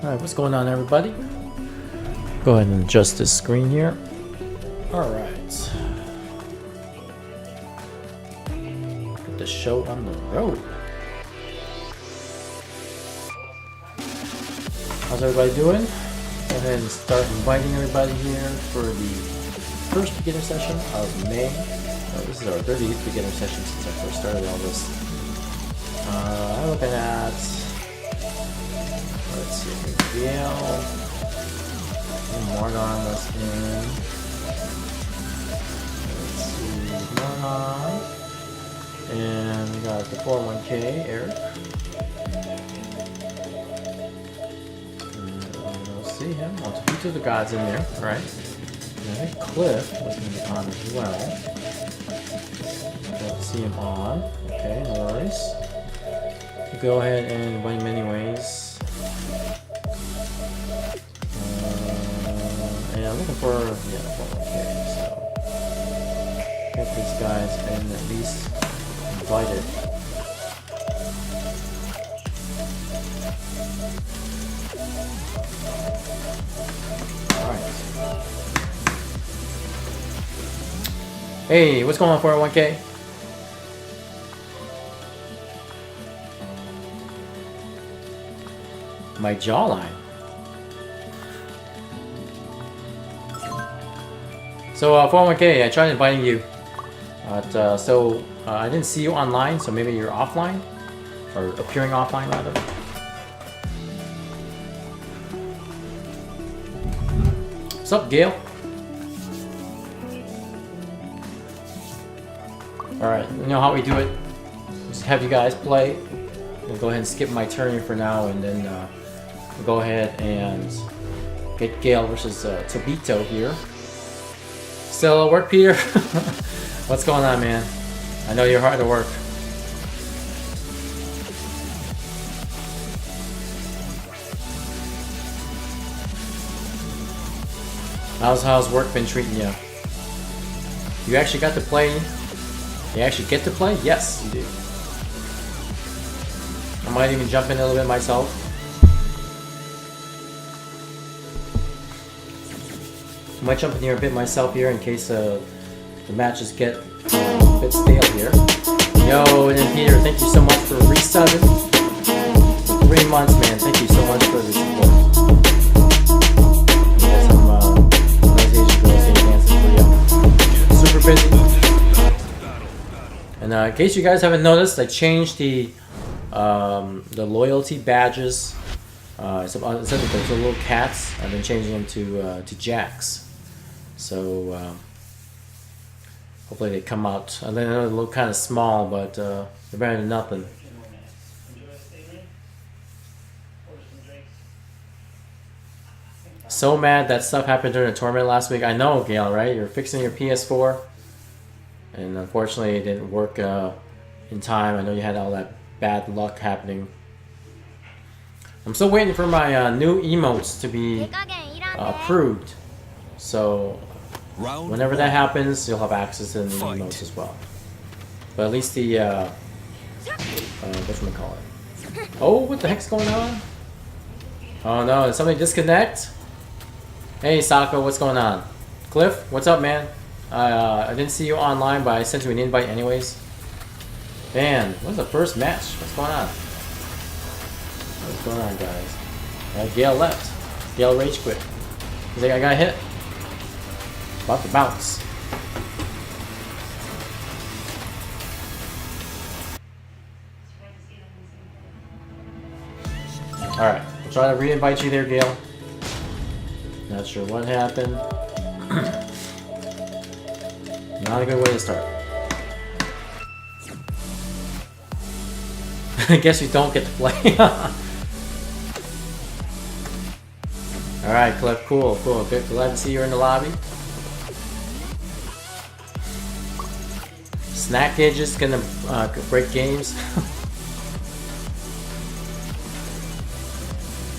Alright, what's going on, everybody? Go ahead and adjust this screen here. Alright. Get the show on the road. How's everybody doing? Go ahead and start inviting everybody here for the first beginner session of May. This is our 30th beginner session since I first started all this. I'm looking at... Let's see, Gale, Morgan was in. Let's see, Morgan, and we got the 401k, Eric. We'll see him. Oh, two of the gods in there, right? And I think Cliff was going to be on as well. Don't see him on. Okay, no worries. Go ahead and invite him anyways. And I'm looking for, yeah, 401k, so get these guys and at least invited. Alright. Hey, what's going on, 401k? My jawline. So 401k, I tried inviting you, but I didn't see you online, so maybe you're offline, or appearing offline rather. What's up, Gail? Alright, you know how we do it. Just have you guys play. We'll go ahead and skip my turn here for now, and then we'll go ahead and get Gail versus Tobito here. Still at work, Peter? What's going on, man? I know you're hard to work. How's work been treating you? You actually got to play? You actually get to play? Yes, you do. I might even jump in a little bit myself. I might jump in here a bit myself here in case the matches get a bit stale here. Yo, and then Peter, thank you so much for resubbing. 3 months, man. Thank you so much for the support. We got some nice Asian girls saying dances for you. Super busy. And in case you guys haven't noticed, I changed the loyalty badges. Instead of those little cats, I've been changing them to jacks. So hopefully they come out. I know they look kind of small, but they're better than nothing. So mad that stuff happened during the tournament last week. I know, Gail, right? You're fixing your PS4, and unfortunately it didn't work in time. I know you had all that bad luck happening. I'm still waiting for my new emotes to be approved. So whenever that happens, you'll have access to the new emotes as well. But at least the whatchamacallit. Oh, what the heck's going on? Oh no, did somebody disconnect? Hey Sako, what's going on? Cliff, what's up, man? I didn't see you online, but I sent you an invite anyways. Man, what's the first match? What's going on? What's going on, guys? Gale left. Gale rage quit. He's like, I got hit. About to bounce. Alright, I'll try to re-invite you there, Gale. Not sure what happened. Not a good way to start. I guess you don't get to play. Alright, Cliff, cool. Good. Glad to see you're in the lobby. Snack Cages gonna break games.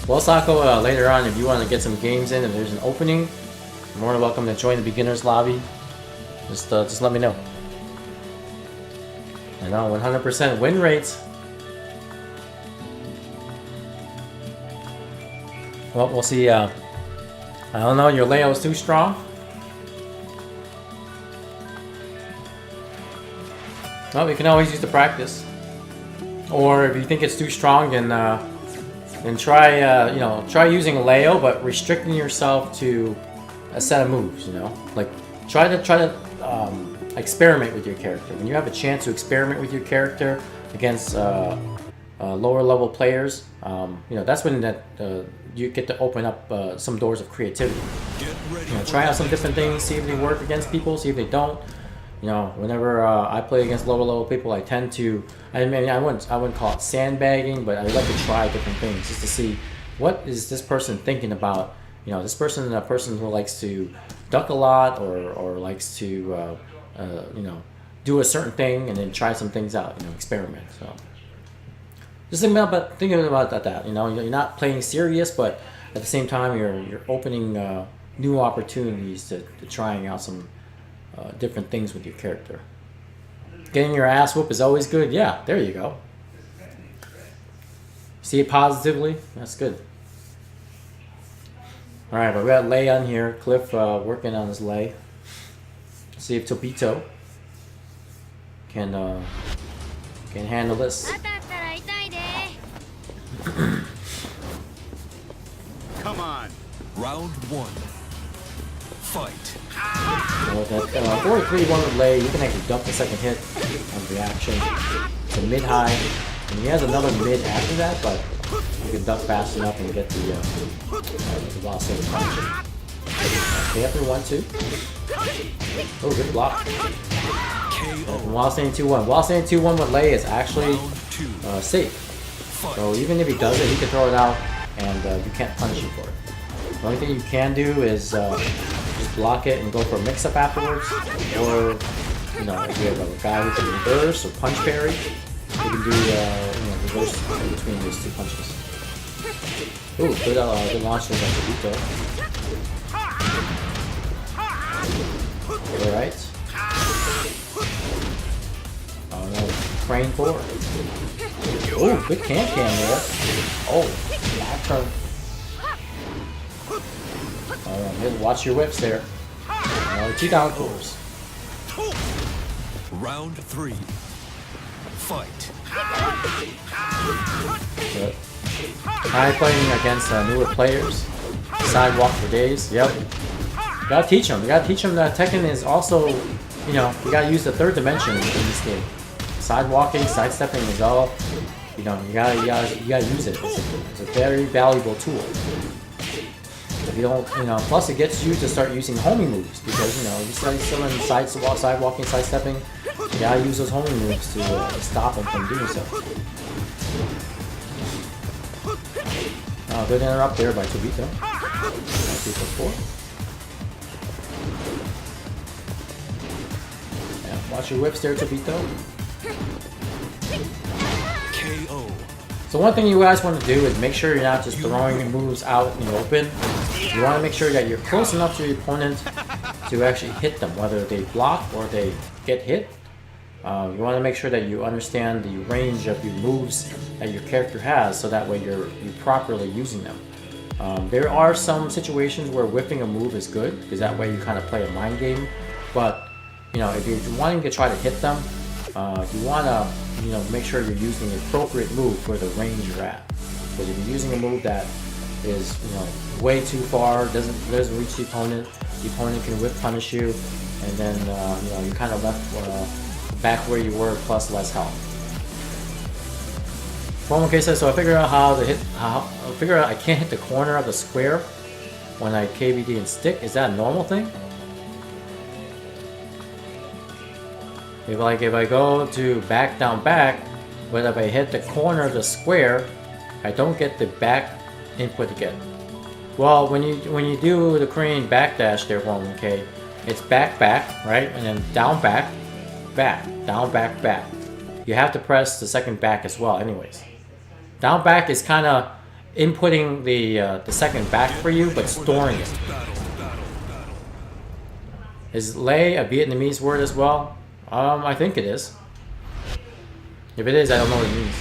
Well, Sako, later on, if you want to get some games in, if there's an opening, you're more than welcome to join the beginner's lobby. Just let me know. I know, 100% win rates. Well, we'll see. I don't know. Your Leo is too strong. Well, you can always use the practice. Or if you think it's too strong, then try try using Leo, but restricting yourself to a set of moves. You know, like try to experiment with your character. When you have a chance to experiment with your character against lower level players, that's when you get to open up some doors of creativity. Try out some different things, see if they work against people, see if they don't. Whenever I play against lower level people, I tend to, I wouldn't call it sandbagging, but I like to try different things just to see what is this person thinking about. This person is a person who likes to duck a lot or likes to, do a certain thing and then try some things out, experiment. So just thinking about that. You're not playing serious, but at the same time, you're opening new opportunities to trying out some different things with your character. Getting your ass whooped is always good. Yeah, there you go. See it positively? That's good. Alright, but we got Lei on here. Cliff working on his Lei. See if Tobito can handle this. Come on. Round one. Fight. With that 4-3-1 with Lei, you can actually dump the second hit on reaction to mid-high. And he has another mid after that, but you can duck fast enough and get the loss of the punch. Okay, up through 1-2. Oh, good block. While staying 2-1. While staying 2-1 with Lei is actually safe. So even if he does it, he can throw it out and you can't punish him for it. The only thing you can do is just block it and go for a mix-up afterwards. Or, if you have a guy who can reverse or punch parry, you can do reverse in between those two punches. Ooh, good launch there by Tobito. Alright. Oh no, crane forward. Oh, good can there. Oh, back turn. Watch your whips there. 2 down course. Round 3. Fight. High playing against newer players. Sidewalk for days. Yep. You gotta teach them. You gotta teach them that Tekken is also, you gotta use the third dimension in this game. Sidewalking, sidestepping is all, you gotta use it. It's a very valuable tool. If you don't, plus it gets you to start using homing moves because, you see someone sidewalking, sidestepping, you gotta use those homing moves to stop them from doing so. Good interrupt there by Tobito. 2+4. Yeah, watch your whips there, Tobito. KO. So one thing you guys want to do is make sure you're not just throwing your moves out in the open. You want to make sure that you're close enough to your opponent to actually hit them, whether they block or they get hit. You want to make sure that you understand the range of your moves that your character has, so that way you're properly using them. There are some situations where whipping a move is good, because that way you kind of play a mind game. But if you're wanting to try to hit them, you want to make sure you're using the appropriate move for the range you're at. Because if you're using a move that is way too far, doesn't reach the opponent can whip punish you, and then you're kind of left back where you were plus less health. Okay, so I figured out how to hit. I figured out I can't hit the corner of the square when I KBD and stick. Is that a normal thing? If I go to back down back, but if I hit the corner of the square, I don't get the back input again. Well, when you do the Korean backdash there, 1K, it's back right, and then down back, down back. You have to press the second back as well, anyways. Down back is kind of inputting the second back for you, but storing it. Is Lei a Vietnamese word as well? I think it is. If it is, I don't know what it means.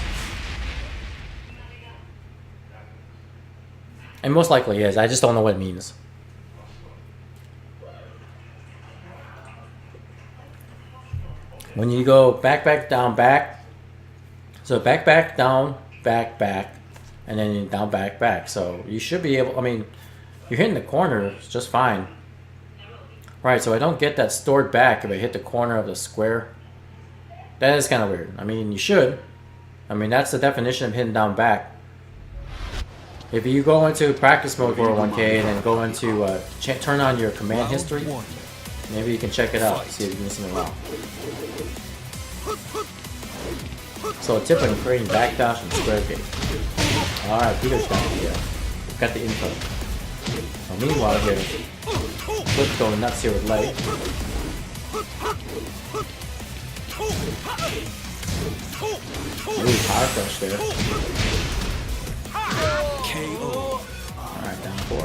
And most likely is. I just don't know what it means. When you go back, back, down, back. So back, back, down, back, back. And then you down, back, back. So you should be able, I mean, you're hitting the corner just fine. Right, so I don't get that stored back if I hit the corner of the square. That is kind of weird. I mean, you should. I mean, that's the definition of hitting down back. If you go into practice mode for 1K and then go into turn on your command history, maybe you can check it out, see if you can do something wrong. So a tip on creating backdash and square gate. Alright, Peter's down here. Got the info. Well, meanwhile here, Cliff going nuts here with Lei. Ooh, power crush there. KO. Alright, down 4.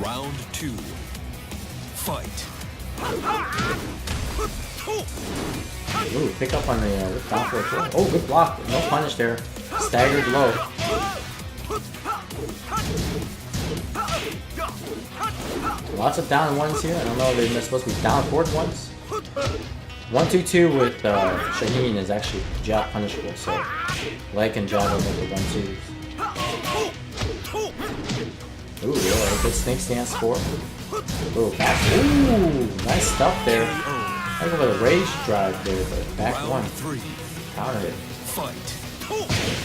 Round 2. Fight. Ooh, pick up on the down 4 as well. Oh, good block. No punish there. Staggered low. Lots of down ones here. I don't know if they're supposed to be down forward ones. 1-2-2 with Shaheen is actually jab punishable, so Lei can jab with the 1-2s. Ooh, yeah, good snake stance 4. Ooh, back. Ooh, nice stuff there. I go with a rage drive there, but back Round 1. 3. Counter it. Fight.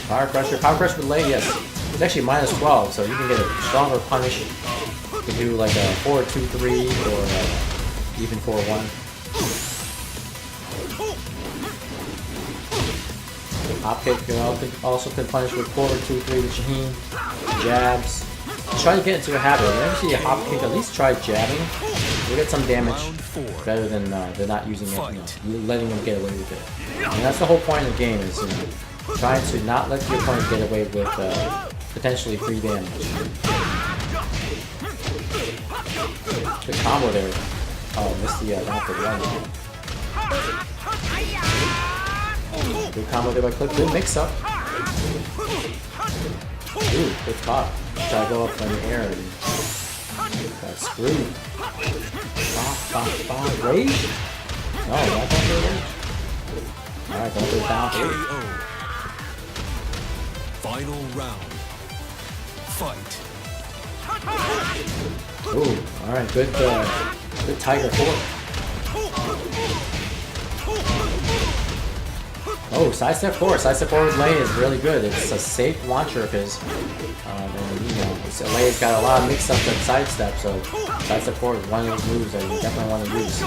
Power pressure. Power pressure with Lei, yes. It's actually minus 12, so you can get a stronger punish. You can do like a 4-2-3 or even 4-1. Hop kick also can punish with 4-2-3 with Shaheen. Jabs. Try to get into a habit. Whenever you see a hop kick, at least try jabbing. You'll get some damage better than they're not using it, letting them get away with it. And that's the whole point of the game, is trying to not let your opponent get away with potentially free damage. Good combo there. Oh, missed the down for one. Good combo there by Cliff. Good mix up. Ooh, good pop. Try to go up in the air and got screwed. Rage? No, that don't do rage. Alright, don't go down. KO. Final round. Fight. Ooh, alright, good Tiger 4. Oh, sidestep 4. Sidestep 4 with Lei is really good. It's a safe launcher of his. Lei's got a lot of mix up and sidestep, so sidestep 4 is one of those moves that you definitely want to use.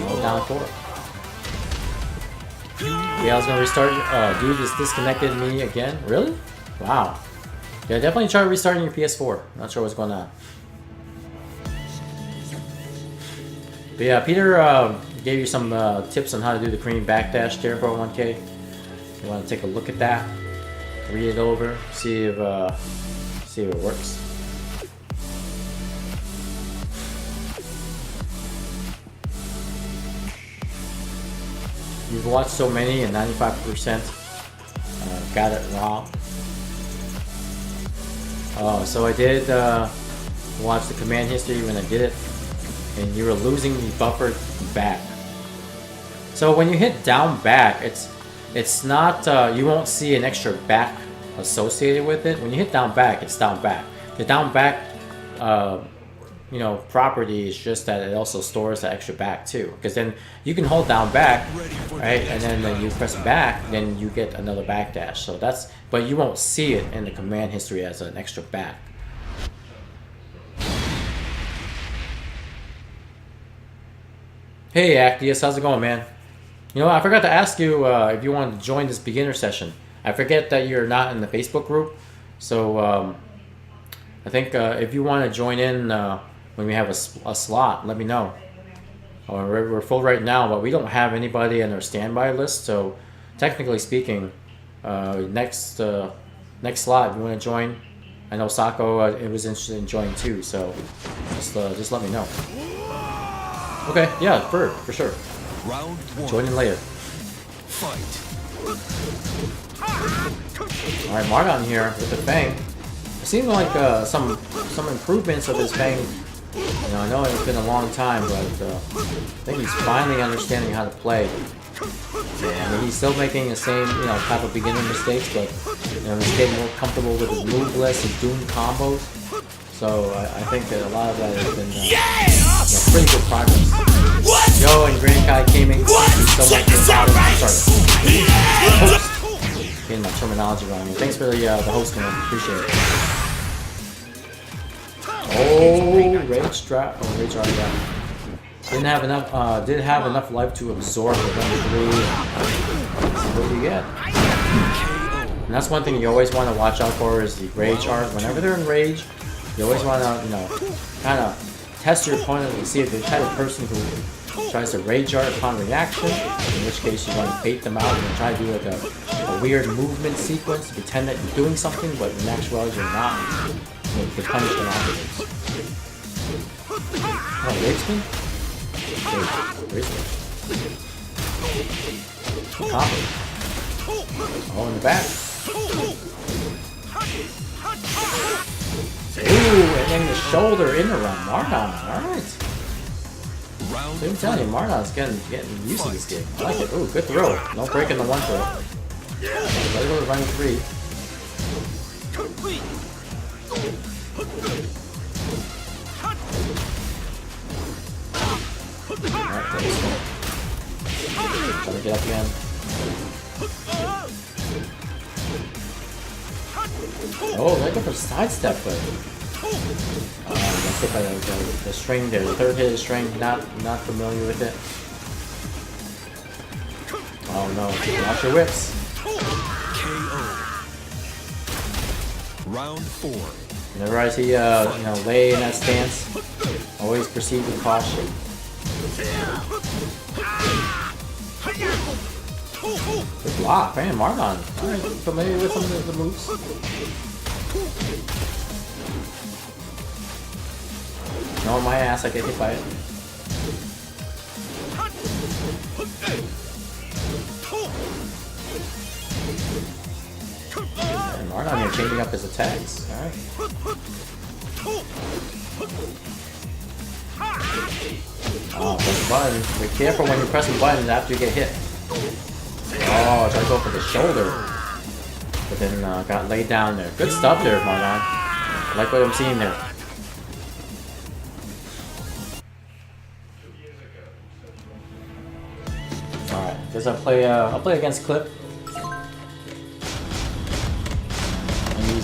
Oh, down 4. Yeah, I was gonna restart. Dude just disconnected me again. Really? Wow. Yeah, definitely try restarting your PS4. Not sure what's going on. But yeah, Peter gave you some tips on how to do the cream backdash there for 1K. You want to take a look at that, read it over, see if it works. You've watched so many and 95% got it wrong. Oh, so I did watch the command history when I did it, and you were losing the buffered back. So when you hit down back, it's not you won't see an extra back associated with it. When you hit down back, it's down back. The down back property is just that it also stores the extra back too, because then you can hold down back, right, and then you press back, then you get another backdash. So that's, but you won't see it in the command history as an extra back. Hey Actius, how's it going, man? You know, I forgot to ask you if you wanted to join this beginner session. I forget that you're not in the Facebook group, so I think if you want to join in when we have a slot, let me know. We're full right now, but we don't have anybody on our standby list, so technically speaking, next slot, if you want to join, I know Sako was interested in joining too, so just let me know. Okay, yeah, for sure. Round 1. Join in later. Fight. Alright, Mardon here with the Fang. It seems like some improvements of his Fang. You know, I know it's been a long time, but I think he's finally understanding how to play. Yeah, I mean, he's still making the same, you know, type of beginner mistakes, but you know, he's getting more comfortable with his move list and doing combos. So I think that a lot of that has been you know, pretty good progress. Yo and Grand Kai Gaming, thank you so much for the host. Getting my terminology wrong here. Thanks for the hosting, man. Appreciate it. Oh, Rage Drop. Oh, Rage already got. Didn't have enough. Did have enough life to absorb the number 3. That's what you get. And that's one thing you always want to watch out for is the Rage art. Whenever they're in Rage, you always want to, you know, kind of test your opponent and see if they're the type of person who tries to Rage art upon reaction. In which case, you want to bait them out and try to do like a weird movement sequence to pretend that you're doing something, but in actuality you're not. To punish them afterwards. Oh, Ragespin? Copper. Oh, in the back. Ooh, and then the shoulder in the run. Mardon, alright. I'm telling you, Mardon's getting used to this game. I like it. Ooh, good throw. No break in the 1 throw. Let's go to running 3. Alright, that's good. Trying to get up again. Oh, they go for sidestep, but that's hit by the string there. The third hit is string. Not familiar with it. Oh no! Watch your whips. KO. Round 4. Whenever I see you know, lay in that stance, always proceed with caution. Good block, man. Mardon. Alright, familiar with some of the moves. No, my ass, I get hit by it. And Mardon here changing up his attacks. Alright. Oh, press the button. Be careful when you press the button after you get hit. Oh, try to go for the shoulder. But then got laid down there. Good stuff there, Mardon. I like what I'm seeing there. Alright, guess I'll play against Clip.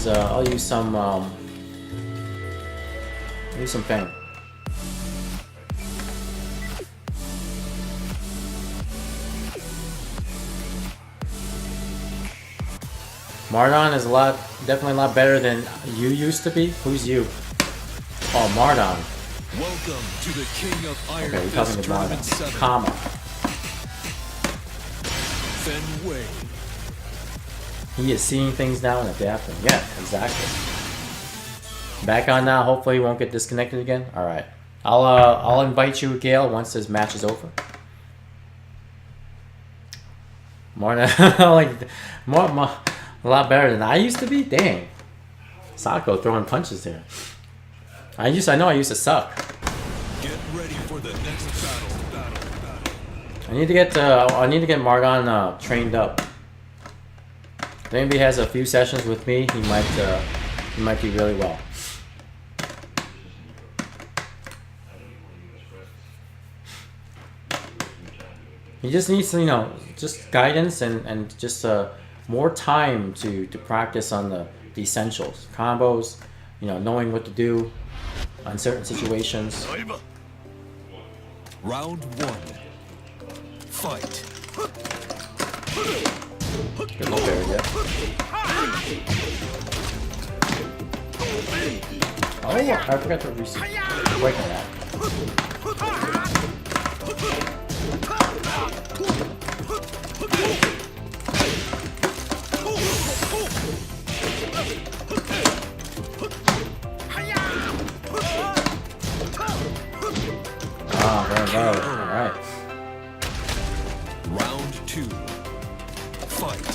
I'll use some Fang. Mardon is definitely a lot better than you used to be. Who's you? Oh, Mardon. Welcome to the King of Iron. Okay, you're talking to Mardon. Comma. Fen Wei. He is seeing things now and adapting. Yeah, exactly. Back on now. Hopefully, you won't get disconnected again. All right. I'll invite you, Gale, once this match is over. Mardon, like a lot better than I used to be. Dang. Sako throwing punches there. I know I used to suck. Get ready for the next battle. I need to get Mardon trained up. If anybody has a few sessions with me, he might do really well. He just needs, you know, just guidance and just more time to practice on the essentials, combos, you know, knowing what to do on certain situations. Round 1. Fight. Good low parry, yeah. Oh, I forgot to receive. Wait on that. Ah, very low. Alright. Round 2. Fight.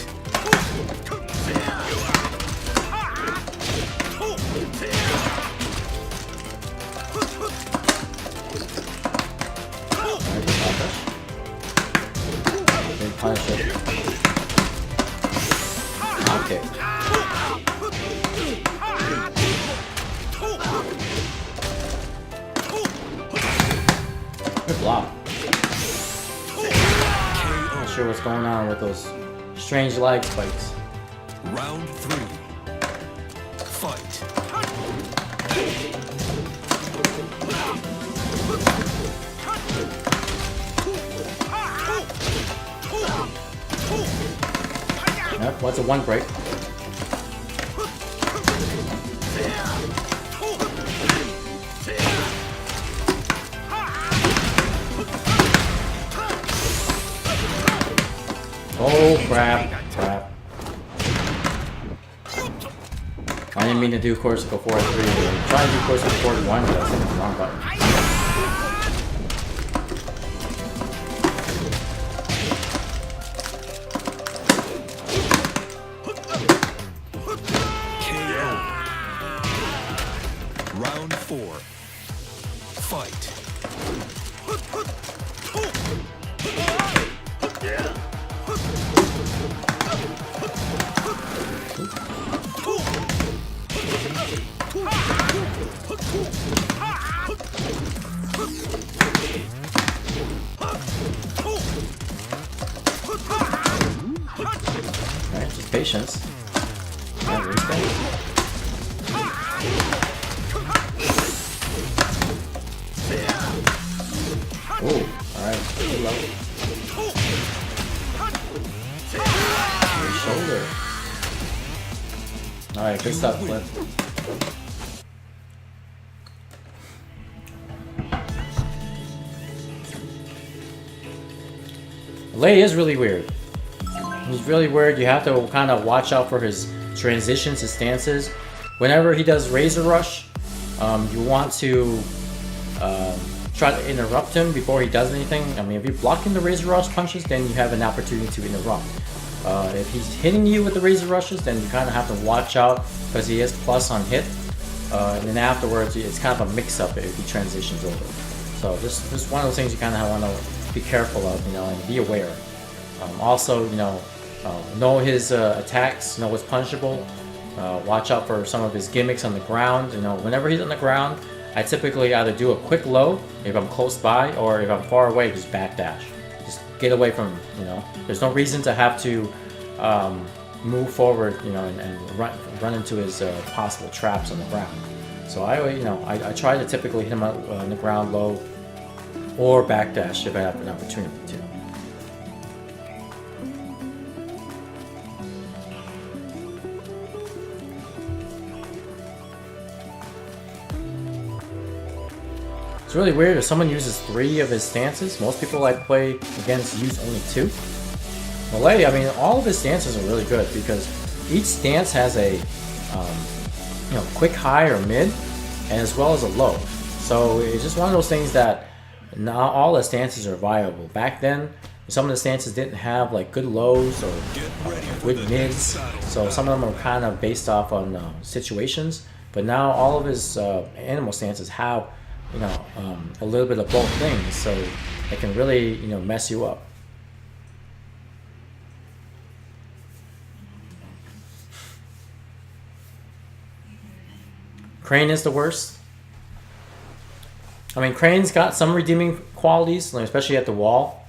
what's going on with those strange leg spikes. Round 3. Fight. Yep, what's a one break? Oh crap, crap. I didn't mean to do Corsica 4-3. Trying to do Corsica 4-1, but I think the wrong button. KO. Round 4. Fight. Alright, just patience. Yeah, ooh, alright, good low. Good shoulder. Alright, good stuff, Flip. Lei is really weird. He's really weird. You have to kind of watch out for his transitions, his stances. Whenever he does Razor Rush, you want to try to interrupt him before he does anything. I mean, if you're blocking the Razor Rush punches, then you have an opportunity to interrupt. If he's hitting you with the Razor Rushes, then you kind of have to watch out because he is plus on hit. And then afterwards, it's kind of a mix-up if he transitions over. So just one of those things you kind of want to be careful of, you know, and be aware. Also, you know his attacks, know what's punishable. Watch out for some of his gimmicks on the ground. You know, whenever he's on the ground, I typically either do a quick low if I'm close by, or if I'm far away, just backdash. Just get away from him. You know, there's no reason to have to move forward. You know, and run into his possible traps on the ground. So I try to typically hit him on the ground low, or backdash if I have an opportunity to. It's really weird if someone uses 3 of his stances. Most people I play against use only 2. Malay, I mean, all of his stances are really good because each stance has a quick high or mid, and as well as a low. So it's just one of those things that not all the stances are viable. Back then, some of the stances didn't have like good lows or good mids, so some of them are kind of based off on situations. But now all of his animal stances have a little bit of both things, so it can really mess you up. Crane is the worst. I mean, Crane's got some redeeming qualities, like especially at the wall.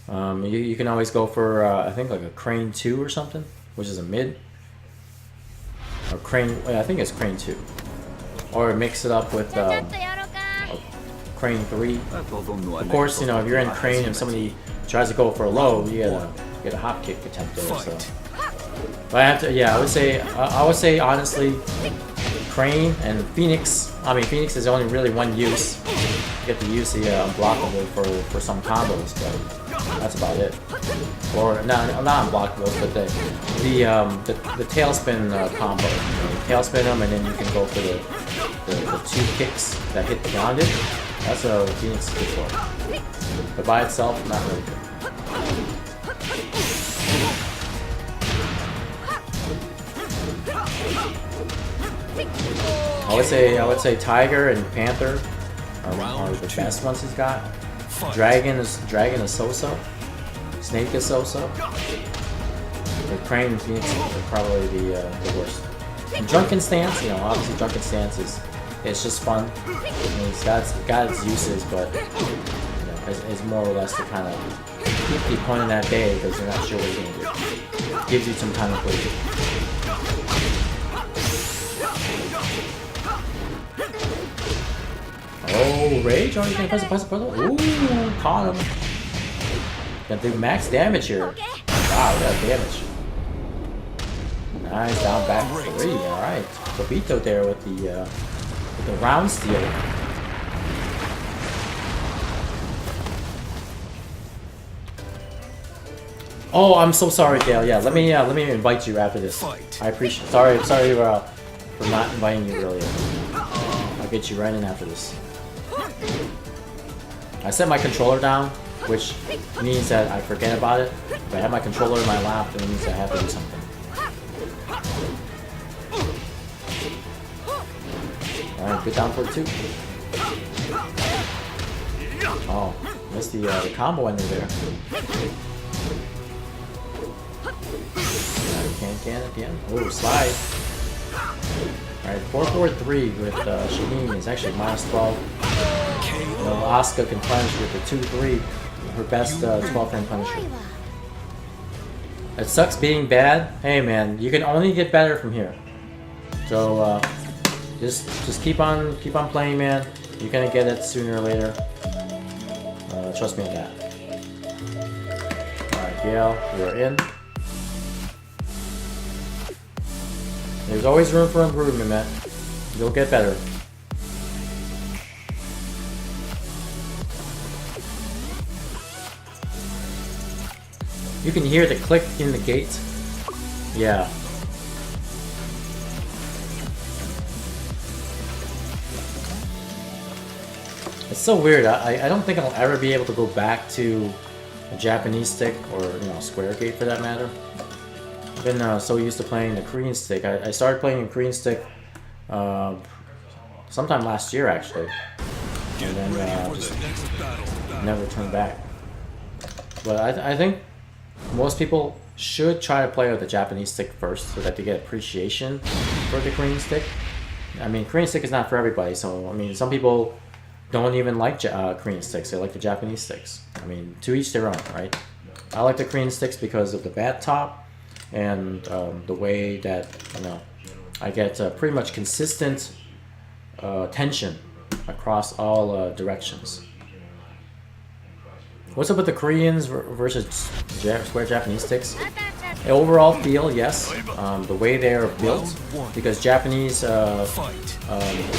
You can always go for I think like a Crane 2 or something, which is a mid. Or Crane, I think it's Crane 2. Or mix it up with Crane 3. Of course, if you're in Crane and somebody tries to go for a low, you get a hop kick attempt there. So, but I would say honestly, Crane and Phoenix. I mean, Phoenix is only really one use. You get to use the unblockable for some combos, but that's about it. Or not unblockables, but the tailspin combo. Tailspin them, and then you can go for the 2 kicks that hit grounded. That's what Phoenix is good for. But by itself, not really good. I would say Tiger and Panther are the best ones he's got. Dragon is so-so. Snake is so-so. The Crane and Phoenix are probably the worst. And Drunken Stance, obviously Drunken Stance it's just fun. I mean, it's got its uses, but it's more or less to kind of keep the opponent at bay because you're not sure what you're gonna do. Gives you some time to play. Oh, Rage! Oh, you can press it. Ooh, caught him. Gonna do max damage here. Wow, that damage. Nice, down back 3. Alright. Tobito there with the round steal. Oh, I'm so sorry, Dale. Yeah, let me invite you after this. I appreciate. Sorry for not inviting you earlier. I'll get you right in after this. I set my controller down, which means that I forget about it. If I have my controller in my lap, then it means I have to do something. Alright, good down for 2. Oh, missed the combo ender there. Can again. Oh, slide. Alright, 4-4-3 with Shaheen is actually -12. You know, Asuka can punish with the 2-3. Her best 12-frame punisher. It sucks being bad. Hey man, you can only get better from here. So just keep on playing, man. You're gonna get it sooner or later. Trust me on that. Alright, Gale, you're in. There's always room for improvement, man. You'll get better. You can hear the click in the gate. Yeah. It's so weird. I don't think I'll ever be able to go back to a Japanese stick or, you know, square gate for that matter. I've been so used to playing the Korean stick. I started playing the Korean stick sometime last year actually, and then just never turned back. But I think most people should try to play with the Japanese stick first so that they get appreciation for the Korean stick. I mean, Korean stick is not for everybody, so I mean, some people don't even like Korean sticks. They like the Japanese sticks. I mean, to each their own, right? I like the Korean sticks because of the bat top and the way that, you know, I get pretty much consistent tension across all directions. What's up with the Koreans versus square Japanese sticks? The overall feel, yes. The way they are built, because Japanese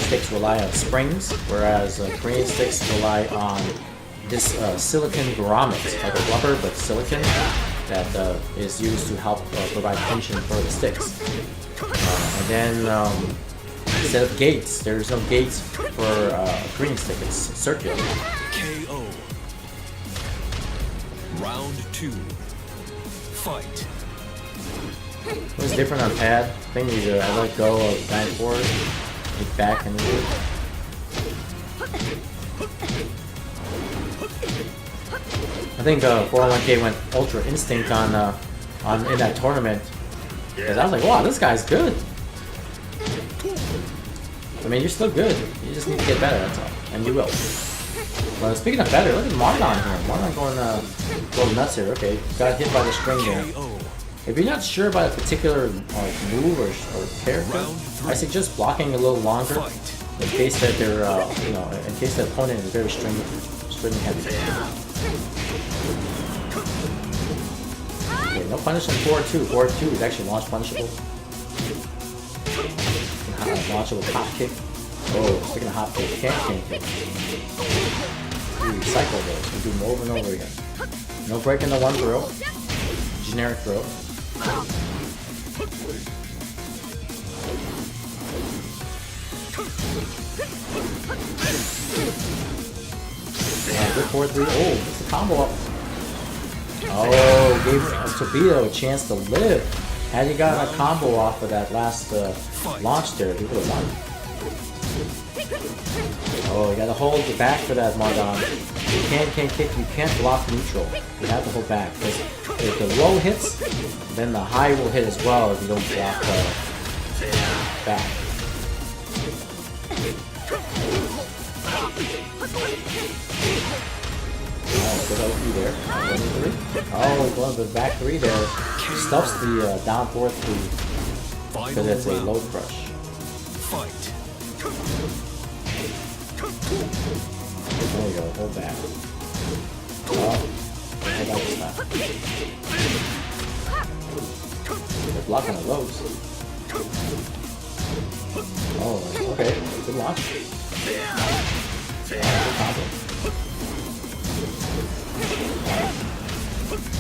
sticks rely on springs, whereas Korean sticks rely on this silicon grommet, like a rubber but silicon, that is used to help provide tension for the sticks. And then instead of gates, there's no gates for a Korean stick, it's circular. KO. Round 2. Fight. What's different on pad? I think I let go of back forward, hit back and move. I think 401k went Ultra Instinct on in that tournament, because I was like, wow, this guy's good. I mean, you're still good. You just need to get better, that's all, and you will. Well, speaking of better, look at Mardon here. Mardon going a little nuts here. Okay, got hit by the string there. If you're not sure about a particular move or character, I suggest blocking a little longer in case that they're, you know, in case the opponent is very string heavy. Okay, no punish on 4-2. 4-2 is actually launch punishable. Launchable hop kick. Oh, speaking of hop kick, can't kick. Ooh, cycle those. We do them over and over again. No break in the one throw. Generic throw. Good 4-3. Oh, it's a combo up. Oh, gave Tobito a chance to live. Had he gotten a combo off of that last launch there, he would have won. Oh, you gotta hold the back for that, Mardon. You can't kick, you can't block neutral. You have to hold back. Because if the low hits, then the high will hit as well if you don't block back. Oh, good OP there. 23. Oh, going to the back 3 there. Stuffs the down forward 3 because Final it's a round. low crush. Fight. There you go, hold back. Oh, hold back this time. They're blocking the lows. Oh, okay, good launch. Good combo.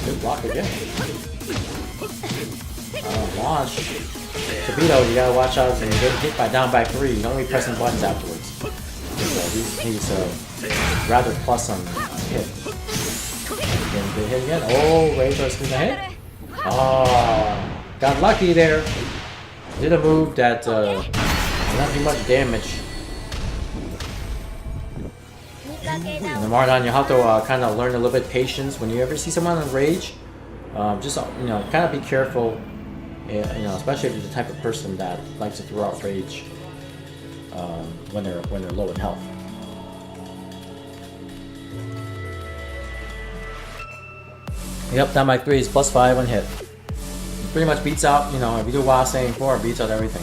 Good block again. Launch. Tobito, you gotta watch out when you get hit by down back 3. You don't be pressing buttons afterwards. He's rather plus on hit. Again, good hit again. Oh, Rage was gonna hit. Oh, got lucky there. Did a move that not too much damage. And Mardon, you have to kind of learn a little bit patience when you ever see someone on Rage. Just kind of be careful. Especially if you're the type of person that likes to throw out Rage when they're low in health. Yep, down by 3 is +5 on hit. Pretty much beats out, if you do Wild Saying 4, beats out everything.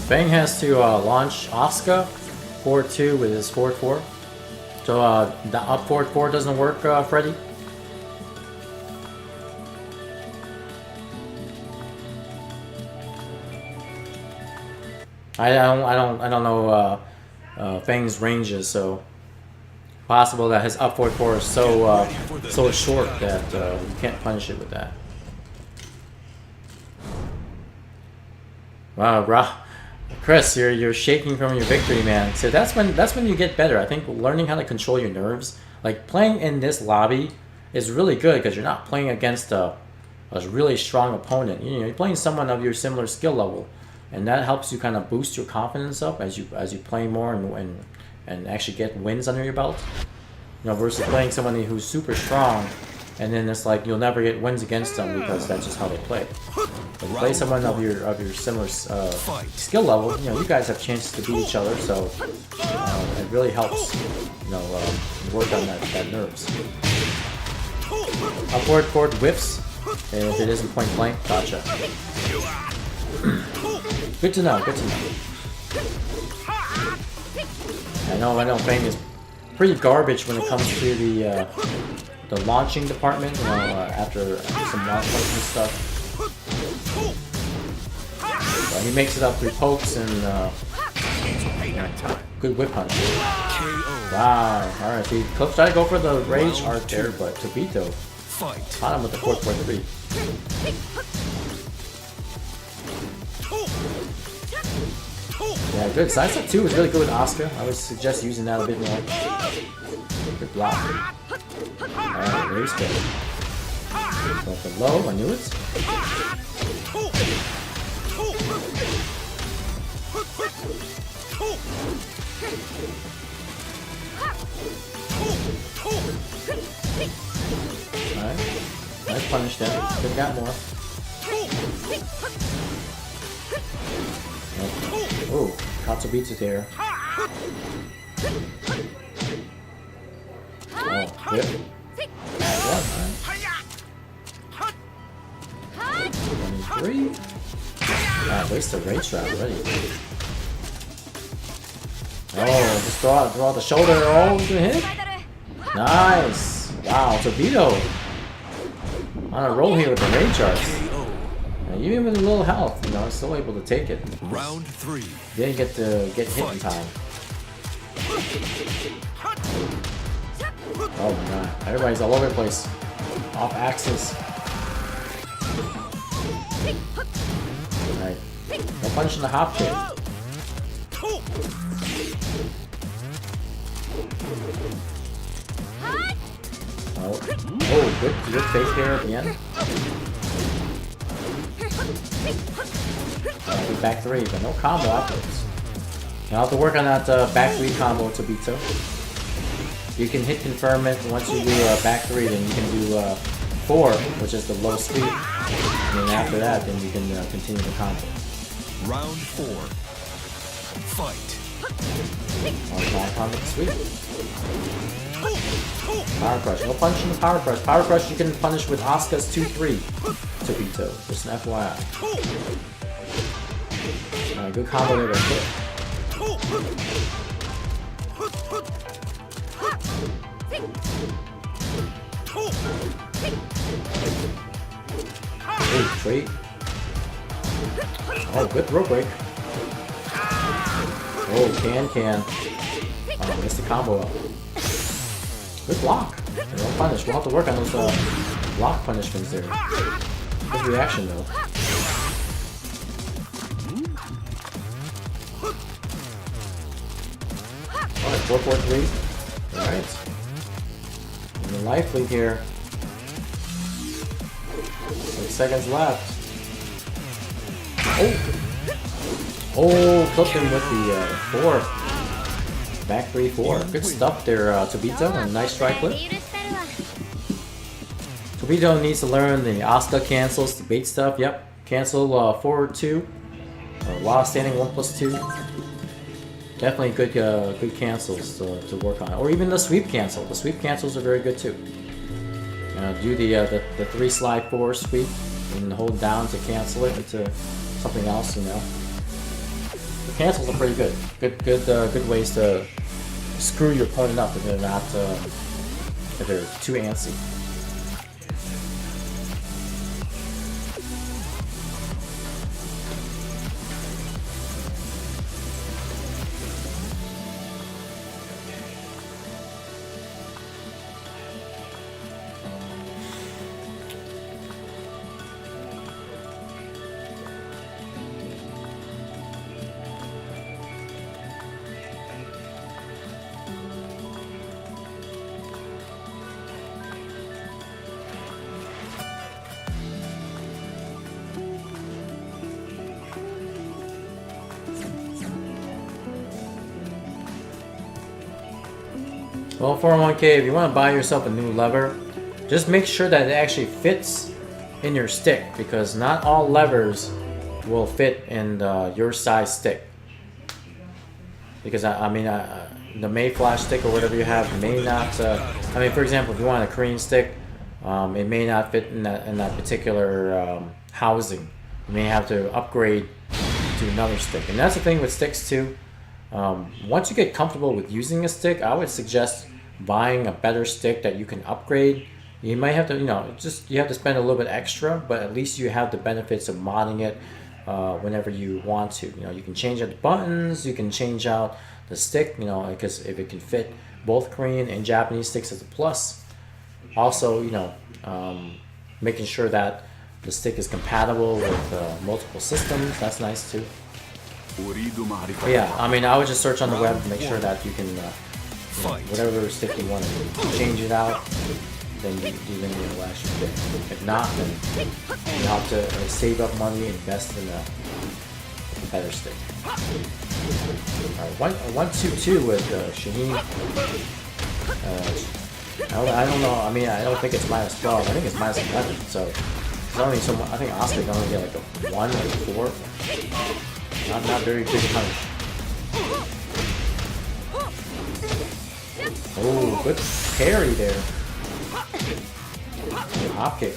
Fang has to launch Asuka forward 2 with his forward 4. So the up forward 4 doesn't work, Freddy? I don't know Fang's ranges, so possible that his up forward 4 is so short that you can't punish it with that. Wow, Chris, you're shaking from your victory, man. So that's when you get better. I think learning how to control your nerves, like playing in this lobby, is really good because you're not playing against a really strong opponent. You're playing someone of your similar skill level, and that helps you kind of boost your confidence up as you play more and actually get wins under your belt. Versus playing somebody who's super strong, and then it's like you'll never get wins against them because that's just how they play. When you play someone of your similar skill level, you guys have chances to beat each other, so it really helps, work on that nerves. Upward forward whips, and if it isn't point blank, gotcha. Good to know, good to know. I know Fang is pretty garbage when it comes to the launching department, after some launch points and stuff. But he makes it up through pokes and good whip punch. Wow, alright, see, Cliff tried to go for the rage art there, but Tobito caught him with the 4-4-3. Yeah, good. Side step 2 is really good with Asuka. I would suggest using that a bit more. Good block. Alright, raise spin. So for low, I knew it. Alright. Nice punish there. Could have got more. Oh, Katsubitsu's there. Oh, whip. Bad one, 23. Ah, waste the rage trap already. Oh, just draw the shoulder. Oh, good hit. Nice. Wow, Tobito on a roll here with the rage arts. Even with a little health, still able to take it. Round 3. Didn't get hit in time. Oh my god. Everybody's all over the place. Off axis. Alright. No punch in the hop kick. Oh, good fake there at the end. Back 3, but no combo afterwards. I'll have to work on that back 3 combo, Tobito. You can hit confirm it. Once you do back 3, then you can do 4, which is the low sweep. And then after that, then you can continue the combo. Round 4. Fight. Back on the sweep. Power Crush. No punch in the Power Crush. Power Crush you can punish with Asuka's 2-3 Tobito. Just an FYI. Good combo there to hit. Hey, trade. Oh, good throw break. Oh, can. Missed the combo up. Good block. No punish. We'll have to work on those block punishments there. Good reaction though. Alright, 4-4-3. Alright. And the life lead here. 6 seconds left. Oh, clipped him with the 4. Back 3-4. Good stuff there, Tobito. A nice try clip. Tobito needs to learn the Asuka cancels, the bait stuff. Yep. Cancel forward 2. While standing 1+2. Definitely good good cancels to work on. Or even the sweep cancel. The sweep cancels are very good too. Do the 3 slide 4 sweep and hold down to cancel it into something else, you know. The cancels are pretty good. Good ways to screw your opponent up if they're not if they're too antsy. Well, 401k, if you want to buy yourself a new lever, just make sure that it actually fits in your stick, because not all levers will fit in your size stick. Because I mean, the Mayflash stick or whatever you have may not. I mean, for example, if you want a Korean stick, it may not fit in that particular housing. You may have to upgrade to another stick, and that's the thing with sticks too. Once you get comfortable with using a stick, I would suggest buying a better stick that you can upgrade. You might have to, you have to spend a little bit extra, but at least you have the benefits of modding it whenever you want to. You can change out the buttons, you can change out the stick, because if it can fit both Korean and Japanese sticks is a plus. Also, making sure that the stick is compatible with multiple systems, that's nice too. But yeah, I mean, I would just search on the web to make sure that you can, whatever stick you want to change it out, then you will actually fit. If not, then you have to save up money and invest in a better stick. Alright, 1-2-2 with Shaheen. I don't know, I mean, I don't think it's -12, I think it's -11, so it's only so much. I think Asuka can only get like a 1 or 4. Not very big punish. Oh, good parry there. Hop kick.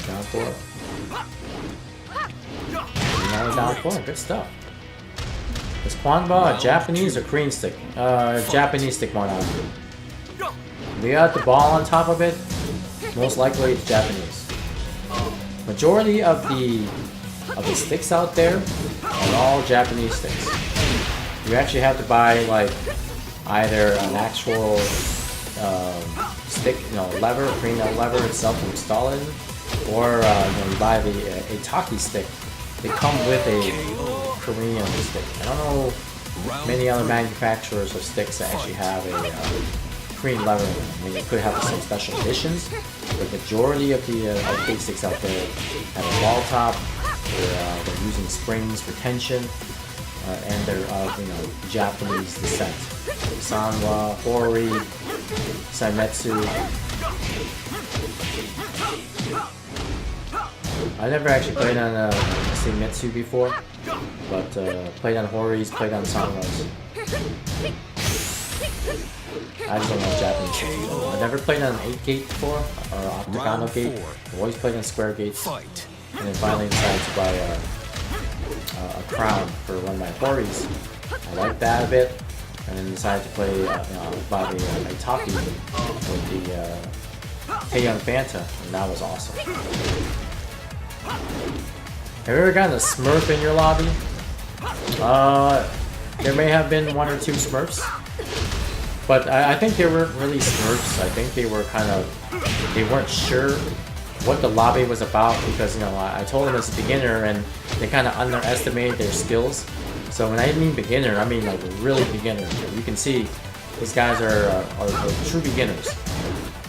Down 4. Now down 4. Good stuff. Is Kwanba a Japanese or Korean stick? Japanese stick one on. We got the ball on top of it. Most likely it's Japanese. Majority of the sticks out there are all Japanese sticks. You actually have to buy like either an actual stick, lever, Korean lever itself to install it, or you buy the Ataki stick. They come with a Korean stick. I don't know many other manufacturers of sticks that actually have a Korean lever in them. I mean, they could have some special editions, but the majority of the arcade sticks out there have a ball top They're using springs for tension, and they're of Japanese descent. Sanwa, Hori, Saimetsu. I never actually played on Saimetsu before, but played on Horis, played on Sanwas. I just don't know Japanese. I never played on 8-gate before, or octagonal gate. I've always played on square gates. And then finally decided to buy a crown for one of my Horis. I liked that a bit, and then decided to play buy the Itaki with the Taeyong Fanta, and that was awesome. Have you ever gotten a Smurf in your lobby? There may have been 1 or 2 Smurfs. But I think they weren't really Smurfs. I think they were they weren't sure what the lobby was about because, I told them as a beginner and they kind of underestimated their skills. So when I mean beginner, I mean like really beginner. You can see these guys are true beginners.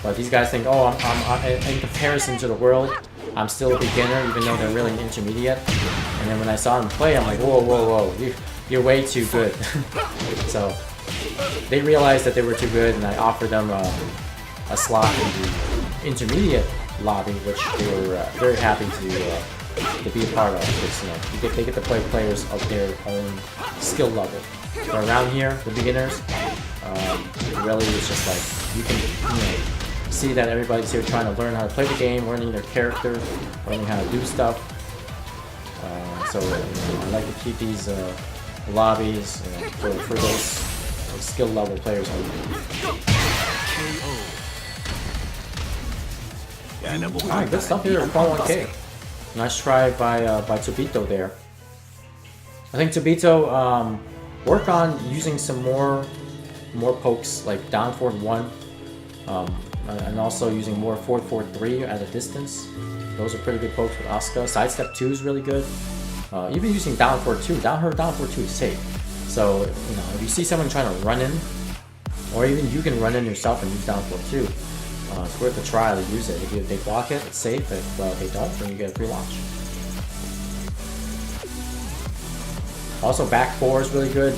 But these guys think, oh, I'm in comparison to the world, I'm still a beginner even though they're really intermediate. And then when I saw them play, I'm like, whoa, whoa, whoa, you're way too good. So they realized that they were too good, and I offered them a slot in the intermediate lobby, which they were very happy to be a part of. Because they get to play players of their own skill level. But around here, the beginners, really it's just like you can see that everybody's here trying to learn how to play the game, learning their character, learning how to do stuff. So I like to keep these lobbies for those skill level players only. Alright, good stuff here at 1K. Nice try by Tobito there. I think Tobito work on using some more pokes like down forward 1, and also using more forward 4-3 at a distance. Those are pretty good pokes with Asuka. Sidestep 2 is really good. Even using down forward 2, down forward 2 is safe. So, if you see someone trying to run in, or even you can run in yourself and use down forward 2, it's worth a try to use it. If they block it, it's safe. If they don't, then you get a free launch. Also, back 4 is really good.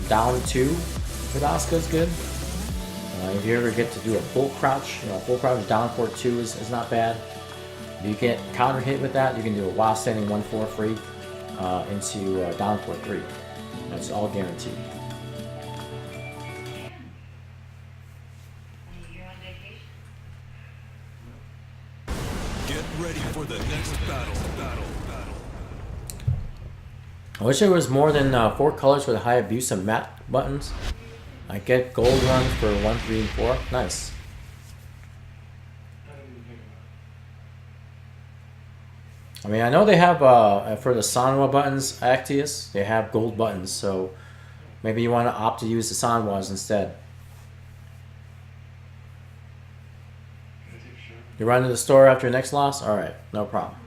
Down 2 with Asuka is good. If you ever get to do a full crouch, full crouch down forward 2 is not bad. If you get counter hit with that, you can do a while standing 1-4 free into down forward 3. That's all guaranteed. Get ready for the next battle. I wish there was more than 4 colors for the Hayabusa matte buttons. I get gold ones for 1, 3, and 4. Nice. I mean, I know they have, for the Sanwa buttons, Actius, they have gold buttons, so maybe you want to opt to use the Sanwas instead. You run to the store after your next loss? Alright, no problem.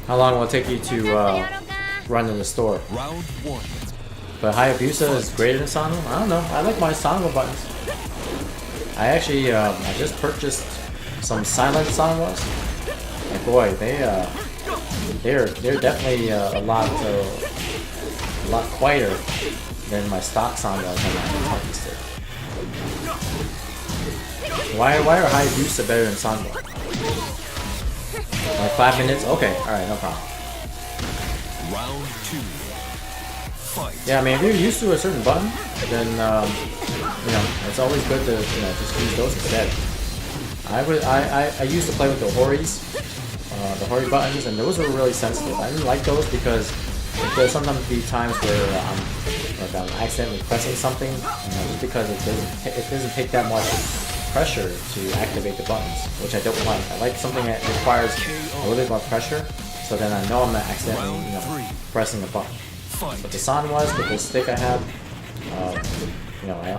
How long will it take you to run to the store? Round 1. But Hayabusa is greater than Sanwa? I don't know. I like my Sanwa buttons. I actually, I just purchased some silent Sanwas. And boy, they're definitely a lot quieter than my stock Sanwas on my hockey stick. Why are Hayabusa better than Sanwa? Like 5 minutes? Okay, alright, no problem. Round 2. Fight. Yeah, I mean, if you're used to a certain button, then it's always good to just use those instead. I used to play with the Horis, the Hori buttons, and those were really sensitive. I didn't like those because there'll sometimes be times where I'm accidentally pressing something, just because it doesn't take that much pressure to activate the buttons, which I don't like. I like something that requires a little bit more pressure, so then I know I'm not accidentally pressing a button. But the Sanwas, with the stick I have,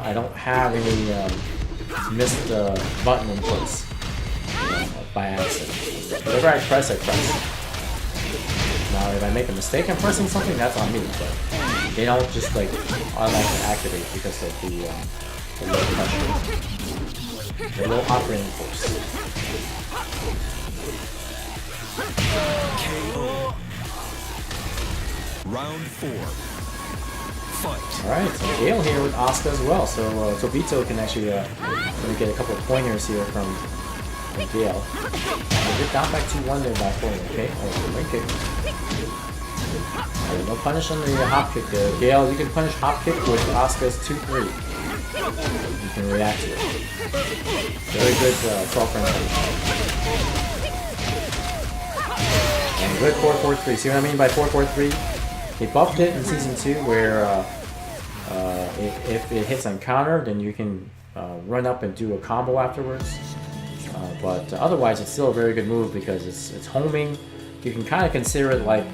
I don't have any missed button inputs by accident. Whatever I press, I press. Now, if I make a mistake in pressing something, that's on me. But they don't just like automatically activate because of The low pressure. The low operating force. KO. Round 4. Fight. Alright, so Gale here with Asuka as well, so Tobito can actually maybe get a couple of pointers here from Gale. Get down back 2-1 there by forward, okay? Oh, right kick. Okay, no punish on the hop kick there. Gale, you can punish hop kick with Asuka's 2-3. You can react to it. Very good 12 frame punish. And good 4-4-3. See what I mean by 4-4-3? They buffed it in Season 2 where if it hits on counter, then you can run up and do a combo afterwards. But otherwise, it's still a very good move because it's homing. You can kind of consider it like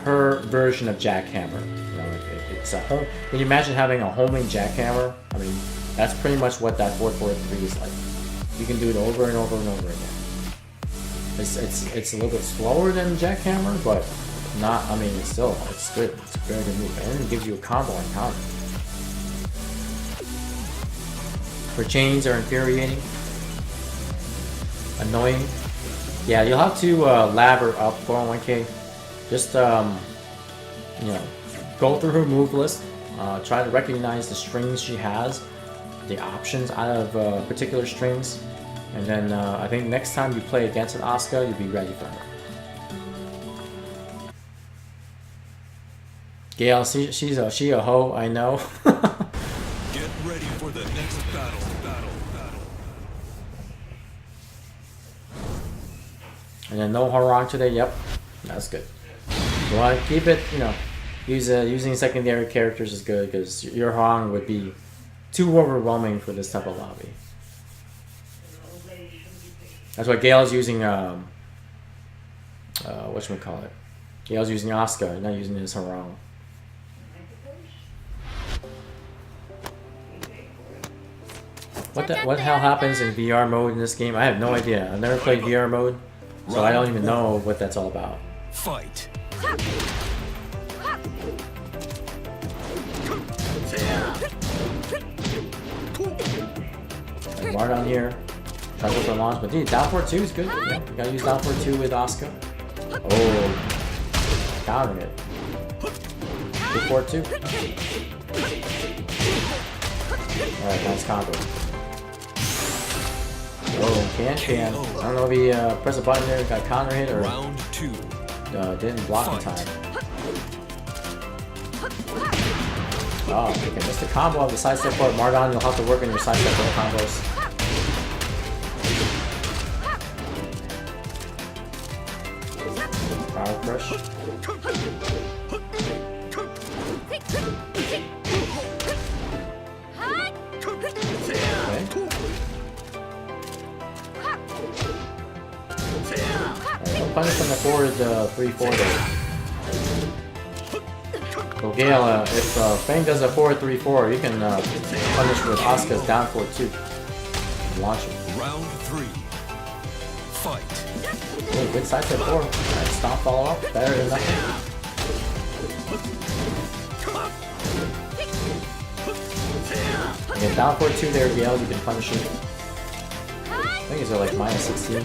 her version of jackhammer. You know, it's a home. Can you imagine having a homing jackhammer? I mean, that's pretty much what that 4-4-3 is like. You can do it over and over and over again. It's a little bit slower than jackhammer, but not. I mean, it's good. It's a very good move, and it gives you a combo on counter. Her chains are infuriating. Annoying. Yeah, you'll have to lather up 401k. Just you know, go through her move list. Try to recognize the strings she has, the options out of particular strings, and then I think next time you play against an Asuka, you'll be ready for her. Gale, she's a hoe, I know. Get ready for the next battle. And then no Harang today, yep. That's good. You want to keep it, you know, using secondary characters is good because your Harang would be too overwhelming for this type of lobby. That's why Gale's using, whatchamacallit. Gale's using Asuka, not using his Harang. What the hell happens in VR mode in this game? I have no idea. I've never played VR mode. So I don't even know what that's all about. Fight. And Mardon here. Try to go for launch, but dude, down 4-2 is good. Yeah, you gotta use down 4-2 with Asuka. Oh, countering it. Good 4-2. Alright, nice combo. Oh, can. I don't know if he pressed a button there, got counter hit, or Round 2. didn't block in time. Oh, okay, missed the combo of the sidestep for Mardon. You'll have to work on your sidestep for combos. Power crush. Punish from the forward 3-4 there. So Gale, if Fang does a forward 3-4, you can punish with Asuka's down 4-2. Launch it. Round 3. Fight. Oh, good side step 4. Alright, stomp follow up. Better than nothing. Again, down 4-2 there, Gale, you can punish it. I think it's like minus 16.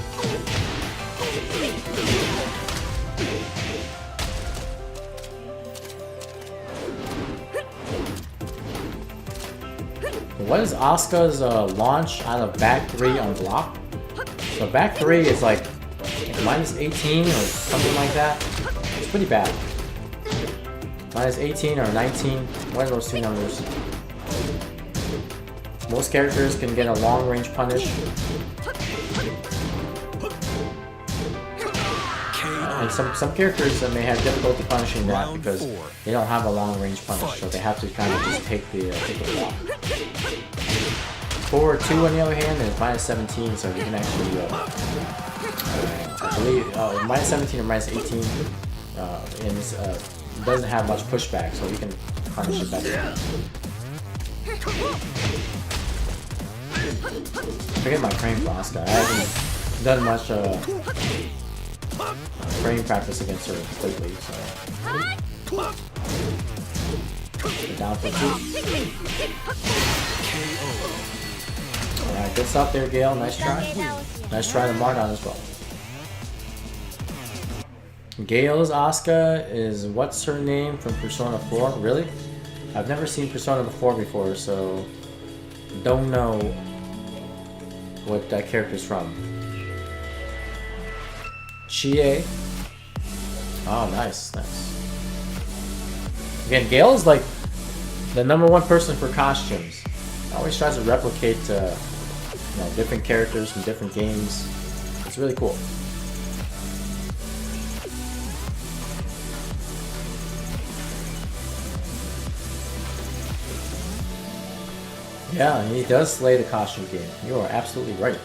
What is Asuka's launch out of back 3 on block? So back 3 is like minus 18 or something like that. It's pretty bad. Minus 18 or 19, one of those two numbers. Most characters can get a long range punish. And some characters may have difficulty punishing that because they don't have a long range punish, so they have to kind of just take the block. Forward 2 on the other hand is minus 17, so you can actually, I believe, minus 17 or minus 18, and doesn't have much pushback, so you can punish it better. Forget my frame for Asuka. I haven't done much frame practice against her lately, so. We're down for 2. Alright, good stuff there, Gale. Nice try. Nice try to Mardon as well. Gale's Asuka is what's her name from Persona 4? Really? I've never seen Persona 4 before, so don't know what that character's from. Chie. Oh, nice, nice. Again, Gale is like the #1 person for costumes. Always tries to replicate, different characters from different games. It's really cool. Yeah, he does slay the costume game. You are absolutely right.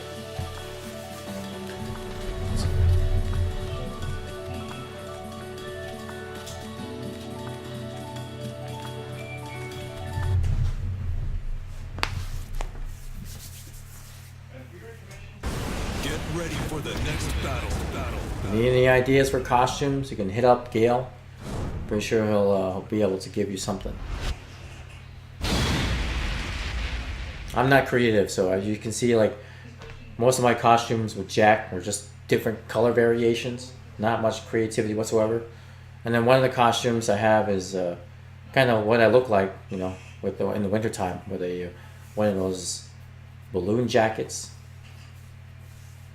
Get ready for the next battle. Need any ideas for costumes? You can hit up Gale. Pretty sure he'll be able to give you something. I'm not creative, so as you can see, like most of my costumes with Jack are just different color variations. Not much creativity whatsoever. And then one of the costumes I have is kind of what I look like, in the wintertime with one of those balloon jackets,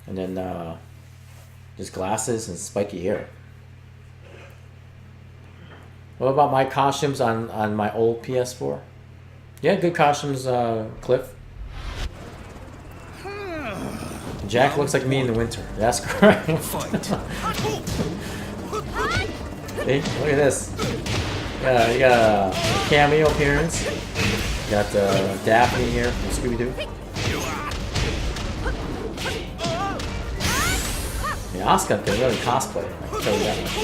and then just glasses and spiky hair. What about my costumes on my old PS4? Yeah, good costumes, Cliff. Jack looks like me in the winter. That's correct. See, look at this. Yeah, you got a cameo appearance. You got Daphne here from Scooby-Doo. Yeah, Asuka can really cosplay. I can tell you that much.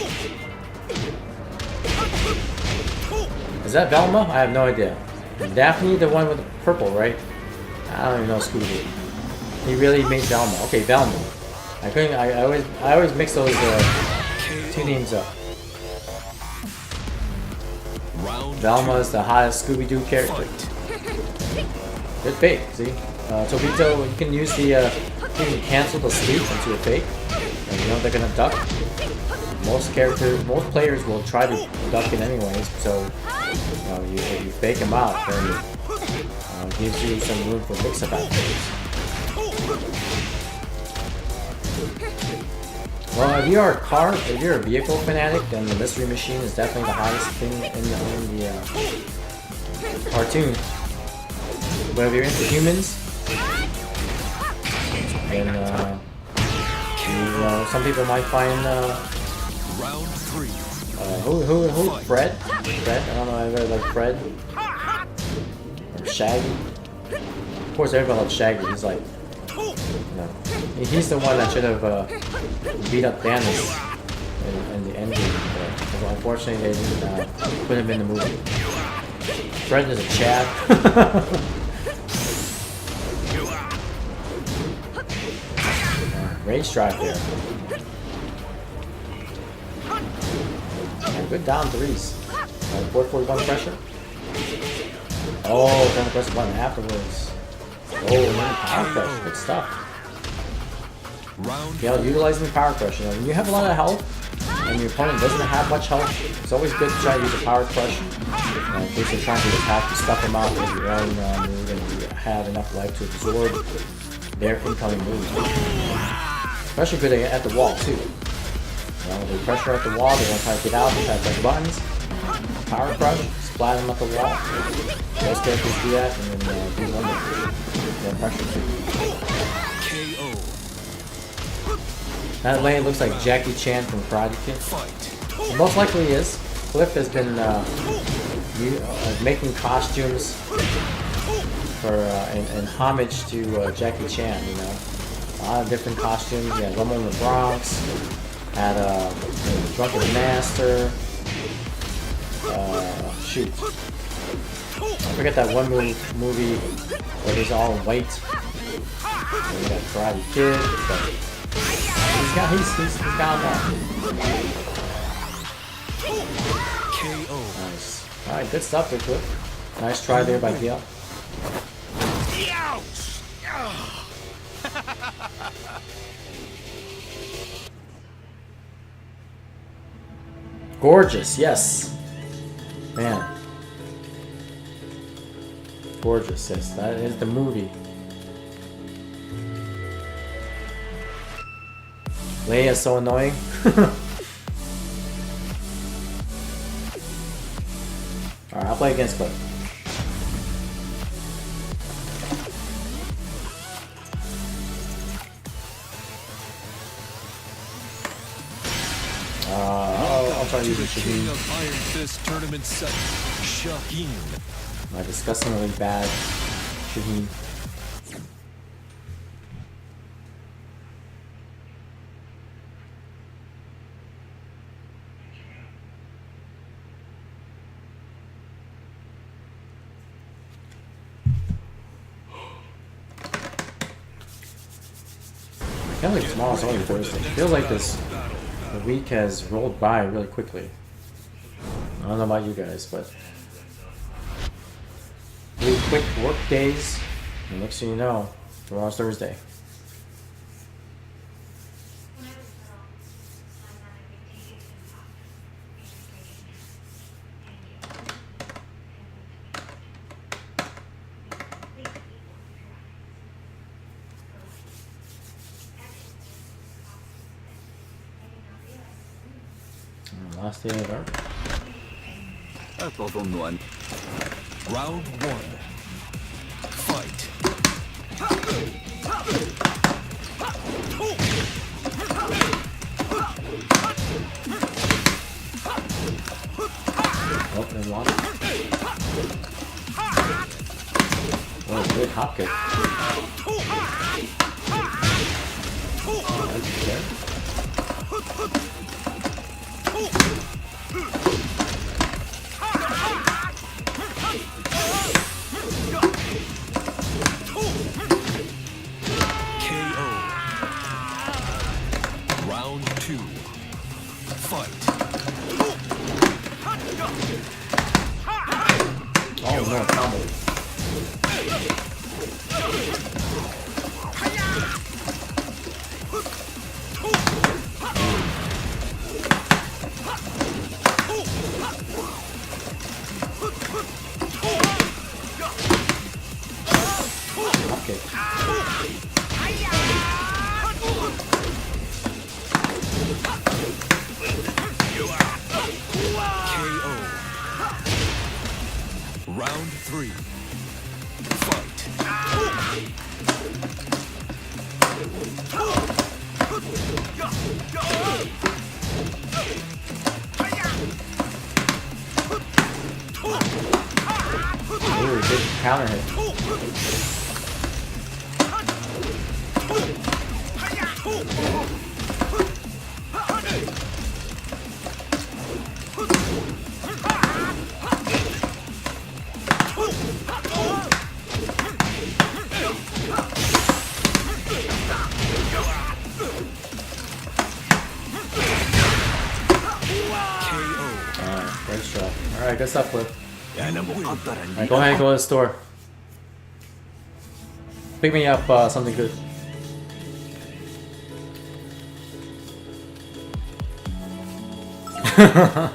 Is that Velma? I have no idea. Daphne, the one with the purple, right? I don't even know Scooby-Doo. He really made Velma. Okay, Velma. I always mix those two names up. Velma is the hottest Scooby-Doo character. Good fake, see? Tobito, you can use you can cancel the sleep into a fake. And they're gonna duck. Most players will try to duck it anyways, so if you fake them out, then it gives you some room for mix-up activities. Well, if you're a vehicle fanatic, then the Mystery Machine is definitely the hottest thing in the cartoon. But if you're into humans, then some people might find Round 3. who Fred? I don't know. I really like Fred or Shaggy. Of course, everybody loves Shaggy. He's like, he's the one that should have beat up Thanos in the ending. But unfortunately, they didn't put him in the movie. Fred is a Chad. Rage drive there. And good down threes. 441 pressure. Oh, then press the button afterwards. Oh, and then power crush. Good stuff. Utilizing the power crush. When you have a lot of health and your opponent doesn't have much health, it's always good to try to use a power crush. In case you're trying to attack, you stuff them out with your own move and you have enough life to absorb their incoming moves. Especially good at the wall too. They pressure at the wall, they won't try to get out, they try to press buttons. Power crush, splat them at the wall. Those characters do that and then do wonderful. Then pressure too. That lane looks like Jackie Chan from Karate Kid. It most likely is. Cliff has been making costumes for in homage to Jackie Chan. A lot of different costumes. Yeah, Rumble in the Bronx. Had Drunken Master. Shoot. I forget that one movie where he's all white. And we got Karate Kid. He's got that. KO. Nice. Alright, good stuff there, Cliff. Nice try there by Gale. Ouch! Gorgeous, yes. Man. Gorgeous, yes. That is the movie. Leia is so annoying. Alright, I'll play against Cliff. I'll try to use the King Shaheen. of Iron Fist Tournament 7, Shaheen. My disgustingly bad Shaheen. I can't believe tomorrow's already Thursday. Feels like the week has rolled by really quickly. I don't know about you guys, but really quick work days. And next thing you know, tomorrow's Thursday. Last day of our Round 1. Fight. oh, and one. Oh, good hop kick. That's good. KO. Round 2. Fight. Oh no, combo. Hop kick. KO. Round 3. Fight. Ooh, good counter hit. Alright, great shot. Alright, good stuff, Cliff. Alright, go ahead and go to the store. Pick me up something good. I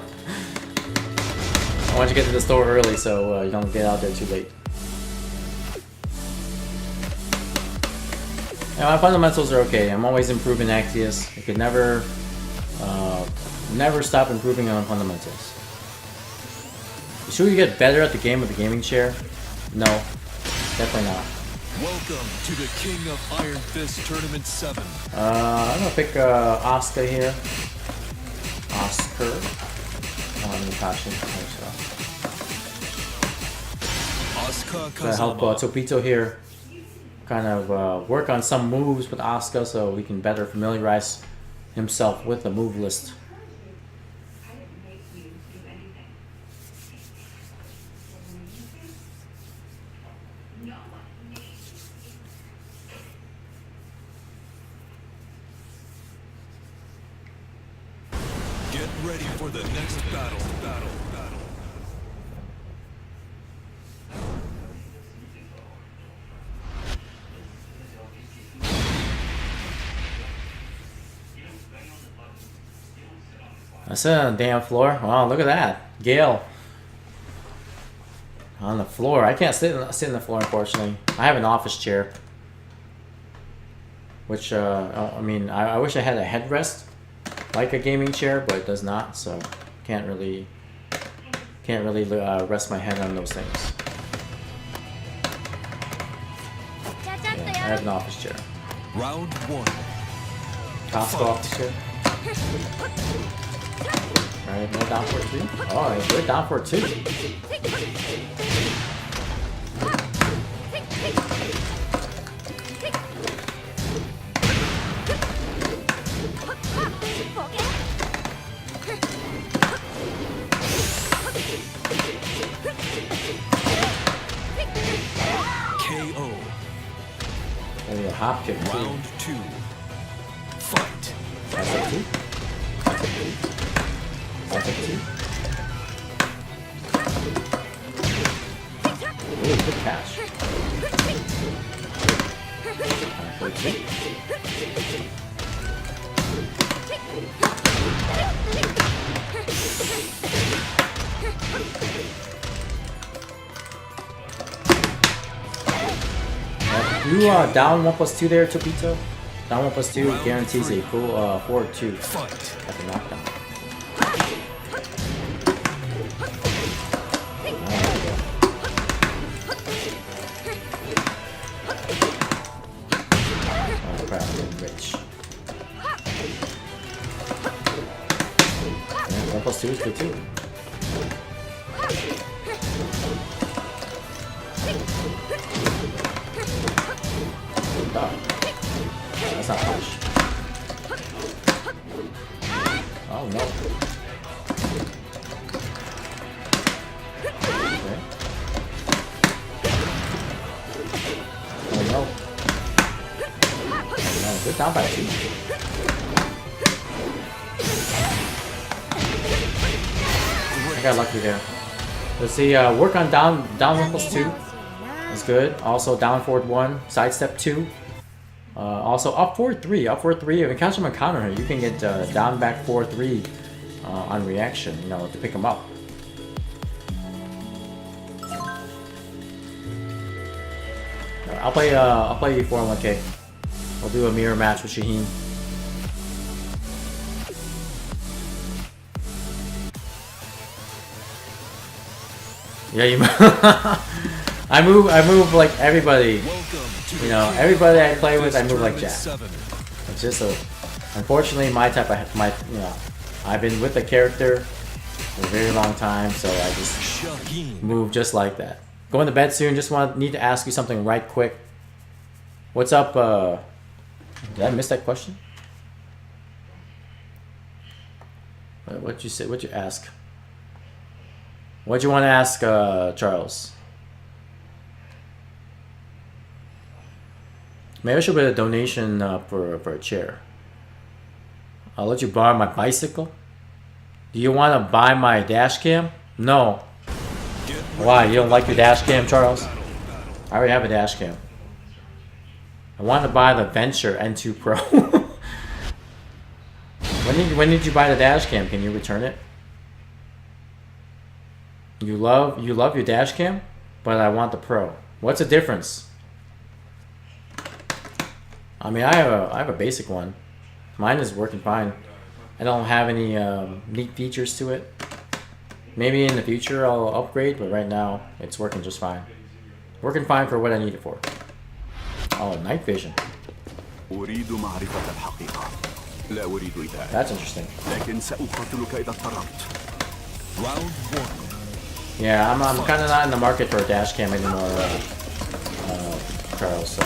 want you to get to the store early so you don't get out there too late. Yeah, my fundamentals are okay. I'm always improving Actius. I could never stop improving on fundamentals. You sure you get better at the game with the gaming chair? No, definitely not. Welcome to the King of Iron Fist Tournament 7. I'm gonna pick Asuka here. Oscar. Nakashi. Asuka Gonna help Kazama. Topito here kind of work on some moves with Asuka so he can better familiarize himself with the move list. Get ready for the next battle. sit on the damn floor. Wow, look at that. Gale. On the floor. I can't sit on the floor, unfortunately. I have an office chair. Which, I mean, I wish I had a headrest. Like a gaming chair, but it does not. So, can't really rest my head on those things. Yeah, I have an office chair. Round 1. Costco office chair. Alright, no down for 2. Oh, good down for 2. KO. Maybe a hop kick too. Round 2. Fight. That's a 2. That's a 2. That's a 2. Ooh, good catch. For 2. You down 1+2 there, Topito? Down 1+2 guarantees a full forward 2 Fight. at the knockdown. Oh crap, I'm rich. Yeah, 1+2 is good too. That's not much. Oh no. Okay. Oh no. Oh no. Good down by 2. I got lucky there. Let's see, work on down 1+2. That's good. Also down forward 1, sidestep 2. Also up forward 3. Up forward 3. If you catch him on counter here, you can get down back forward 3 on reaction, you know, to pick him up. I'll play you 4-1K. I'll do a mirror match with Shaheen. Yeah, you I move like everybody. You know, everybody I play with, I move like Jack. It's just unfortunately my type of you know, I've been with the character for a very long time, so I just move just like that. Going to bed soon. Just need to ask you something right quick. What's up? Did I miss that question? What'd you say? What'd you ask? What'd you want to ask, Charles? Maybe I should put a donation for a chair. I'll let you borrow my bicycle. Do you want to buy my dash cam? No. Why? You don't like your dash cam, Charles? I already have a dash cam. I want to buy the Venture N2 Pro. When did you buy the dash cam? Can you return it? You love your dash cam, but I want the Pro. What's the difference? I mean, I have a basic one. Mine is working fine. I don't have any neat features to it. Maybe in the future I'll upgrade, but right now it's working just fine. Working fine for what I need it for. Oh, night vision. That's interesting. Round 1. Yeah, I'm kind of not in the market for a dash cam anymore, Charles. So.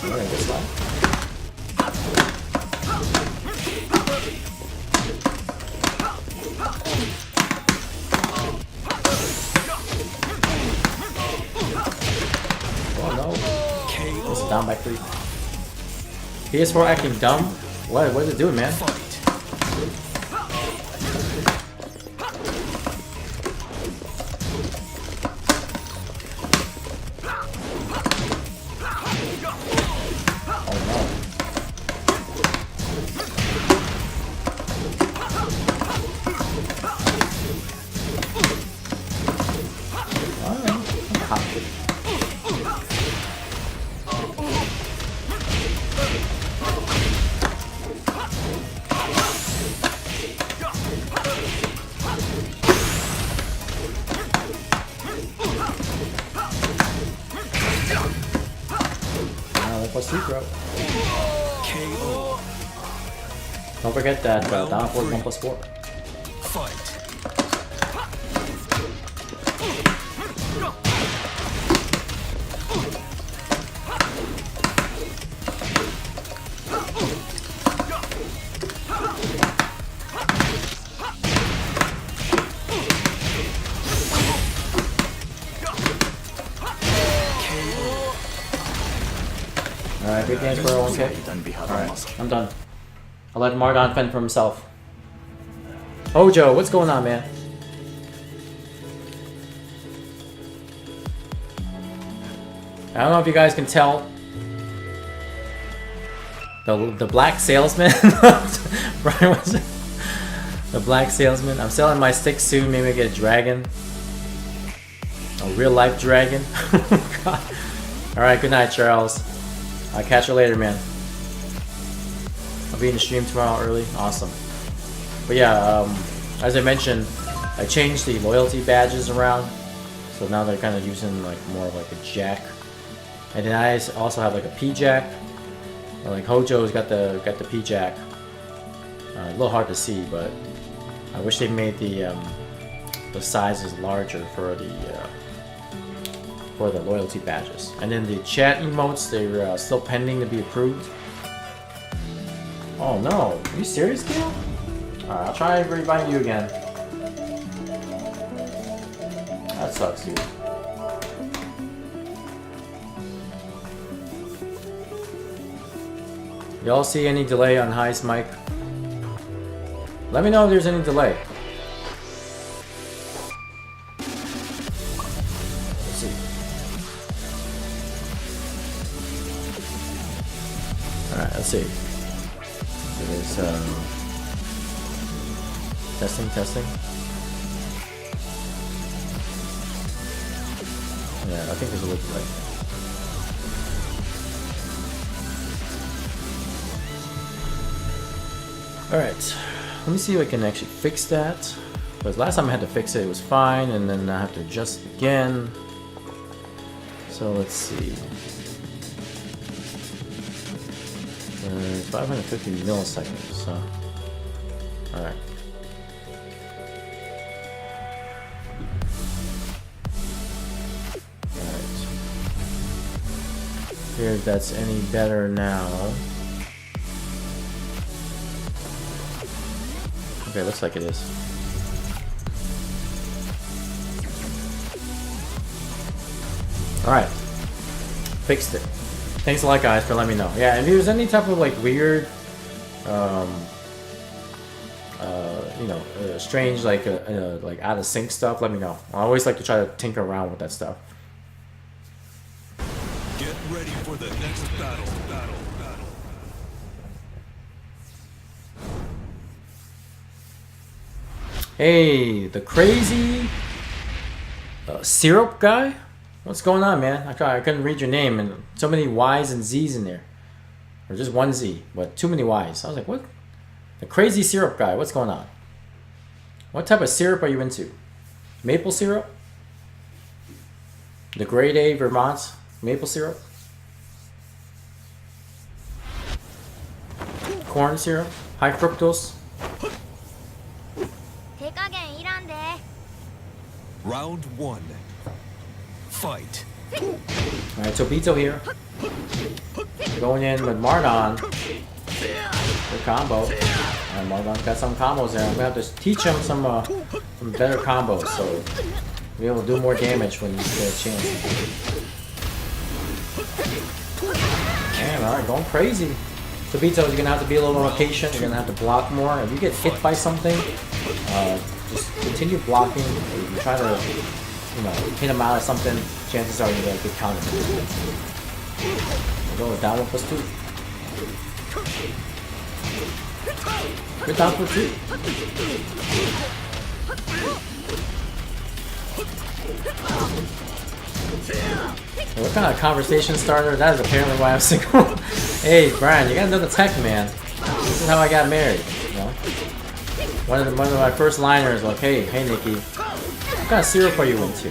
Alright, this one. Oh no. This is down by 3. PS4 acting dumb? What is it doing, man? bro. KO. Don't forget that down forward 1+4. Fight. Alright, big games for 1K. Alright, I'm done. I'll let Margon fend for himself. Hojo, what's going on, man? I don't know if you guys can tell. The black salesman. Brian was the black salesman. I'm selling my stick soon. Maybe I get a dragon. A real life dragon. God. Alright, good night, Charles. I'll catch you later, man. I'll be in the stream tomorrow early. Awesome. But yeah, as I mentioned, I changed the loyalty badges around. So now they're kind of using like more of like a jack. And then I also have like a P-Jack. Like Hojo's got the P-Jack. A little hard to see, but I wish they made the sizes larger for the loyalty badges. And then the chat emotes, they're still pending to be approved. Oh no, are you serious, Gil? Alright, I'll try reinviting you again. That sucks, dude. Y'all see any delay on High's mic? Let me know if there's any delay. Let's see. Alright, let's see. It is testing. Yeah, I think there's a little delay. Alright, let me see if I can actually fix that. Because last time I had to fix it, it was fine, and then I have to adjust it again. So let's see. 550 milliseconds, so. Alright. Alright. Here, if that's any better now. Okay, looks like it is. Alright. Fixed it. Thanks a lot, guys, for letting me know. Yeah, and if there's any type of like weird, you know, strange, like out of sync stuff, let me know. I always like to try to tinker around with that stuff. Get ready for the next battle. Hey, the crazy syrup guy? What's going on, man? I couldn't read your name, and so many Y's and Z's in there. Or just one Z, but too many Y's. I was like, what? The crazy syrup guy, what's going on? What type of syrup are you into? Maple syrup? The grade A Vermont maple syrup? Corn syrup? High fructose? Round one. Fight. Alright, Tobito here. Going in with Margon. Good combo. Alright, Margon's got some combos there. I'm gonna have to teach him some better combos so we'll be able to do more damage when you get a chance. Man, alright, going crazy. Tobito, you're gonna have to be a little more patient. You're gonna have to block more. If you get hit by something, just continue blocking. If you try to, you know, hit him out of something, chances are you get a good counter. We'll go with down 1+2. Good down for 2. What kind of conversation starter? That is apparently why I'm single. Hey, Brian, you got another tech, man. This is how I got married. You know? One of my first liners like, hey Nikki, what kind of syrup are you into?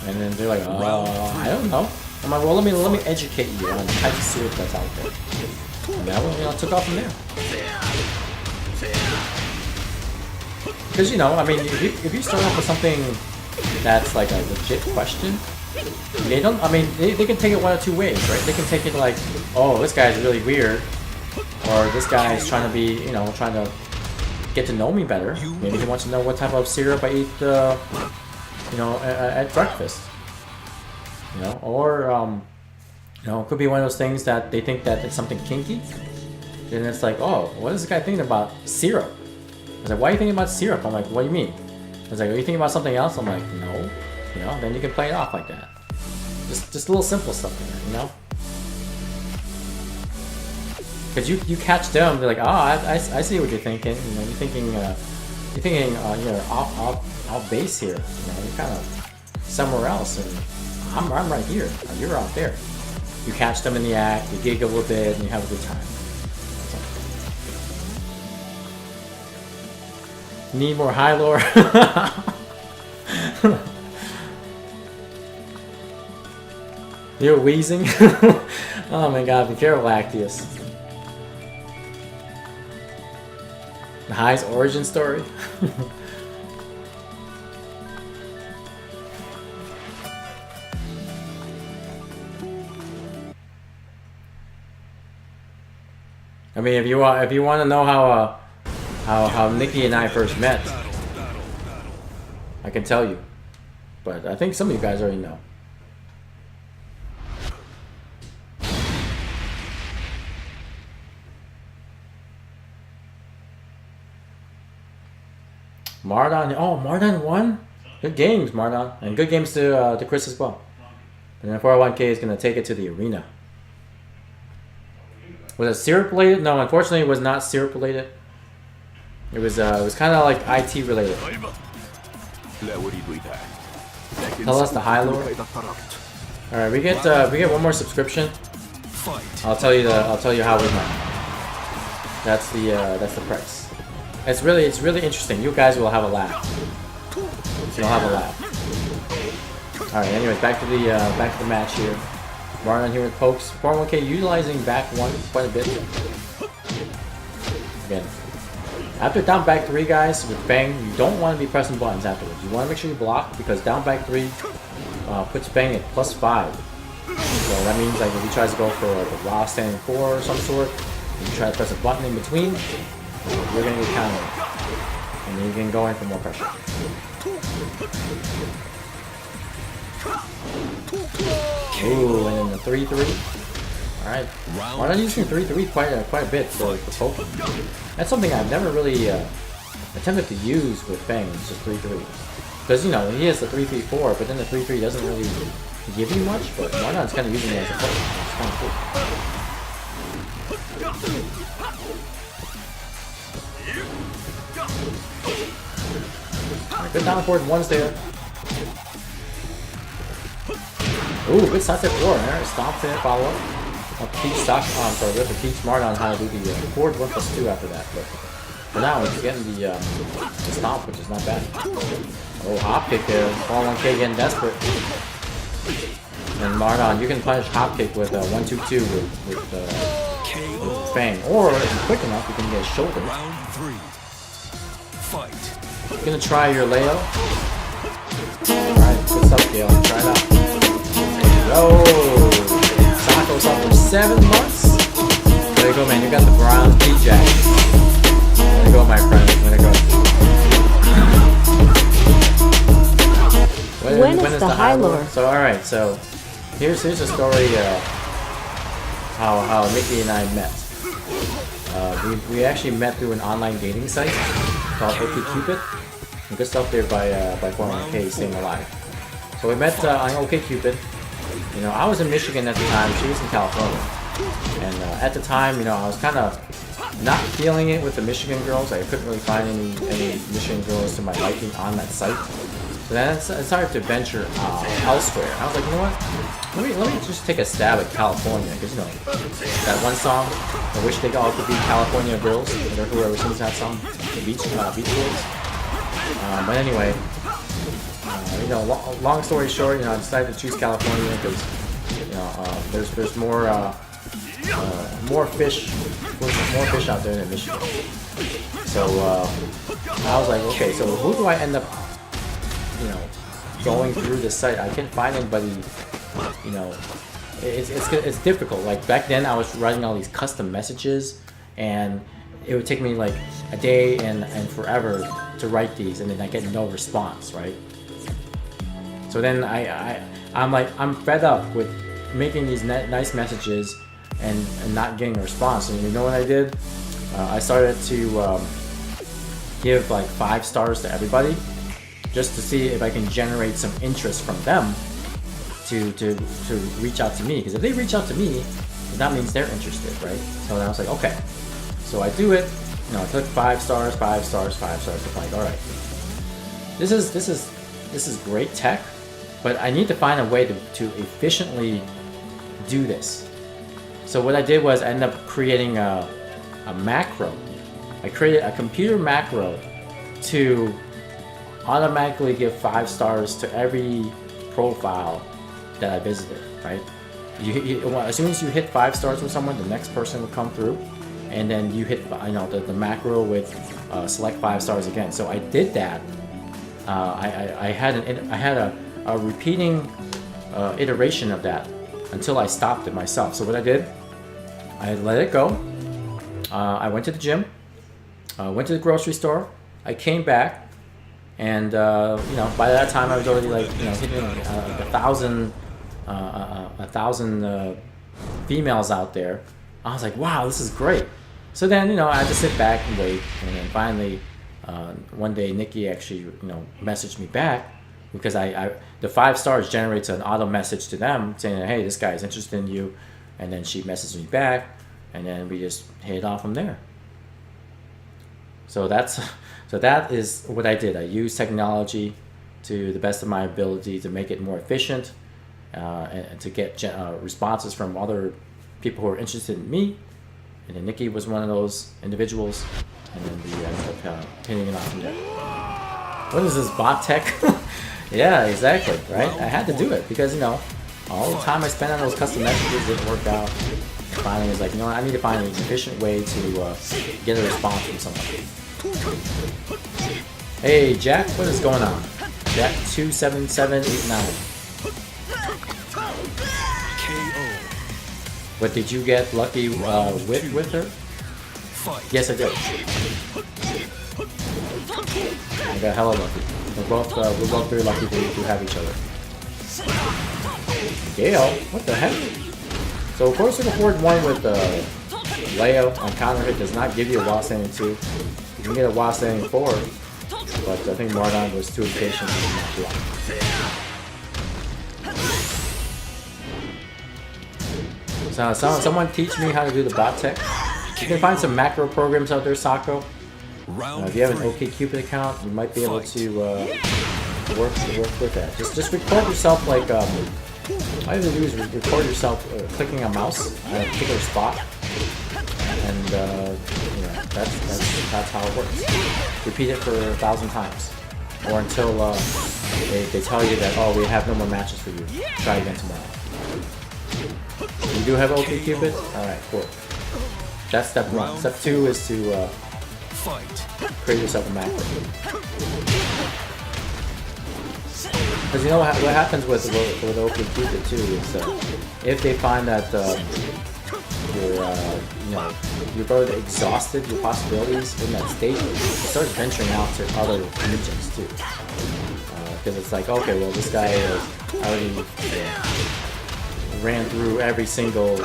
And then they're like, I don't know. I'm like, well, let me educate you on the type of syrup that's out there. And that one, you know, took off from there. Because, you know, I mean, if you start off with something that's like a legit question, they don't, I mean, they can take it one of two ways, right? They can take it like, oh, this guy's really weird, or this guy's trying to be, you know, trying to get to know me better. Maybe he wants to know what type of syrup I eat, you know, at breakfast. You know, or, you know, it could be one of those things that they think that it's something kinky. And it's like, oh, what is this guy thinking about syrup? I was like, why are you thinking about syrup? I'm like, what do you mean? I was like, are you thinking about something else? I'm like, no. You know, then you can play it off like that. Just a little simple stuff in there, you know? Because you catch them, they're like, oh, I see what you're thinking. You know, you're thinking, you're off base here. You know, you're kind of somewhere else, and I'm right here. You're out there. You catch them in the act, you giggle a little bit, and you have a good time. Need more Hylor. You're wheezing? Oh my god, be careful, Lactius. The High's origin story? I mean, if you want to know how Nikki and I first met, I can tell you. But I think some of you guys already know. Mardon, oh, Mardon won? Good games, Mardon. And good games to Chris as well. And then 401k is going to take it to the arena. Was it syrup related? No, unfortunately it was not syrup related. It was kind of like IT related. Tell us the Hylor. All right, we get one more subscription. I'll tell you how we met. That's the price. It's really interesting. You guys will have a laugh. You'll have a laugh. All right. Anyways, back to the match here. Marlon here with Pokes. 401k utilizing back one quite a bit. Again, after down back three, guys, with Bang, you don't want to be pressing buttons afterwards. You want to make sure you block, because down back three puts Bang at +5. So that means like if he tries to go for like a raw standing 4 or some sort, and you try to press a button in between, you're going to get countered. And then you can go in for more pressure. Ooh, and then the 3-3. Alright. Why not using 3-3 quite a bit for poking? That's something I've never really attempted to use with Bang, it's just 3-3. Because, you know, he has the 3-3-4, but then the 3-3 doesn't really give you much, but Marnon's kind of using it as a poke. It's kind of cool. Alright, good down forward, one's there. Ooh, good sunset 4 there. Stomp in, follow up. I'll teach Martin on how to do the forward 1+2 after that. But for now, he's getting the stomp, which is not bad. Oh, hop kick there. 401k getting desperate. And Mardon, you can punish hop kick with 1-2-2 with Fang. Or, if you're quick enough, you can get a shoulder. Round 3. Fight. You're gonna try your Leo. Alright, good stuff, Gale. Try it out. There you go. Sako's up for 7 months. There you go, man. You got the brown P-Jack. There you go, my friend. Way to go. When is the Hylor? So, alright, so here's a story how Nikki and I met. We actually met through an online dating site called OkCupid. Good stuff there by 401k staying alive. So we met on OkCupid. You know, I was in Michigan at the time, she was in California. And at the time, you know, I was kind of not feeling it with the Michigan girls. I couldn't really find any Michigan girls to my liking on that site. So then I started to venture elsewhere. I was like, you know what? Let me just take a stab at California, because, you know, that one song, I wish they all could be California girls, or whoever sings that song, the Beach Boys. But anyway, you know, long story short, you know, I decided to choose California because, You know, there's more fish out there than Michigan. So I was like, okay, so who do I end up, you know, going through this site? I can't find anybody. You know, it's difficult. Like back then, I was writing all these custom messages, and it would take me like a day and forever to write these, and then I get no response, right? So then I'm like, I'm fed up with making these nice messages and not getting a response. And you know what I did? I started to give like 5 stars to everybody, just to see if I can generate some interest from them to reach out to me. Because if they reach out to me, that means they're interested, right? So then I was like, okay. So I do it. You know, I click 5 stars, 5 stars, 5 stars. I'm like, all right, this is great tech, but I need to find a way to efficiently do this. So what I did was I ended up creating a macro. I created a computer macro to automatically give 5 stars to every profile that I visited, right? As soon as you hit 5 stars with someone, the next person will come through, and then you hit, you know, the macro with select 5 stars again. So I did that. I had a repeating iteration of that until I stopped it myself. So what I did, I let it go. I went to the gym, went to the grocery store. I came back, and you know, by that time I was already like, you know, hitting 1,000 females out there. I was like, wow, this is great. So then, you know, I had to sit back and wait, and then finally, one day Nikki actually, you know, messaged me back, because the 5 stars generates an auto message to them saying, hey, this guy is interested in you, and then she messaged me back, and then we just hit it off from there. So that is what I did. I used technology to the best of my ability to make it more efficient, and to get responses from other people who are interested in me. And then Nikki was one of those individuals, and then we ended up hitting it off from there. What is this, bot tech? Yeah, exactly, right? I had to do it because, you know, all the time I spent on those custom messages didn't work out. Finally, I was like, you know what, I need to find an efficient way to get a response from someone. Hey, Jack, what is going on? Jack 27789. KO. What, did you get lucky with her? Fight. Yes, I did. I got hella lucky. We're both very lucky to have each other. Gale? What the heck? So of course, the forward 1 with Leo on counter hit does not give you a while standing 2. You can get a while standing 4, but I think Mardon was too impatient to not block. So someone teach me how to do the bot tech. You can find some macro programs out there, Sako. If you have an OkCupid account, you might be able to work with that. Just record yourself, like all you have to do is record yourself clicking a mouse at a particular spot, and you know, that's how it works. Repeat it for 1,000 times, or until they tell you that, oh, we have no more matches for you. Try again tomorrow. You do have OkCupid? All right, cool. That's step 1. Step 2 is to create yourself a macro. Because you know what happens with OkCupid too is if they find that you've already exhausted your possibilities in that state, you start venturing out to other regions too. Because it's like, okay, well, this guy already ran through every single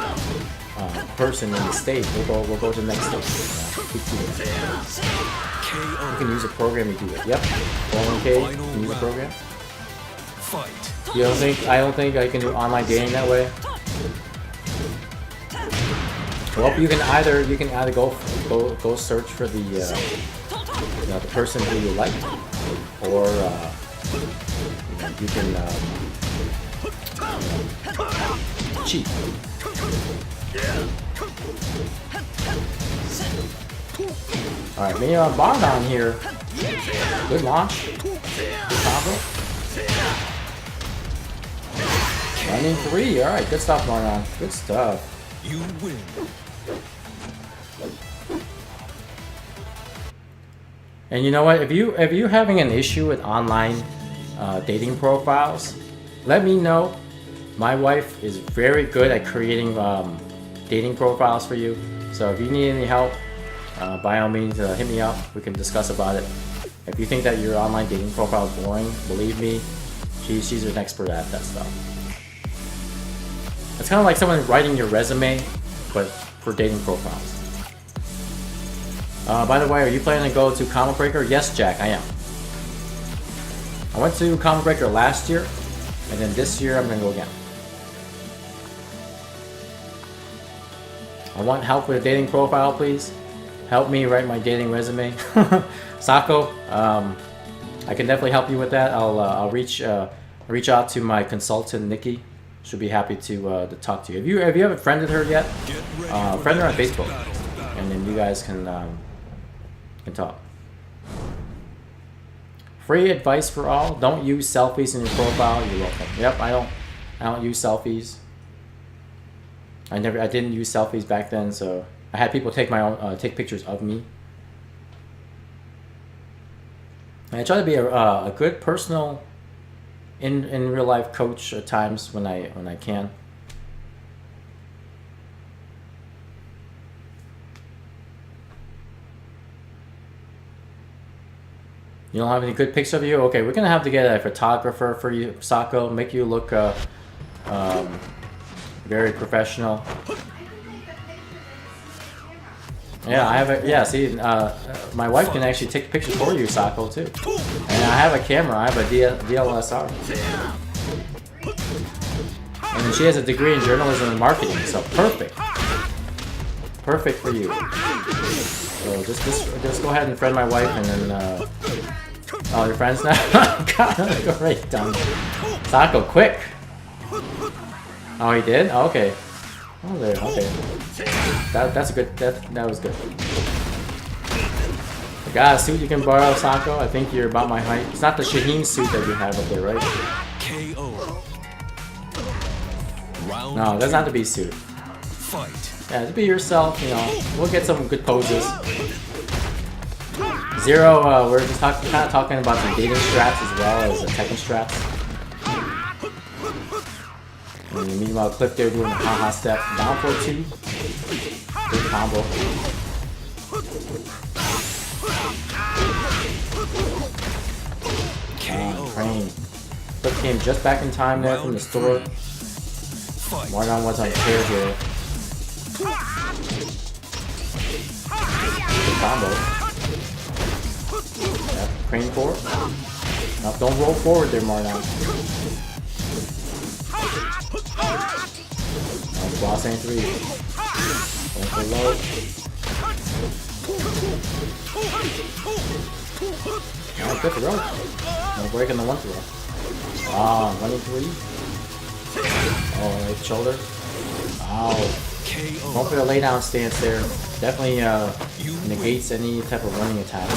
person in the state. We'll go to the next state. Keep doing it. You can use a program to do it. Yep. 401k, you can use a program. You don't think? I don't think I can do online dating that way. Well, you can either go search for the the person who you like, or you can cheat. All right, me on Bardon here. Good launch. Good combo. Running 3. All right, good stuff, Marlon. Good stuff. You win. And you know what? If you having an issue with online dating profiles, let me know. My wife is very good at creating dating profiles for you. So if you need any help, by all means, hit me up. We can discuss about it. If you think that your online dating profile is boring, believe me, she's an expert at that stuff. It's kind of like someone writing your resume, but for dating profiles. By the way, are you planning to go to Comic Breaker? Yes, Jack, I am. I went to Comic Breaker last year, and then this year I'm gonna go again. I want help with a dating profile, please. Help me write my dating resume. Sako, I can definitely help you with that. I'll reach out to my consultant Nikki. She'll be happy to talk to you. If you haven't friended her yet, friend her on Facebook, and then you guys can talk. Free advice for all: don't use selfies in your profile. You're welcome. Yep, I don't use selfies. I didn't use selfies back then, so I had people take pictures of me. And I try to be a good personal in real life coach at times when I can. You don't have any good pics of you? Okay, we're gonna have to get a photographer for you, Sako. Make you look very professional. Yeah, I have a see. My wife can actually take pictures for you, Sako, too. And I have a camera. I have a DLSR. And she has a degree in journalism and marketing, so perfect. Perfect for you. So just go ahead and friend my wife, and then oh, your friends now. God, go right down. Sako, quick. Oh, he did? Oh, okay. Oh, there. Okay. That's a good. That was good. I got a suit you can borrow, Sako. I think you're about my height. It's not the Shaheen suit that you have up there, right? KO. Round No, it doesn't have to be a suit. Fight. Yeah, just be yourself. You know, we'll get some good poses. Zero. We're just kind of talking about some dating strats as well as the Tekken strats. And meanwhile, Cliff there doing a haha step down for 2. Good combo. Crane. Cliff came just back in time there from the store. Marlon was on tear here. Good combo. Yep, Crane forward. Now don't roll forward there, Marlon. Boss ain't 3. Going for low. Alright, good throw. No break in the 1 throw. Ah, running 3. Oh, right shoulder. Wow. Going for the lay down stance there. Definitely negates any type of running attacks.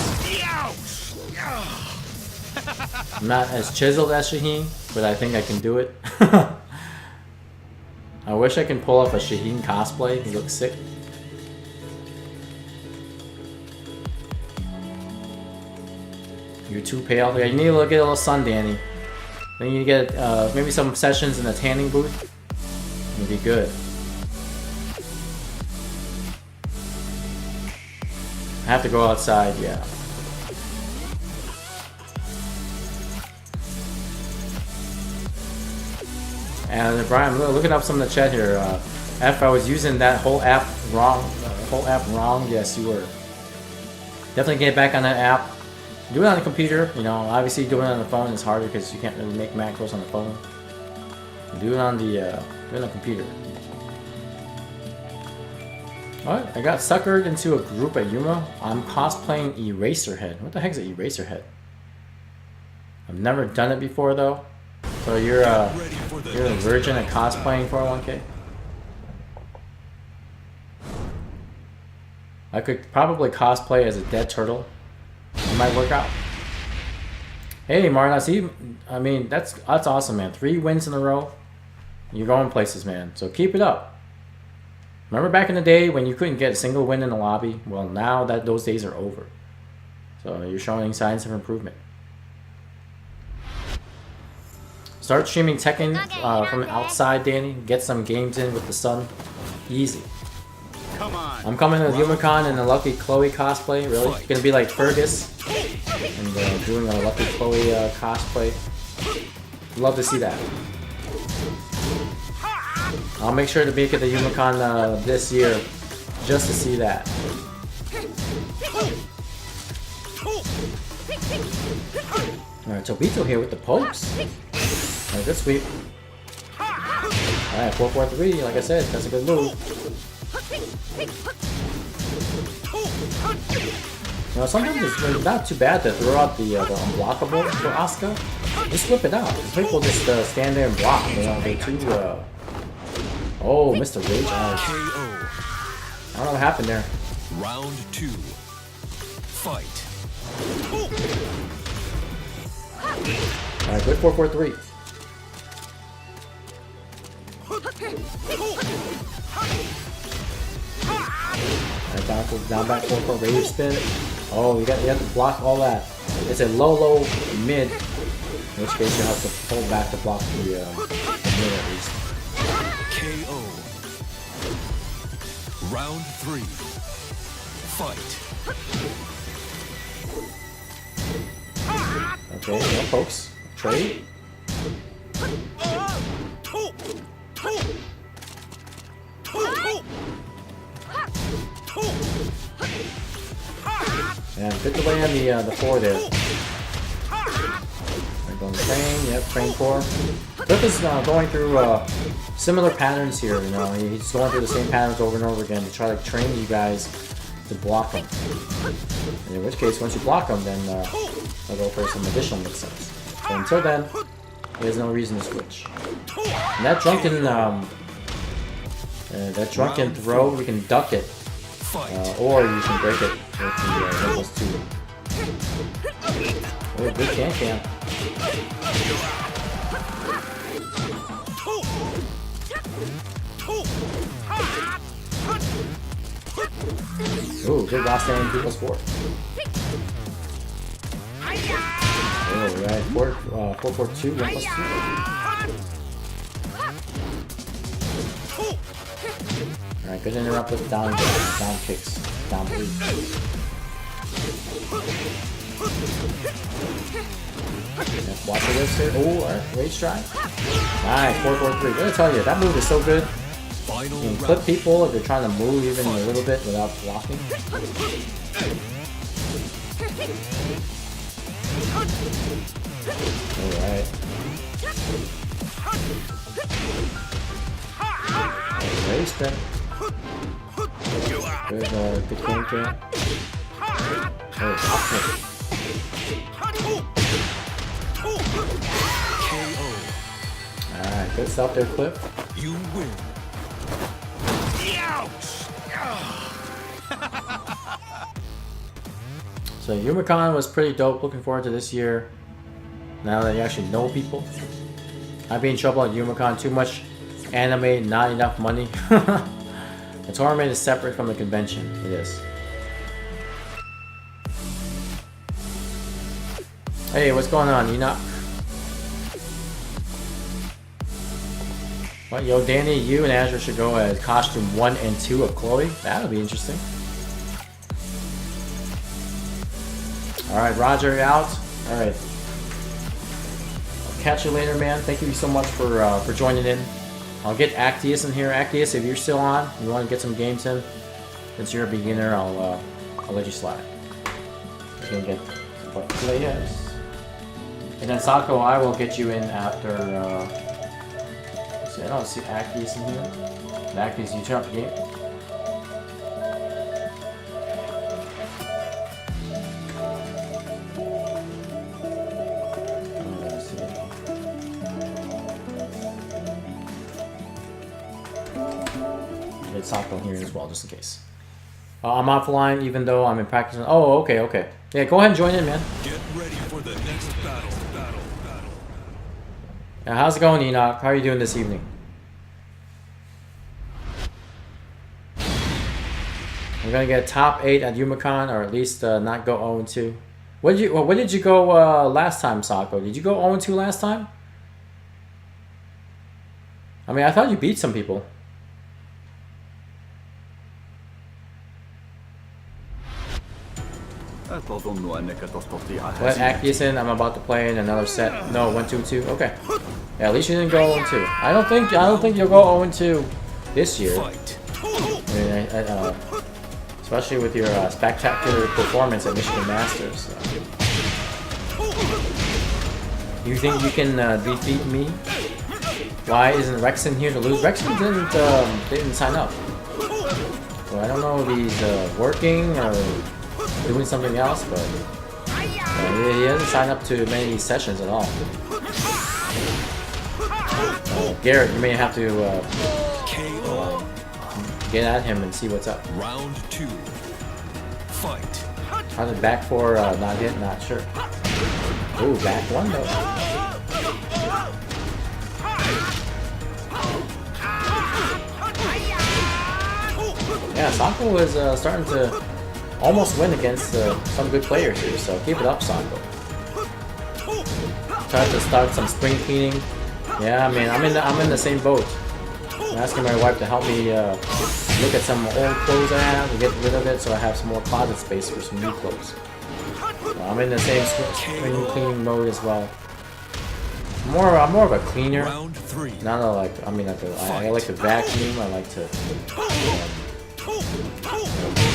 I'm not as chiseled as Shaheen, but I think I can do it. I wish I can pull off a Shaheen cosplay. He looks sick. You're too pale. Yeah, you need to get a little sun, Danny. Then you get maybe some sessions in the tanning booth. It'll be good. I have to go outside, yeah. And Brian, I'm looking up some in the chat here. If I was using that whole app wrong, yes, you were. Definitely get back on that app. Do it on the computer. You know, obviously doing it on the phone is harder because you can't really make macros on the phone. Do it on the computer. What? I got suckered into a group at Yuma. I'm cosplaying Eraserhead. What the heck is an Eraserhead? I've never done it before though. So you're a virgin at cosplaying 401k? I could probably cosplay as a dead turtle. It might work out. Hey Martin, I see. I mean, that's awesome, man. 3 wins in a row. You're going places, man. So keep it up. Remember back in the day when you couldn't get a single win in the lobby? Well, now that those days are over. So you're showing signs of improvement. Start streaming Tekken from outside, Danny. Get some games in with the sun. Easy. Come on. I'm coming with Yumicon and a Lucky Chloe cosplay. Really? It's gonna be like Fergus and doing a Lucky Chloe cosplay. Love to see that. I'll make sure to make it the Yumicon this year just to see that. Alright, Tobito here with the pokes. Alright, good sweep. Alright, 4-4-3, like I said, that's a good move. You know, sometimes it's not too bad to throw out the unblockable for Asuka. Just whip it out. People just stand there and block. You know, they're too. Oh, Mr. Rage. KO. I don't know what happened there. Round 2. Fight. Alright, good 4-4-3. Alright, down back 4-4 rage spin. Oh, you have to block all that. It's a low mid. In which case you have to pull back to block the mid at least. KO. Round 3. Fight. Okay, no pokes. Trade. And good delay on the 4 there. They're going train, yep, train 4. Cliff is going through similar patterns here, you know. He's going through the same patterns over and over again to try to train you guys to block him. And in which case, once you block him, then they'll go for some additional mix-ups. So until then, there's no reason to switch. And that drunken throw, you can duck it. Or you can break it with the levels 2. Oh, good can. Ooh, good last stand 2 plus 4. Oh, right. 4-4-2, 1 plus 2. Alright, good interrupt with down kicks. Down 3. Watch the whips here. Oh, alright, rage strike. Nice, 4-4-3. I'm gonna tell you, that move is so good. You can clip people if they're trying to move even a little bit without blocking. Alright. Rage spin. Good can. Oh, top Alright, good stuff there, Cliff. You win. So Yumicon was pretty dope. Looking forward to this year. Now that you actually know people. I'd be in trouble at Yumicon. Too much anime, not enough money. The tournament is separate from the convention. It is. Hey, what's going on, Enoch? What, yo, Danny, you and Azure should go as costume 1 and 2 of Chloe. That'll be interesting. Alright, Roger, you're out. Alright. I'll catch you later, man. Thank you so much for joining in. I'll get Actius in here. Actius, if you're still on, you want to get some games in, since you're a beginner, I'll let you slide. You can get what players. And then Sako, I will get you in after. See, I don't see Actius in here. Actius, you turn up the game. Get Sako here as well, just in case. I'm offline, even though I'm in practice. Oh, okay. Yeah, go ahead and join in, man. Get ready for the next battle. How's it going, Enoch? How are you doing this evening? We're gonna get top 8 at Yumicon, or at least not go 0-2. What did you go last time, Sako? Did you go 0-2 last time? I mean, I thought you beat some people. What Accusation? I'm about to play in another set. No, 1-2-2. Okay. Yeah, at least you didn't go 0-2. I don't think you'll go 0-2 this year. I mean, especially with your spectacular performance at Michigan Masters. You think you can defeat me? Why isn't Rexon here to lose? Rexon didn't sign up. So I don't know if he's working or doing something else, but he hasn't signed up to many sessions at all. Garrett, you may have to get at him and see what's up. Round 2. Fight. How did back 4 not hit? Not sure. Ooh, back 1 though. Yeah, Sako is starting to almost win against some good players here, so keep it up, Sako. Try to start some spring cleaning. Yeah, man, I'm in the same boat. I'm asking my wife to help me look at some old clothes I have and get rid of it, so I have some more closet space for some new clothes. So I'm in the same spring cleaning mode as well. I'm more of a cleaner. Round 3. Not a like. I mean, I like to vacuum. I like to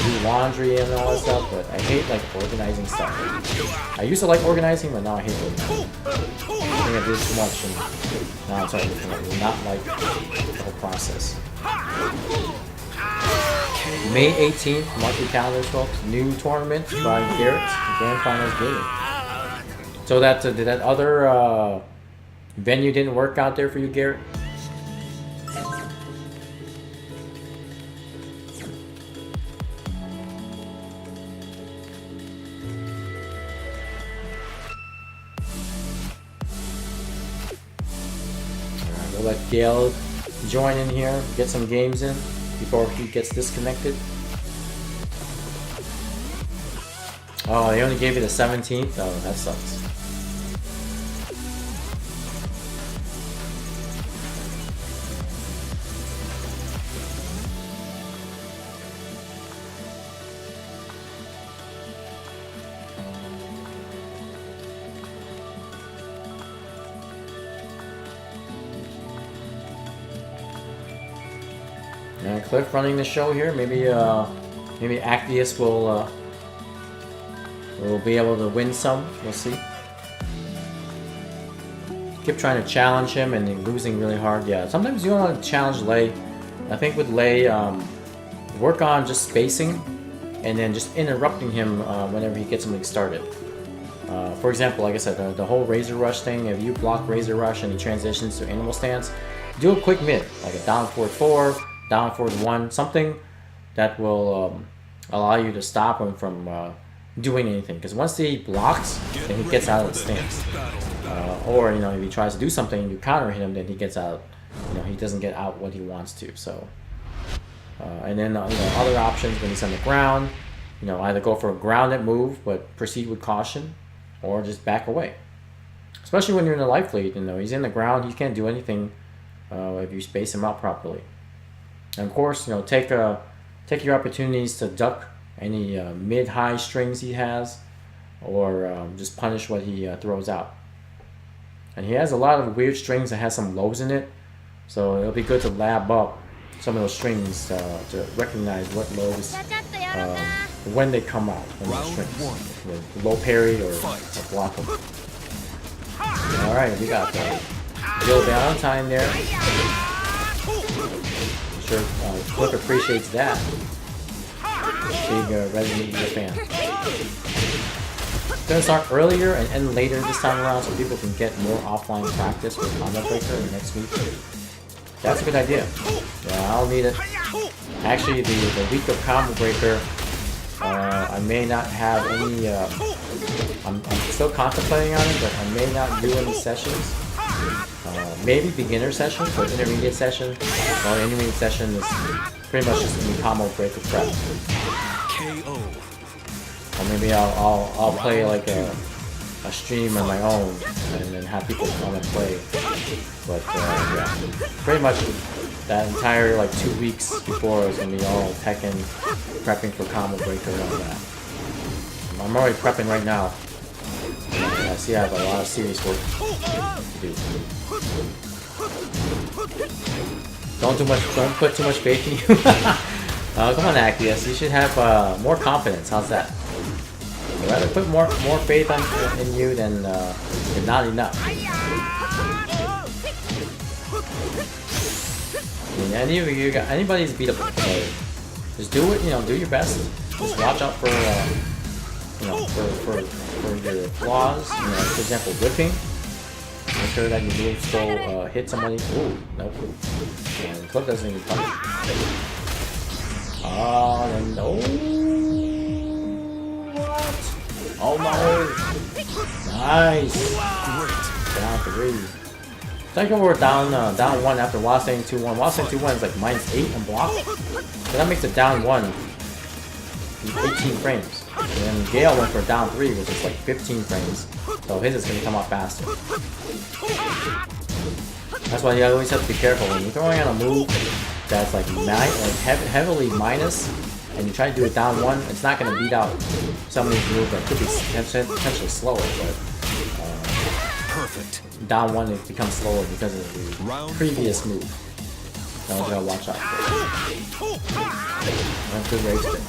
do laundry and all that stuff, but I hate like organizing stuff. I used to like organizing, but now I hate organizing. I think I did too much, and now I'm starting to not like the whole process. May 18th, mark your calendars, folks. New tournament by Garrett, Grand Finals Gaming. So did that other venue didn't work out there for you, Garrett? We'll let Gale join in here, get some games in before he gets disconnected. Oh, they only gave you the 17th? Oh, that sucks. Cliff running the show here. Maybe Actius will be able to win some. We'll see. Keep trying to challenge him and losing really hard. Yeah, sometimes you don't want to challenge Lei. I think with Lei, work on just spacing and then just interrupting him whenever he gets something started. For example, like I said, the whole Razor Rush thing. If you block Razor Rush and he transitions to Animal Stance, do a quick mid, like a down forward 4. Down forward 1, something that will allow you to stop him from doing anything. Because once he blocks, then he gets out of the stance. Or if he tries to do something and you counter hit him, then he gets out. He doesn't get out what he wants to. So, and then other options when he's on the ground, either go for a grounded move but proceed with caution, or just back away. Especially when you're in a life lead, he's in the ground, he can't do anything if you space him out properly. And of course, take your opportunities to duck any mid-high strings he has, or just punish what he throws out. And he has a lot of weird strings that has some lows in it, so it'll be good to lab up some of those strings to recognize what lows when they come out from those strings. Low parry or block them. All right, we got Jill Valentine there. Sure, Cliff appreciates that. Big Resident Evil fan. It's gonna start earlier and end later this time around, so people can get more offline practice with Combo Breaker next week. That's a good idea. Yeah, I'll need it. Actually, the week of Combo Breaker, I may not have any. I'm still contemplating on it, but I may not do any sessions. Maybe beginner session, but intermediate session. Well, intermediate session is pretty much just going to be Combo Breaker prep. KO. Or maybe I'll play like a stream on my own and then have people come and play. But yeah, pretty much that entire like 2 weeks before is gonna be all Tekken, prepping for Combo Breaker and all that. I'm already prepping right now. And I see I have a lot of serious work to do. Don't put too much faith in you. Come on, Actius. You should have more confidence. How's that? I'd rather put more faith in you than not enough. I mean, anybody's beatable. So just do it. Do your best. Just watch out for for your flaws. For example, whipping. Make sure that your moves still hit somebody. Ooh, no clue. And Cliff doesn't even touch. Then no. What? Oh no! Nice. Down 3. Second we're down 1 after Wasain 2-1. Wasain 2-1 is like -8 on block. So that makes it down 1. 18 frames. And then Gale went for down 3, which is like 15 frames. So his is gonna come out faster. That's why you always have to be careful when you're throwing out a move that's like heavily minus, and you try to do it down 1. It's not gonna beat out some of these moves that could be potentially slower, but Perfect. down 1 it becomes slower because of the previous move. So you gotta watch out for it. That's good rage spin.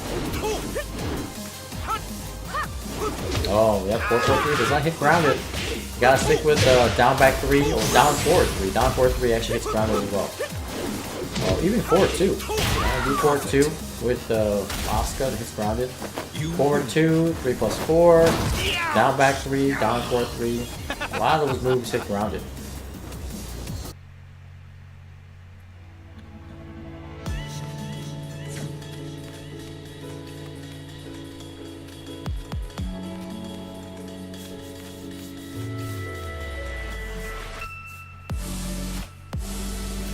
Oh, yep, 4-4-3 does not hit grounded. You gotta stick with down back 3 or down 4-3. Down 4-3 actually hits grounded as well. Even 4-2. Do 4-2 with Asuka that hits grounded. Forward 2, 3+4, down back 3, down 4-3. A lot of those moves hit grounded.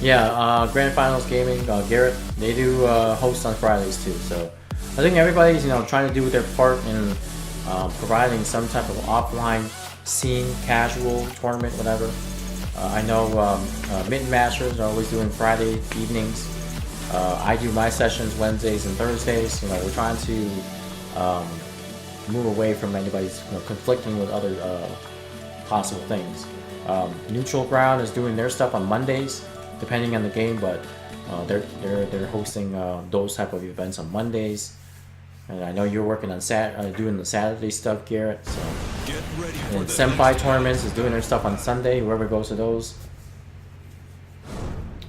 Yeah, Grand Finals Gaming, Garrett, they do host on Fridays too. So I think everybody's trying to do their part in providing some type of offline scene, casual tournament, whatever. I know Mitten Masters are always doing Friday evenings. I do my sessions Wednesdays and Thursdays. We're trying to move away from anybody's conflicting with other possible things. Neutral Ground is doing their stuff on Mondays, depending on the game, but they're hosting those type of events on Mondays. And I know you're working on doing the Saturday stuff, Garrett. So, Get ready for and the Senpai Tournaments is doing their stuff on Sunday. Whoever goes to those,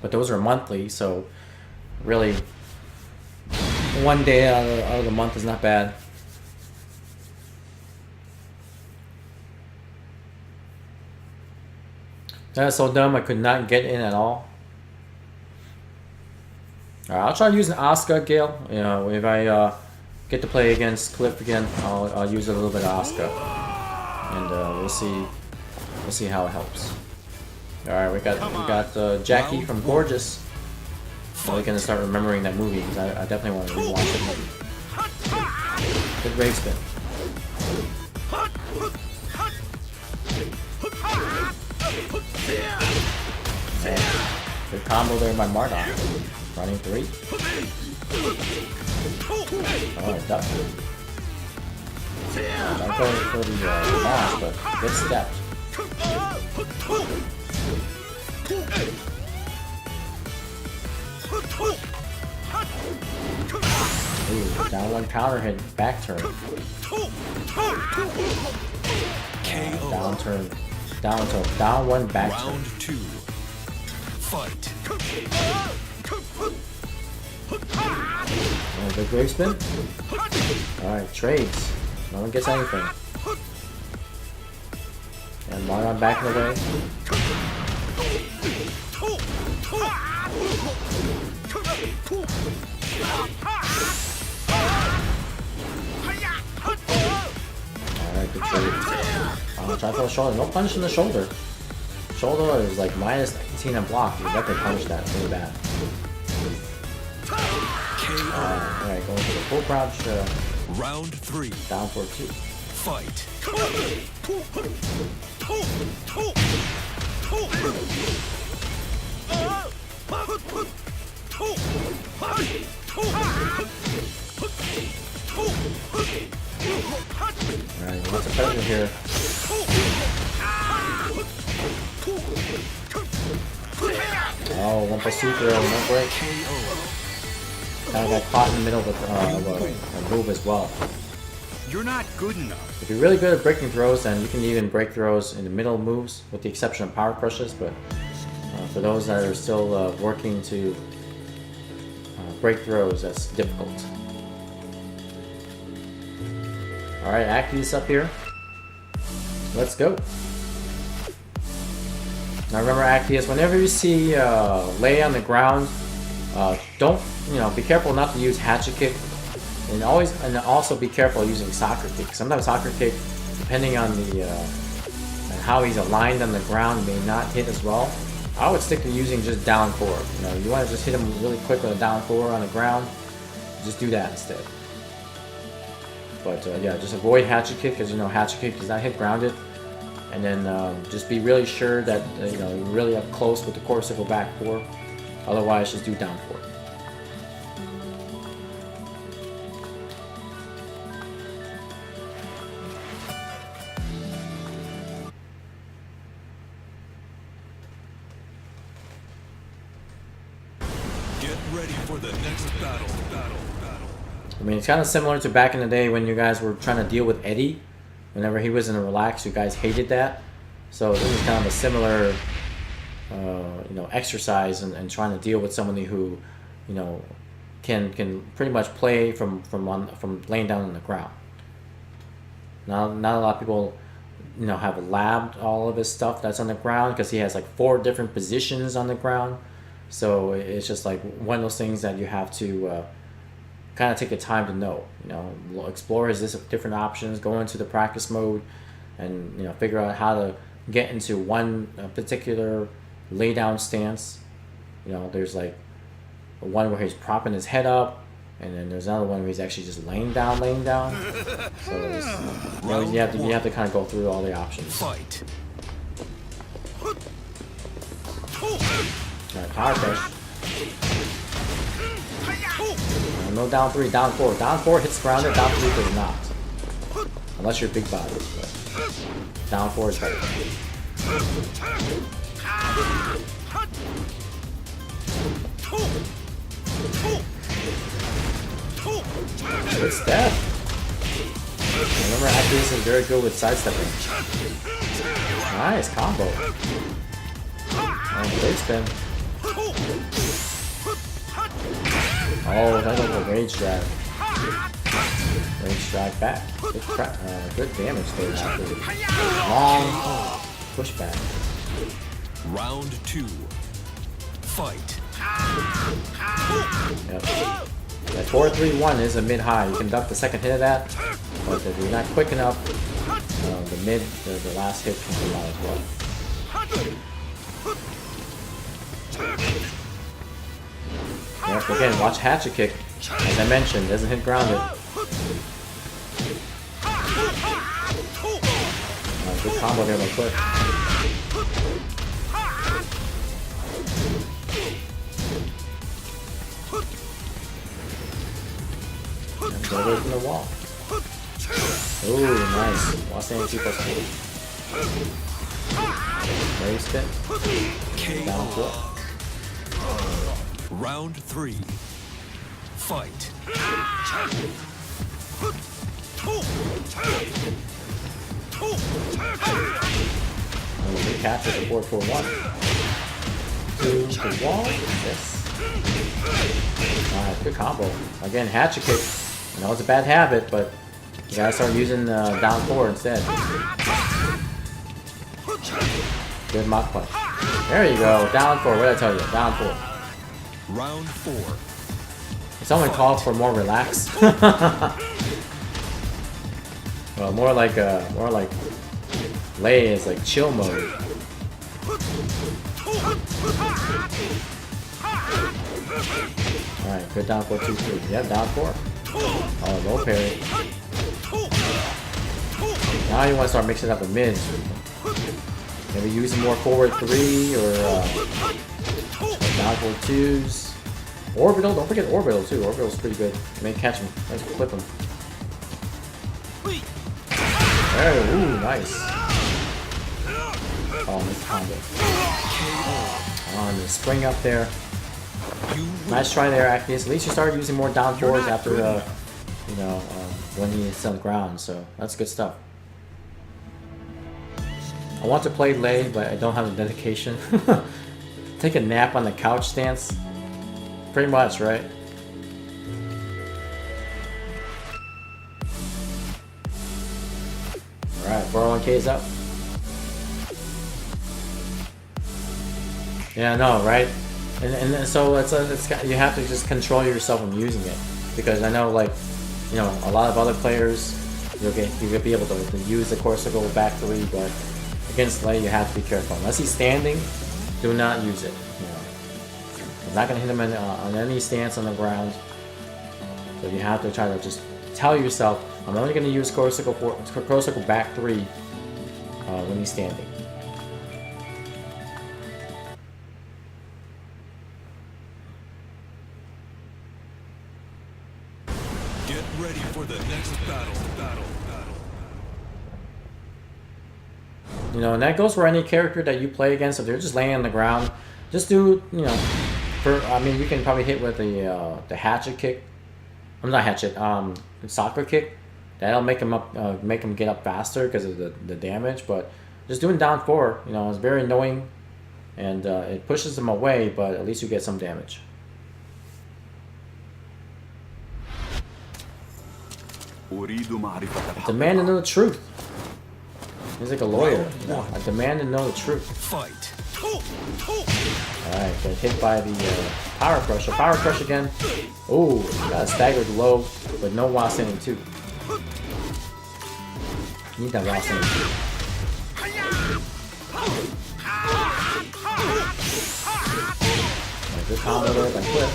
but those are monthly, so really, one day out of the month is not bad. That's so dumb. I could not get in at all. Alright, I'll try using Asuka, Gale. If I get to play against Cliff again, I'll use a little bit of Asuka, and we'll see how it helps. All right, we got Jackie from Gorgeous. So we're gonna start remembering that movie because I definitely want to rewatch that movie. Good rage spin. Man, good combo there by Marduk. Running 3. Oh, duck. Not going for the launch, but good step. Ooh, down 1 counter hit, back turn. Down turn, down 1 back turn. Round 2. Fight. Oh, big wave spin. Alright, trades. No one gets anything. And Maron back in the way. Alright, good trade. Try for the shoulder. No punch in the shoulder. Shoulder is like minus 19 on block. You have to punch that really bad. Alright, going for the full crouch. Round 3. Down for 2. Fight. Alright, what's the pressure here? Oh, 1 plus 2 throw, no break. Kind of got caught in the middle of a move as well. You're not good enough. If you're really good at breaking throws, then you can even break throws in the middle moves, with the exception of power crushes. But for those that are still working to break throws, that's difficult. Alright, Actius up here. Let's go. Now remember, Actius, whenever you see Lei on the ground, don't, be careful not to use Hatchet Kick. And also be careful using Soccer Kick. Sometimes Soccer Kick, depending on the on how he's aligned on the ground, may not hit as well. I would stick to using just down 4. You want to just hit him really quick with a down 4 on the ground. Just do that instead. But yeah, just avoid Hatchet Kick, because Hatchet Kick does not hit grounded. And then just be really sure that you're really up close with the quarter circle back 4. Otherwise, just do down 4. Get ready for the next battle. I mean, it's kind of similar to back in the day when you guys were trying to deal with Eddie. Whenever he was in a relax, you guys hated that. So this is kind of a similar, exercise and trying to deal with somebody who, can pretty much play from laying down on the ground. Now, not a lot of people, have labbed all of his stuff that's on the ground, because he has like 4 different positions on the ground. So it's just like one of those things that you have to kind of take the time to know. Explore his different options, go into the practice mode, and figure out how to get into one particular lay down stance. There's like one where he's propping his head up, and then there's another one where he's actually just laying down. So you have to kind of go through all the options. Fight. Alright, power crush. No down 3, down 4. Down 4 hits grounded, down 3 does not. Unless you're big body, but down 4 is better. Good step. Remember, Actius is very good with sidestepping. Nice combo. Oh, big spin. Oh, that was a rage drag. Rage drag back. Good damage there after the long pushback. Round 2. Fight. Yep. That 4-3-1 is a mid-high. You can duck the second hit of that, but if you're not quick enough, the last hit can come out as well. Yep, again, watch Hatchet Kick. As I mentioned, doesn't hit grounded. Good combo there, real quick. And go away from the wall. Ooh, nice. Lost energy plus 2. Wave spin. Down 4. Round 3. Fight. We capture the 4-4-1. To the wall. Yes. Alright, good combo. Again, Hatchet Kick. I know it's a bad habit, but you gotta start using down 4 instead. Good Mach Punch. There you go. Down 4. What did I tell you? Down 4. Round 4. Someone called for more relax. Well, more like Lei is like chill mode. Alright, good down 4-2-3. Yeah, down 4. Oh, low parry. Now you want to start mixing up the mids. Maybe using more forward 3 or down 4-2s. Orbital, don't forget Orbital too. Orbital's pretty good. You may catch him. Let's clip him. There, ooh, nice. Oh, nice combo. On the spring up there. Nice try there, Actius. At least you started using more down 4s after, you know, when he's on the ground. So that's good stuff. I want to play Lei, but I don't have the dedication. Take a nap on the couch stance. Pretty much, right? Alright, 401k is up. Yeah, I know, right? And so it's you have to just control yourself when using it, because I know, like, you know, a lot of other players you'll be able to use the Corsical back 3, but against Lei you have to be careful. Unless he's standing, do not use it. You know, I'm not gonna hit him on any stance on the ground, so you have to try to just tell yourself, I'm only gonna use Corsical back 3 when he's standing. Get ready for the next battle. You know, and that goes for any character that you play against. If they're just laying on the ground, just do, you know, I mean, you can probably hit with the hatchet kick. I'm not hatchet, soccer kick. That'll make him get up faster because of the damage. But just doing down 4, you know, is very annoying, and it pushes him away. But at least you get some damage. I demand to know the truth. He's like a lawyer. You know? I demand to know the truth. Fight. Alright, get hit by the Power Crush. Power Crush again. Ooh, got staggered low, but no Wasening too. Need that Wasening. Good combo there by Cliff.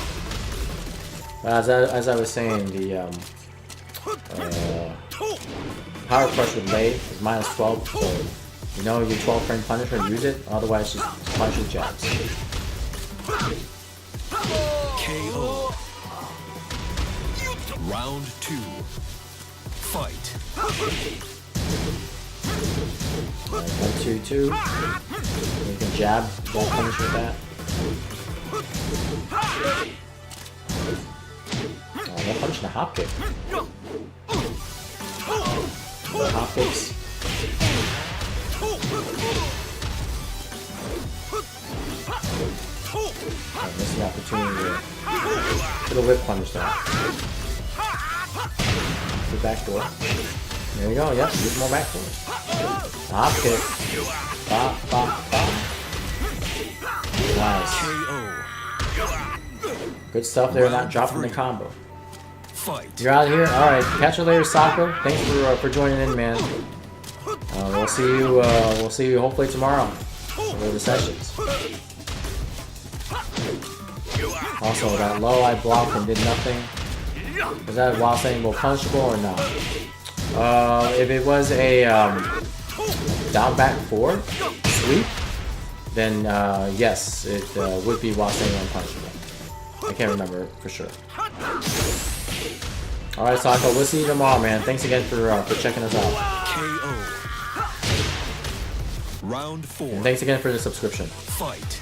As I was saying, the Power Crush with Lei is -12, so you know your 12 frame Punisher, use it, otherwise just punch with jabs. KO. Round 2. Fight. 1-2-2. You can jab Punisher with that. Oh, that punch and a hop kick. Hop kicks. I missed the opportunity to put a whip punish that. The back door. There you go, yep, use more back doors. Hop kick. Bop, bop, bop. Nice. Good stuff there, not dropping the combo. You're out of here? Alright, catch you later, Sako. Thanks for joining in, man. We'll see you hopefully tomorrow for the sessions. Also, that low I blocked and did nothing. Was that Wasening punishable or not? If it was a down back 4 sweep, then yes, it would be Wasening unpunishable. I can't remember for sure. Alright, Sako, we'll see you tomorrow, man. Thanks again for checking us out. KO. Round 4. And thanks again for the subscription. Fight.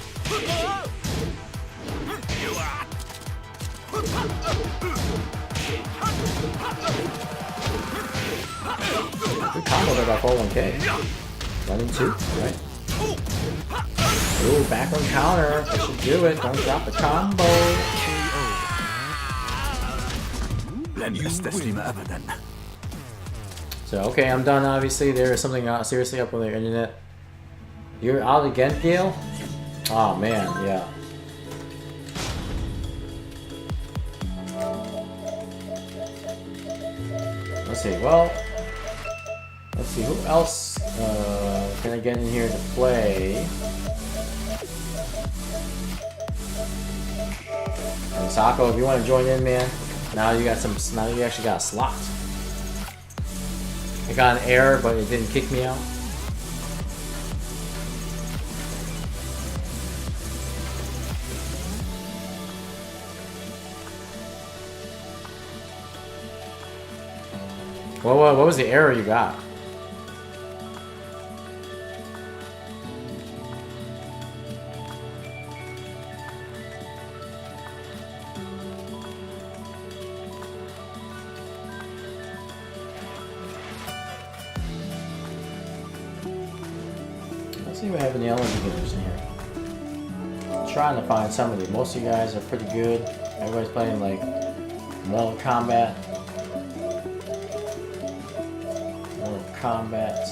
Good combo there by 401k. 1-2, right? Ooh, back on counter. That should do it. Don't drop the combo. So, okay, I'm done, obviously. There is something seriously up on the internet. You're out again, Gale? Oh, man, yeah. Let's see, well... Let's see, who else can I get in here to play? Sako, if you want to join in, man, now you got some. Now you actually got a slot. I got an error, but it didn't kick me out. What was the error you got? Let's see what have any eligibles in here. I'm trying to find somebody. Most of you guys are pretty good. Everybody's playing like Mortal Kombat. Combat.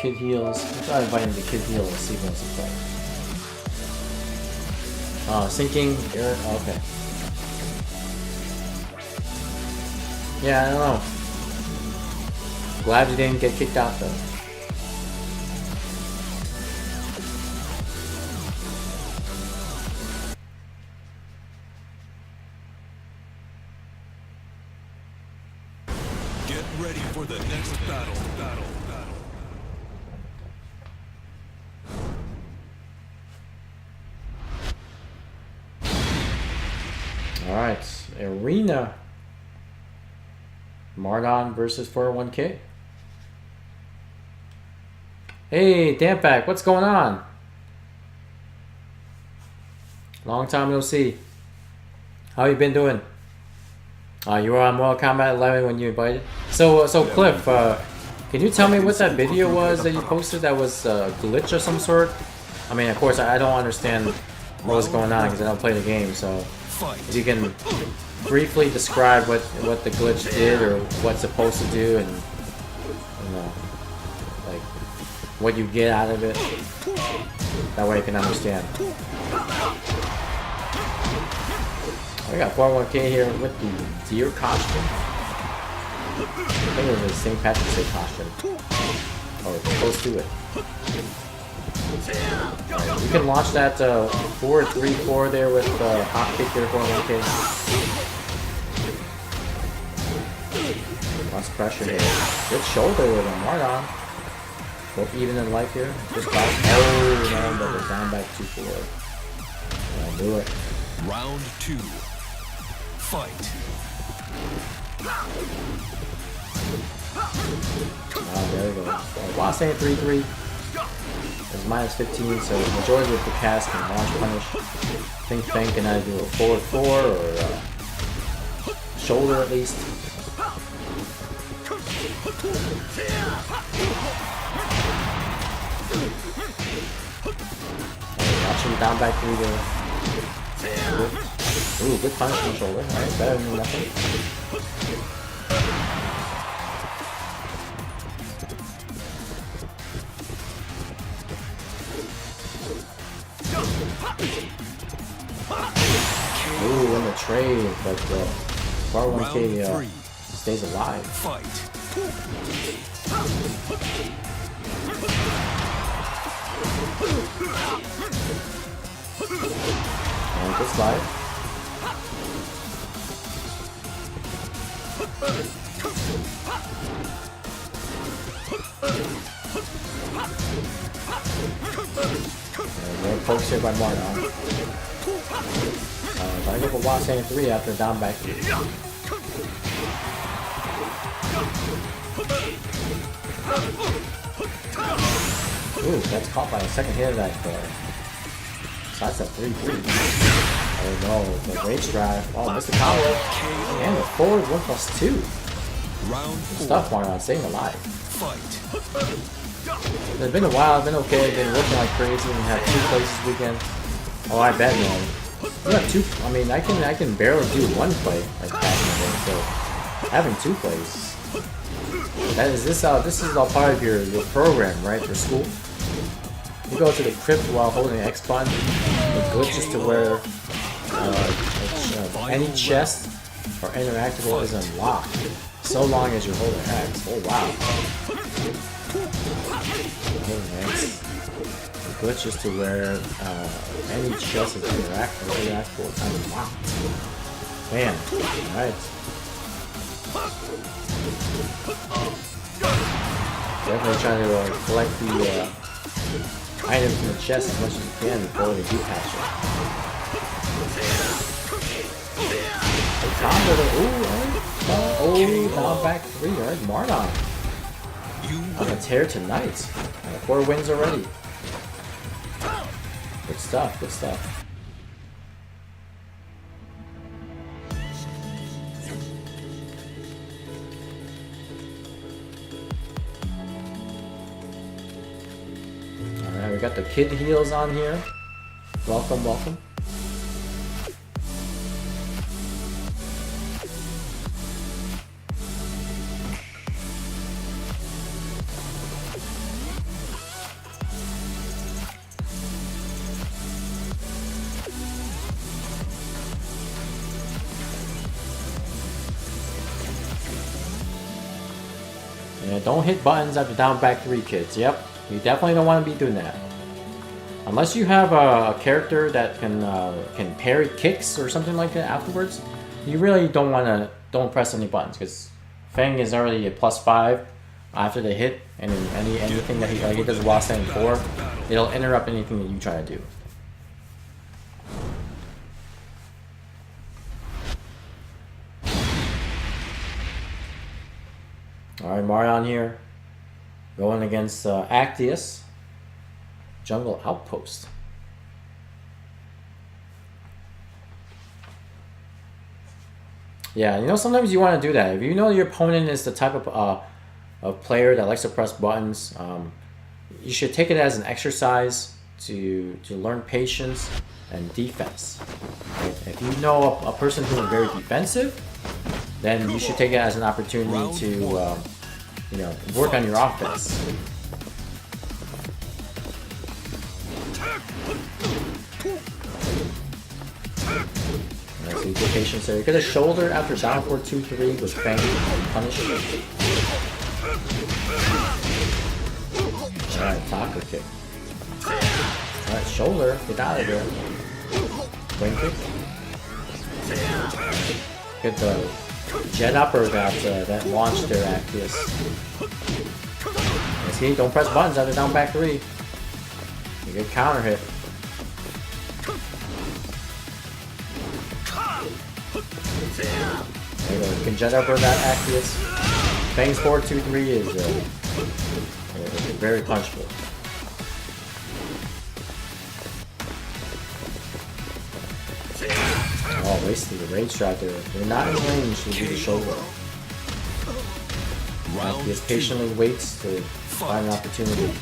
Kid Heals. I'm trying to invite him to Kid Heals and see if he wants to play. Sinking. Okay. Yeah, I don't know. Glad you didn't get kicked out though. Get ready for the next battle. Alright, Arena. Mardon versus 401k. Hey, Dampack, what's going on? Long time no see. How you been doing? You were on Mortal Kombat 11 when you invited. So Cliff, can you tell me what that video was that you posted that was a glitch of some sort? I mean, of course, I don't understand what was going on because I don't play the game, so if you can briefly describe what the glitch did or what's supposed to do and, you know, like, what you get out of it. That way I can understand. We got 401k here with the deer costume. I think it was the St. Patrick's Day costume. Or close to it. Right, you can launch that 4-3-4 there with hot kick there, 401k. Lots of pressure here. Good shoulder with a Mardon. Both even in life here. Just back. Oh man, but they're down back 2-4. I'll do it. Round 2. Fight. Oh, there we go. Wasain 3-3 is minus 15, so the majority of the cast can launch punish. Think Fang can either do a forward 4 or shoulder at least. Watch him down back 3 there. Ooh, good punch from the shoulder. Alright, better than nothing. Ooh, in the trade, but 401k stays alive. Fight. And good slide. More pokes here by Mardon. I go for Wasain 3 after down back. Ooh, that's caught by a second hit of that so that's a 3-3. Oh no, the rage drive. Oh, missed the combo. And the forward 1+2. Round 4. Stuff Mardon staying alive. Fight. It's been a while, I've been okay, been working like crazy and had 2 plays this weekend. Oh, I bet, man. You have 2, I mean, I can barely do 1 play like back in the day, so having 2 plays. This is all part of your program, right, for school? You go to the crypt while holding the X button, it glitches to where any chest or interactable is unlocked, so long as you're holding X. Oh wow. Hey, man. glitches to where any chest is interactable. Wow. Man, alright. Definitely trying to collect the items in the chest as much as you can before they do patch it. Combo to, down back 3, alright, Mardon. On a tear tonight. 4 wins already. Good stuff, good stuff. Alright, we got the kid heals on here. Welcome, welcome. Yeah, don't hit buttons after down back 3, kids. Yep, you definitely don't want to be doing that. Unless you have a character that can parry kicks or something like that afterwards, you really don't press any buttons because Feng is already a +5 after the hit, and anything that he does while standing 4, it'll interrupt anything that you try to do. Alright, Marion here. Going against Actius. Jungle Outpost. Yeah, you know, sometimes you want to do that. If you know your opponent is the type of player that likes to press buttons, you should take it as an exercise to learn patience and defense. Right? If you know a person who is very defensive, then you should take it as an opportunity to, you know, work on your offense. Alright, so you get patience there. You get a shoulder after down 4, 2, 3 with Fang punish. Alright, Taco kick. Alright, shoulder, get out of there. Wing kick. Get the jet upper that launched their Actius. See, don't press buttons after down back 3. You get counter hit. There you go. You can jet upper that Actius. Fang's 4, 2, 3 is very punchable. Oh, wasted the rage strike there. They're not in range to do the shoulder. Actius patiently waits to find an opportunity.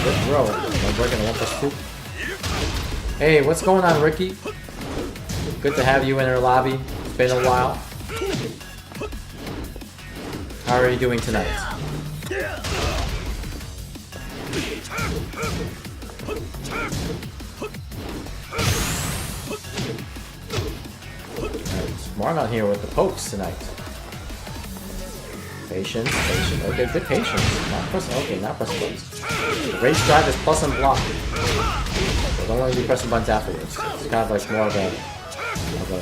Good throw. I'm working on 1+2. Hey, what's going on, Ricky? Good to have you in our lobby. It's been a while. How are you doing tonight? Margon here with the pokes tonight. Patience, patience. Okay, good patience. Not pressing. Okay, not pressing buttons. The rage drive is plus and block. So don't want to be pressing buttons afterwards. It's kind of like more of a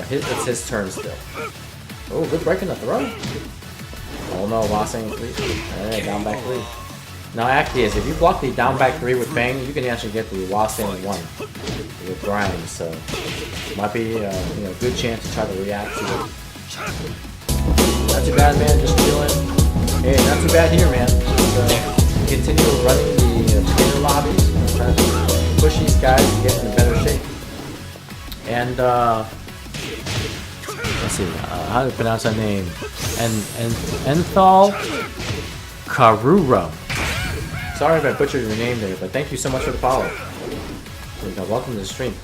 hit. It's his turn still. Oh, good break in the throw. Oh no, Wassing 3. Alright, down back 3. Now, Actius, if you block the down back 3 with Fang, you can actually get the Wassing 1 with Grimes. So might be a good chance to try to react to it. Not too bad, man. Just chilling. Hey, not too bad here, man. Just continue running the beginner lobbies. Trying to push these guys to get in better shape. And let's see, how to pronounce that name? Enthal Karura. Sorry if I butchered your name there, but thank you so much for the follow. There you go. Welcome to the stream.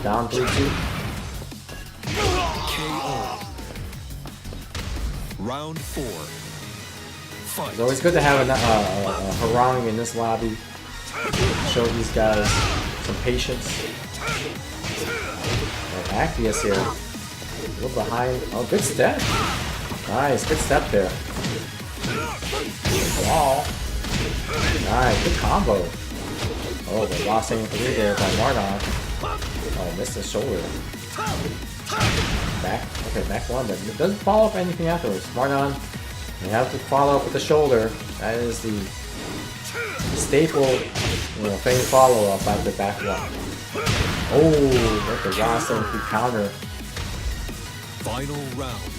Down 3-2. KO. Round 4. Fight. It's always good to have a Harang in this lobby. Show these guys some patience. Actius here. A little behind. Oh, good step. Nice, good step there. Wall. Nice, good combo. Oh, the lost aim 3 there by Mardon. Oh, missed the shoulder. Back. Okay, back one, but it doesn't follow up anything afterwards. Mardon, you have to follow up with the shoulder. That is the staple, faint follow up after back one. Oh, look at the lost aim 3 counter. Final round.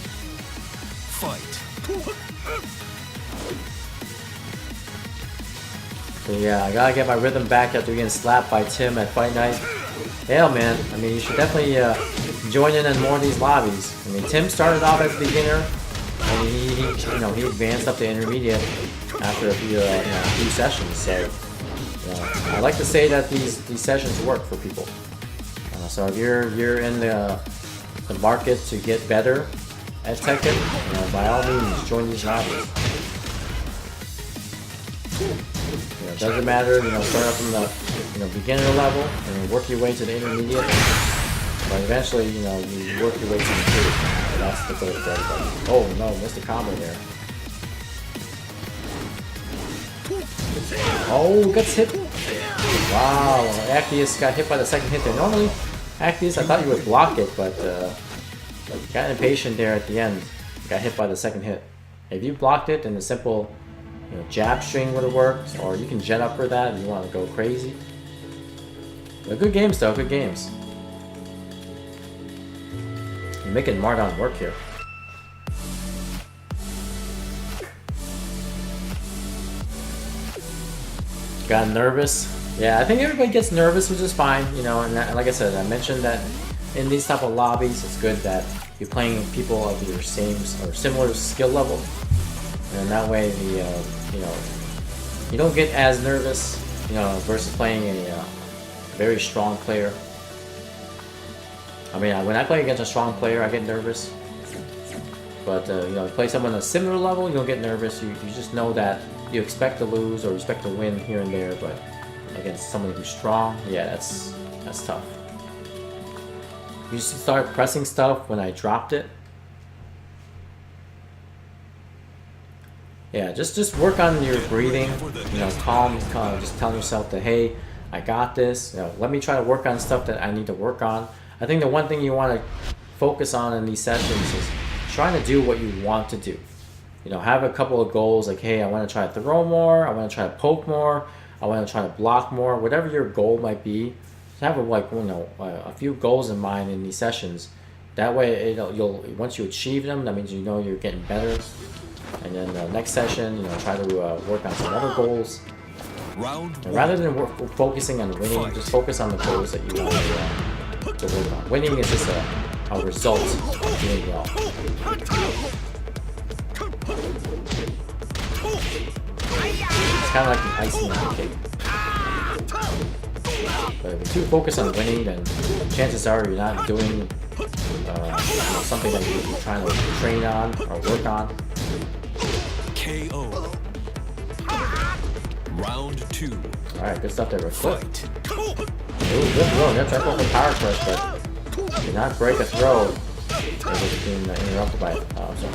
Fight. So yeah, I gotta get my rhythm back after getting slapped by Tim at Fight Night. Hell, man. I mean, you should definitely join in on more of these lobbies. I mean, Tim started off as a beginner, and he advanced up to intermediate after a few sessions. So I like to say that these sessions work for people. So if you're in the market to get better at Tekken, by all means, join these lobbies. It doesn't matter, start up from the beginner level and then work your way to the intermediate. But eventually, you work your way to the intermediate. That's the goal for everybody. Oh no, missed the combo there. Oh, gets hit. Wow, Actius got hit by the second hit there. Normally, Actius, I thought you would block it, but got impatient there at the end. Got hit by the second hit. If you blocked it, then the simple jab string would have worked, or you can jet up for that if you want to go crazy. But good games though, good games. You're making Mardon work here. Got nervous. Yeah, I think everybody gets nervous, which is fine, and like I said, I mentioned that in these type of lobbies, it's good that you're playing people of your same or similar skill level. And that way, you don't get as nervous, versus playing a very strong player. I mean, when I play against a strong player, I get nervous. But play someone on a similar level, you don't get nervous. You just know that you expect to lose or you expect to win here and there. But against someone who's strong, yeah, that's tough. You used to start pressing stuff when I dropped it. Yeah, just work on your breathing, calm, just telling yourself that, hey, I got this, let me try to work on stuff that I need to work on. I think the one thing you want to focus on in these sessions is trying to do what you want to do. Have a couple of goals like, hey, I want to try to throw more, I want to try to poke more, I want to try to block more, whatever your goal might be. Have a few goals in mind in these sessions. That way, once you achieve them, that means you're getting better. And then the next session, try to work on some other goals. Rather than focusing on winning, just focus on the goals that you want to work on. Winning is just a result of doing well. It's kind of like the icing on the cake. But if you're too focused on winning, then chances are you're not doing something that you're trying to train on or work on. KO. Round 2. Alright, good stuff there, Cliff. Ooh, good throw. Yeah, try to go for power crush, but did not break a throw. It was being interrupted by if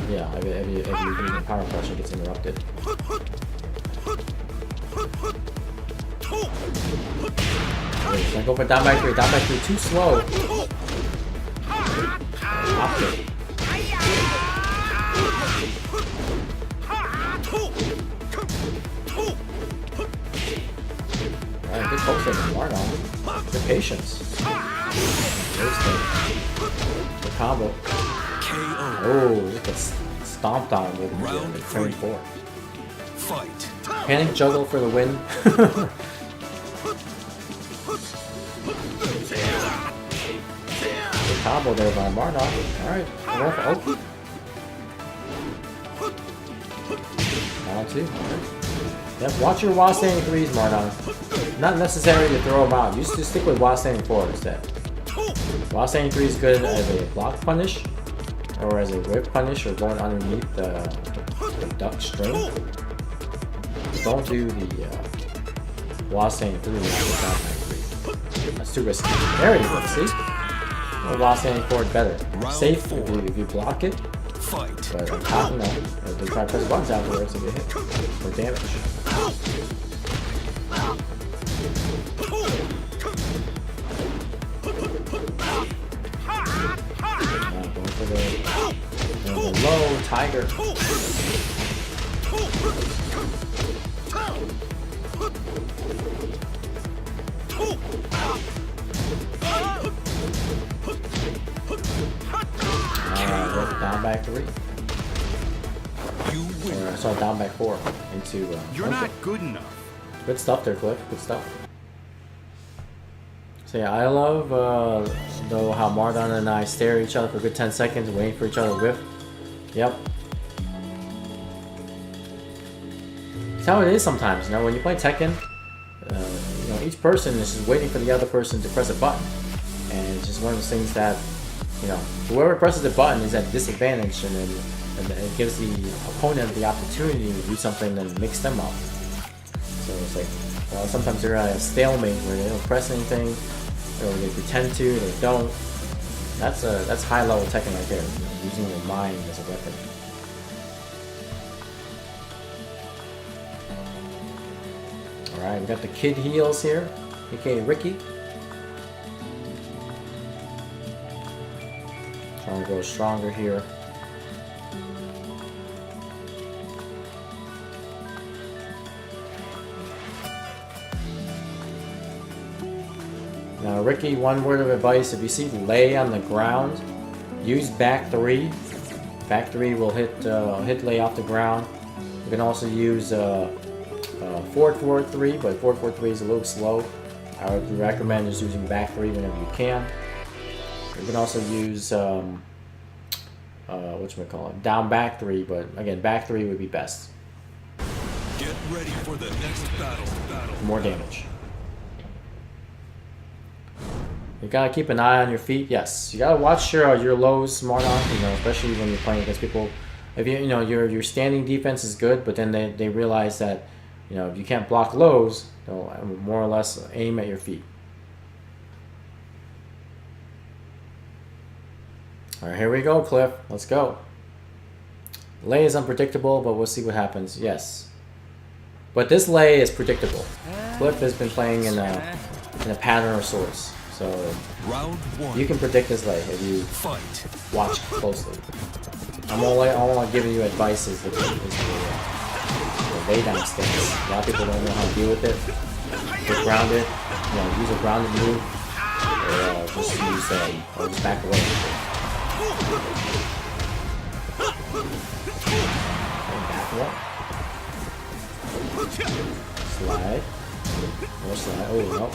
you're using power crush, it gets interrupted. Can I go for down by 3? Down by 3, too slow. Optic. Alright, good post there from Mardon. Good patience. The combo. Oh, look at stomped on with the frame 4. Fight. Panic juggle for the win. Good combo there by Mardon. Alright, going for Oki. Round 2. Yep, watch your Wasang 3s, Mardon. Not necessary to throw them out. You just stick with Wasang 4 instead. Wasang 3 is good as a block punish, or as a whip punish, or going underneath the duck string. Don't do the Wasang 3 with the Wasang 3. That's too risky. There you go, see? or while standing forward better. Round Safe four. if you block it, Fight. but on top, you know, they try to press buttons afterwards to get hit for damage. Going for the low tiger. Down back 3. You win. Or sorry, down back 4 into. You're okay. not good enough. Good stuff there, Cliff. Good stuff. So yeah, I love though how Mardon and I stare at each other for a good 10 seconds, waiting for each other to whiff. Yep. It's how it is sometimes. You know, when you play Tekken, you know, each person is just waiting for the other person to press a button, and it's just one of those things that, you know, whoever presses the button is at disadvantage, and then it gives the opponent the opportunity to do something and mix them up. So it's like, well, sometimes they're at a stalemate where they don't press anything, or they pretend to, they don't. That's high level Tekken right there, you know, using your mind as a weapon. Alright, we got the Kid Heels here, aka Ricky. Trying to go stronger here. Now, Ricky, one word of advice: if you see Lei on the ground, use back 3. Back 3 will hit Lei off the ground. You can also use forward 3, but forward 3 is a little slow. I would recommend just using back 3 whenever you can. You can also use whatchamacallit, down back 3, but again, back 3 would be best. Get ready for the next battle. More damage. You gotta keep an eye on your feet. Yes, you gotta watch your lows, Mardon. You know, especially when you're playing against people. If you know your standing defense is good, but then they realize that, you know, if you can't block lows, they'll more or less aim at your feet. All right, here we go, Cliff. Let's go. Lei is unpredictable, but we'll see what happens. Yes, but this Lei is predictable. Cliff has been playing in a pattern of sorts. So Round 1. you can predict this Lei if you Fight. watch closely. I'm only giving you advice is the lay down stance. A lot of people don't know how to deal with it. Get grounded, you know, use a grounded move, or just use or just back away. And back away. Slide. More slide. Oh no.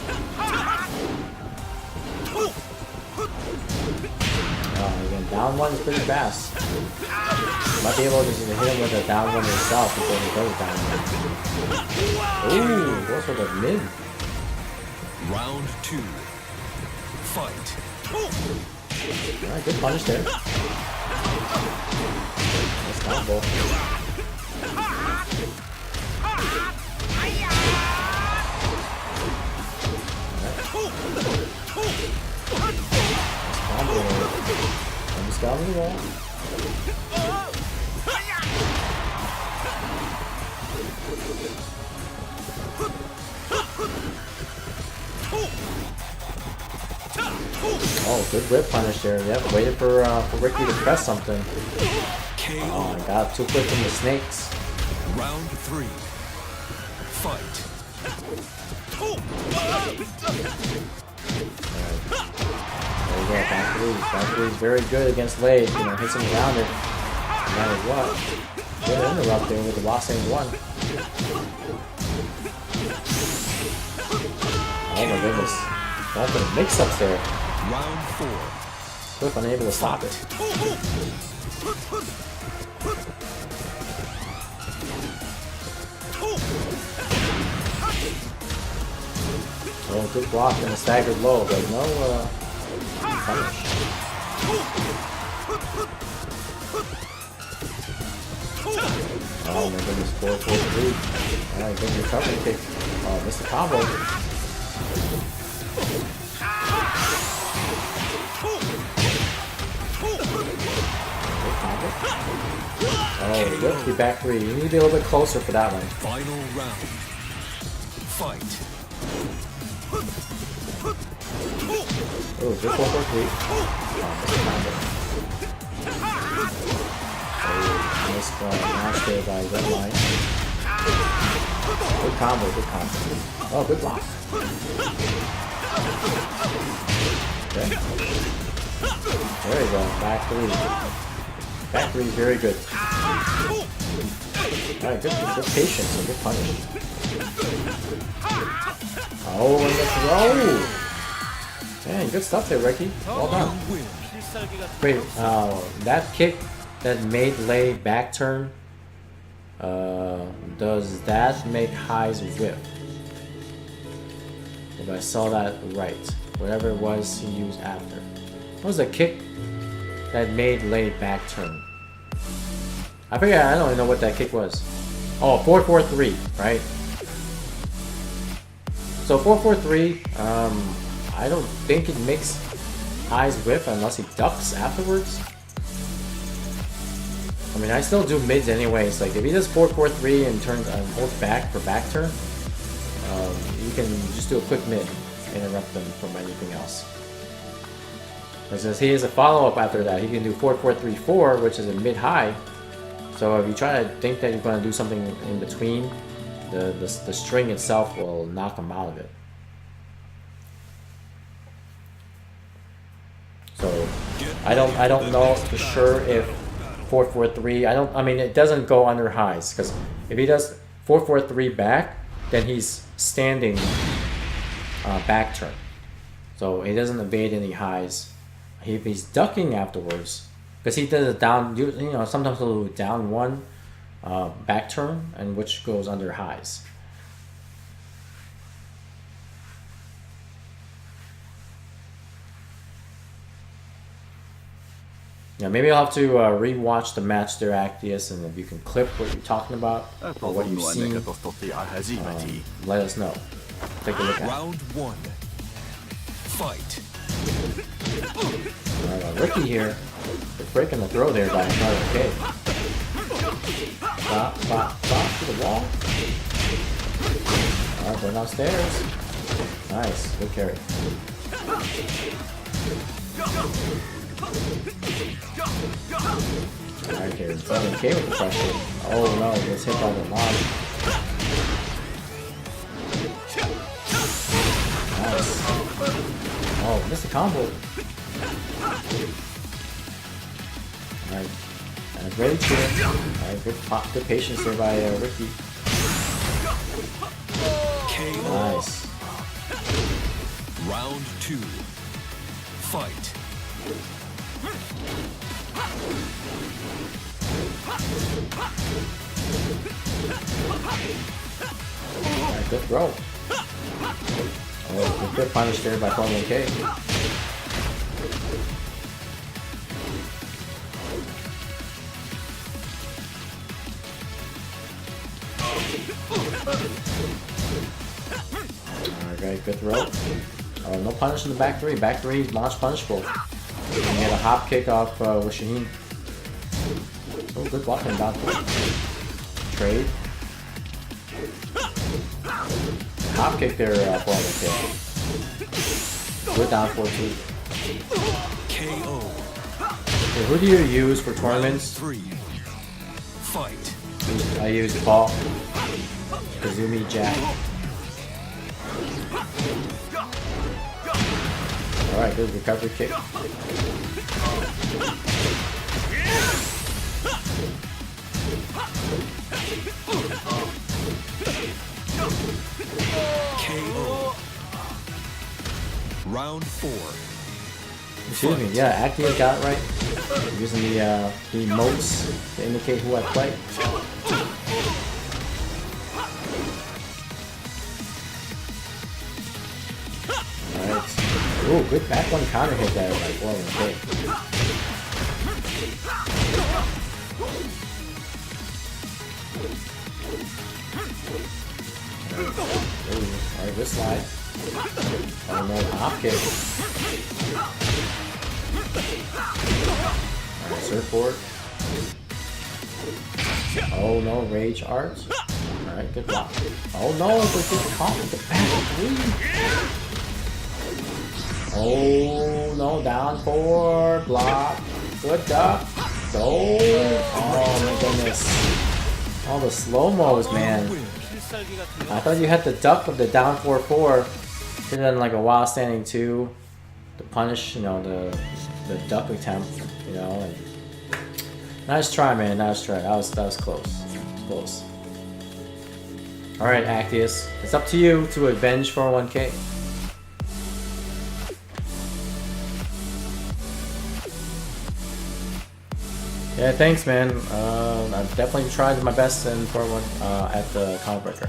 Again, down 1 is pretty fast. You might be able to just hit him with a down 1 yourself before he goes down 1. Ooh, goes for the mid. Round 2. Fight. Alright, good punish there. Nice combo. I'm just got me wall. Oh, good whip punish there. Yep, waited for Ricky to press something. KO. Oh my god, too quick from the snakes. Round 3. Fight. There we go, back 3. Back 3 is very good against Lei. You know, hits him around it. No matter what. Good interrupt there with the Wasang 1. Oh my goodness. Going for the mix-ups there. Round 4. Cliff unable to stop it. Oh, good block and a staggered low, but no punish. Oh my goodness, 4-4-3. Alright, good recovery kick. Oh, missed the combo. Oh, whip the back three. You need to be a little bit closer for that one. Final round. Fight. Oh, good 4-4-3. Oh, nice mash there by Redline. Good combo, good combo. Oh, good block. Okay. There you go, back three. Back three is very good. Alright, good patience and good punish. Oh, and the throw! Man, good stuff there, Ricky. Well done. Wait, that kick that made Lei back turn, does that make High's whip? If I saw that right. Whatever it was he used after. What was the kick that made Lei back turn? I forget, I don't even know what that kick was. Oh, 4-4-3, right? So 4-4-3, I don't think it makes High's whip unless he ducks afterwards. I mean, I still do mids anyways. Like, if he does 4-4-3 and turns holds back for back turn, you can just do a quick mid, interrupt them from anything else. Since he has a follow-up after that, he can do 4-4-3-4, which is a mid-high. So if you try to think that you're going to do something in between, the string itself will knock him out of it. So I don't know for sure if 4-4-3. I mean, it doesn't go under highs, because if he does 4-4-3 back, then he's standing back turn. So he doesn't evade any highs. If he's ducking afterwards, because he does a down, you know, sometimes he'll do down one back turn, and which goes under highs. Yeah, maybe I'll have to re-watch the match there, Actius, and if you can clip what you're talking about or what you've seen, let us know. Take a look at it. Round one. Fight. Alright, Ricky here. They're breaking the throw there by another K. Stop to the wall. Alright, going downstairs. Nice, good carry. Alright, here, 7K with the pressure. Oh no, he gets hit by the mob. Nice. Oh, missed the combo. Alright, and ready to. Alright, good patience there by Ricky. Nice. Round two. Fight. Alright, good throw. Oh, good punish there by 1K. Alright, good throw. Oh, no punish in the back three. Back three, launch punishable. And he had a hop kick off with Shaheen. Oh, good blocking down. Trade. Hop kick there for the kill. Good down 4-2. KO. Okay, who do you use for tournaments? Three. Fight. I use Paul. Kazumi Jack. Alright, good recovery kick. KO. Round four. Excuse me, yeah, Actia got it right. Using the emotes to indicate who I play. Alright. Ooh, good back one counter hit there by Foreman K. Ooh, alright, good slide. Oh no, hop kick. Alright, surfboard. Oh no, rage art. Alright, good block. Oh no, it's a good call with the back three. Oh no, down 4, block. Good duck. Oh my goodness. All the slow-mos, man. I thought you had the duck of the down 4-4. Hit it in like a wild standing 2 to punish, you know, the duck attempt, you know. And nice try, man. Nice try. That was close. Close. All right, Actius. It's up to you to avenge 401k. Yeah, thanks, man. I've definitely tried my best in 4-1 at the Comic Breaker.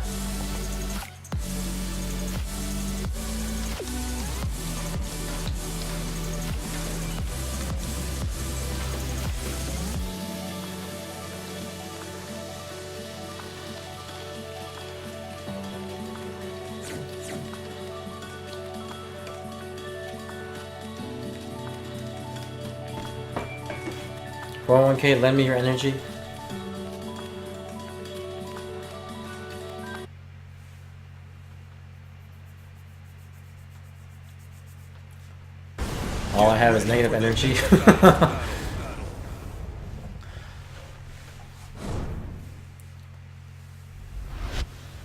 K, lend me your energy. All I have is negative energy.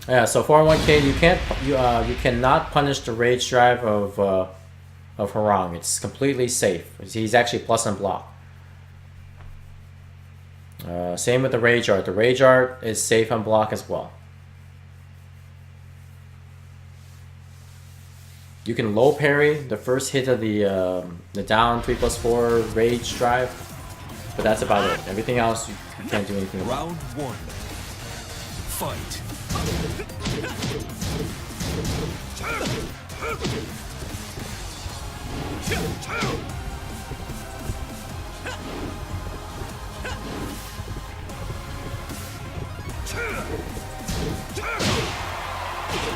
Yeah, so 401k, you cannot punish the rage drive of Harang. It's completely safe. He's actually plus and block. Same with the rage art. The rage art is safe on block as well. You can low parry the first hit of the down 3+4 rage drive, but that's about it. Everything else you can't do anything about. Round 1. Fight.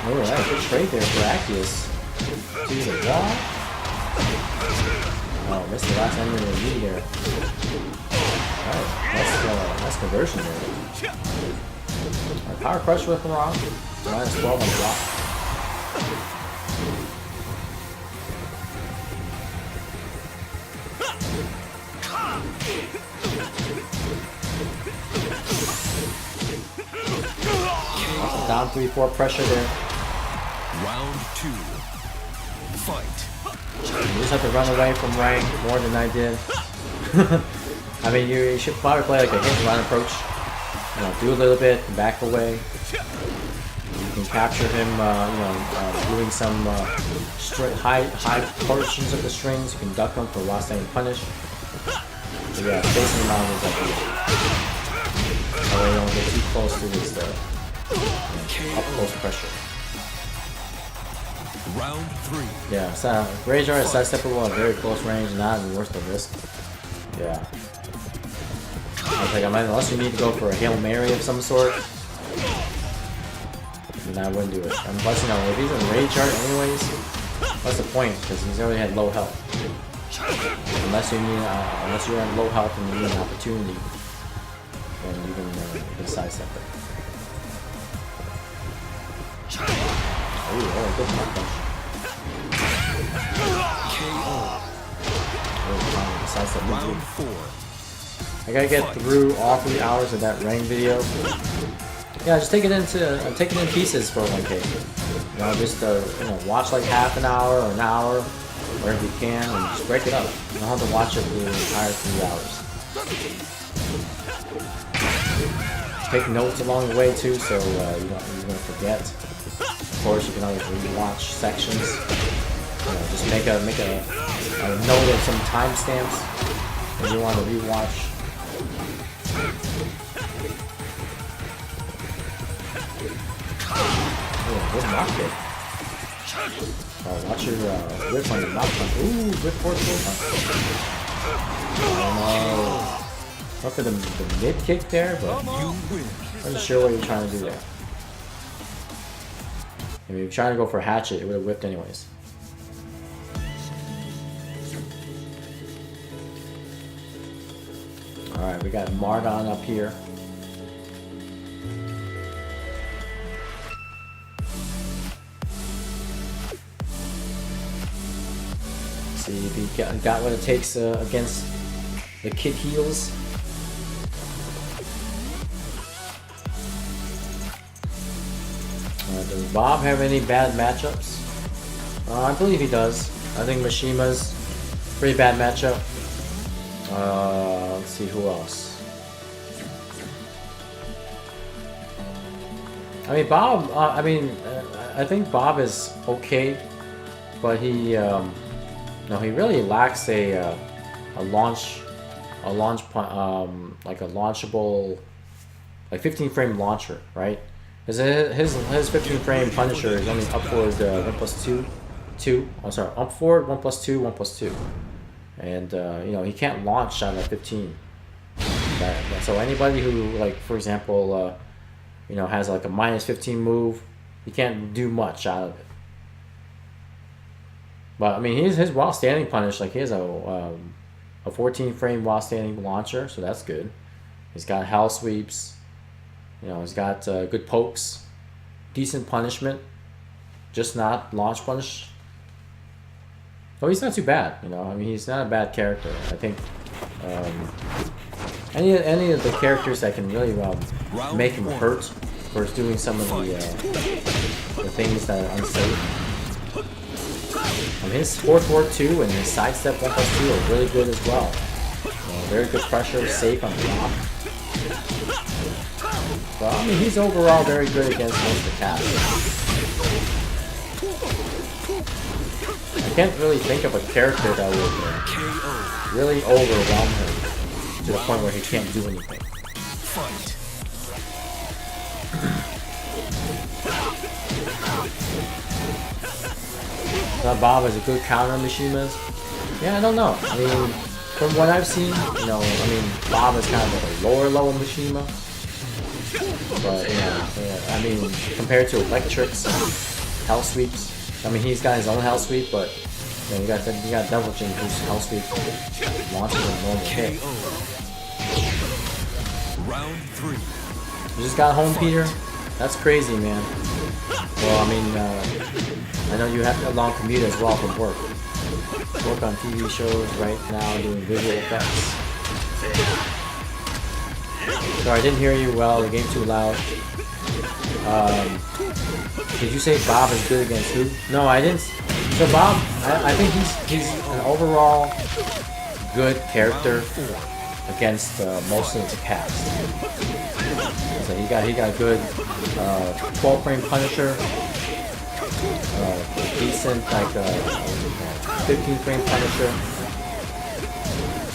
Alright, good trade there for Actius. To the wall. Oh, missed the last enemy of the knee there. Alright, that's conversion there. Alright, Power Crush with Harang. Minus 12 on block. Down 3-4 pressure there. Round 2. Fight. You just have to run away from Rang more than I did. I mean, you should probably play like a hit and run approach. You know, do a little bit, back away. You can capture him, doing some high portions of the strings. You can duck him for last standing punish. But yeah, facing him out is like that way you don't get too close to his up close pressure. Round 3. Yeah, so Rage Art is sidesteppable at very close range, not worth the risk. Yeah. I was like, unless you need to go for a Hail Mary of some sort, then I wouldn't do it. And plus, you know, if he's in Rage Art anyways, what's the point? Because he's already had low health. Unless you're in low health and you need an opportunity, then you can sidestep it. Oh, good knock punch. Round 4. I gotta get through all 3 hours of that Rang video. Yeah, just take it in pieces for 1K. You know, just watch like half an hour or an hour, wherever you can, and just break it up. You don't have to watch it the entire 3 hours. Take notes along the way too, so you don't forget. Of course, you can always rewatch sections. You know, just make a note of some timestamps if you want to rewatch. Oh, good knock hit. Oh, watch your whip on your knock punch. Ooh, good force punch. Oh no. Look for the mid kick there, but I'm not sure what you're trying to do there. If you're trying to go for a hatchet, it would have whipped anyways. Alright, we got Margon up here. See if he got what it takes against the Kid Heels. Does Bob have any bad matchups? I believe he does. I think Mishima's pretty bad matchup. Let's see who else. I mean Bob. I think Bob is okay, but he no, he really lacks a launch like a launchable, like 15 frame launcher, right? His 15 frame Punisher is only up forward 1+2. I'm sorry, up forward 1+2, 1+2, and you know he can't launch out of 15. So anybody who, like, for example, you know, has like a -15 move, he can't do much out of it. But I mean, his while standing punish, like, he has a 14 frame while standing launcher, so that's good. He's got hell sweeps. You know, he's got good pokes, decent punishment, just not launch punish. Oh, he's not too bad. You know, I mean, he's not a bad character. I think any of the characters that can really make him hurt for doing some of the things that are unsafe. His 4-4-2 and his sidestep 1+2 are really good as well. You know, very good pressure, safe on block. But I mean, he's overall very good against most of the cast. I can't really think of a character that would really overwhelm him to the point where he can't do anything. Bob is a good counter on Mishima's. Yeah, I don't know. I mean, from what I've seen, you know, I mean, Bob is kind of like a lower Mishima. But yeah, I mean, compared to Electrics, Hell Sweeps, I mean, he's got his own Hell Sweep, but you know, you got Devil Jin whose Hell Sweep launches a normal hit. Round 3. You just got home, Peter? That's crazy, man. Well, I mean, I know you have a long commute as well from work. Work on TV shows right now, doing visual effects. Sorry, I didn't hear you well. The game's too loud. Did you say Bob is good against who? No, I didn't. So Bob, I think he's an overall good character against most of the cast. So he got good 12 frame Punisher, decent like 15 frame Punisher.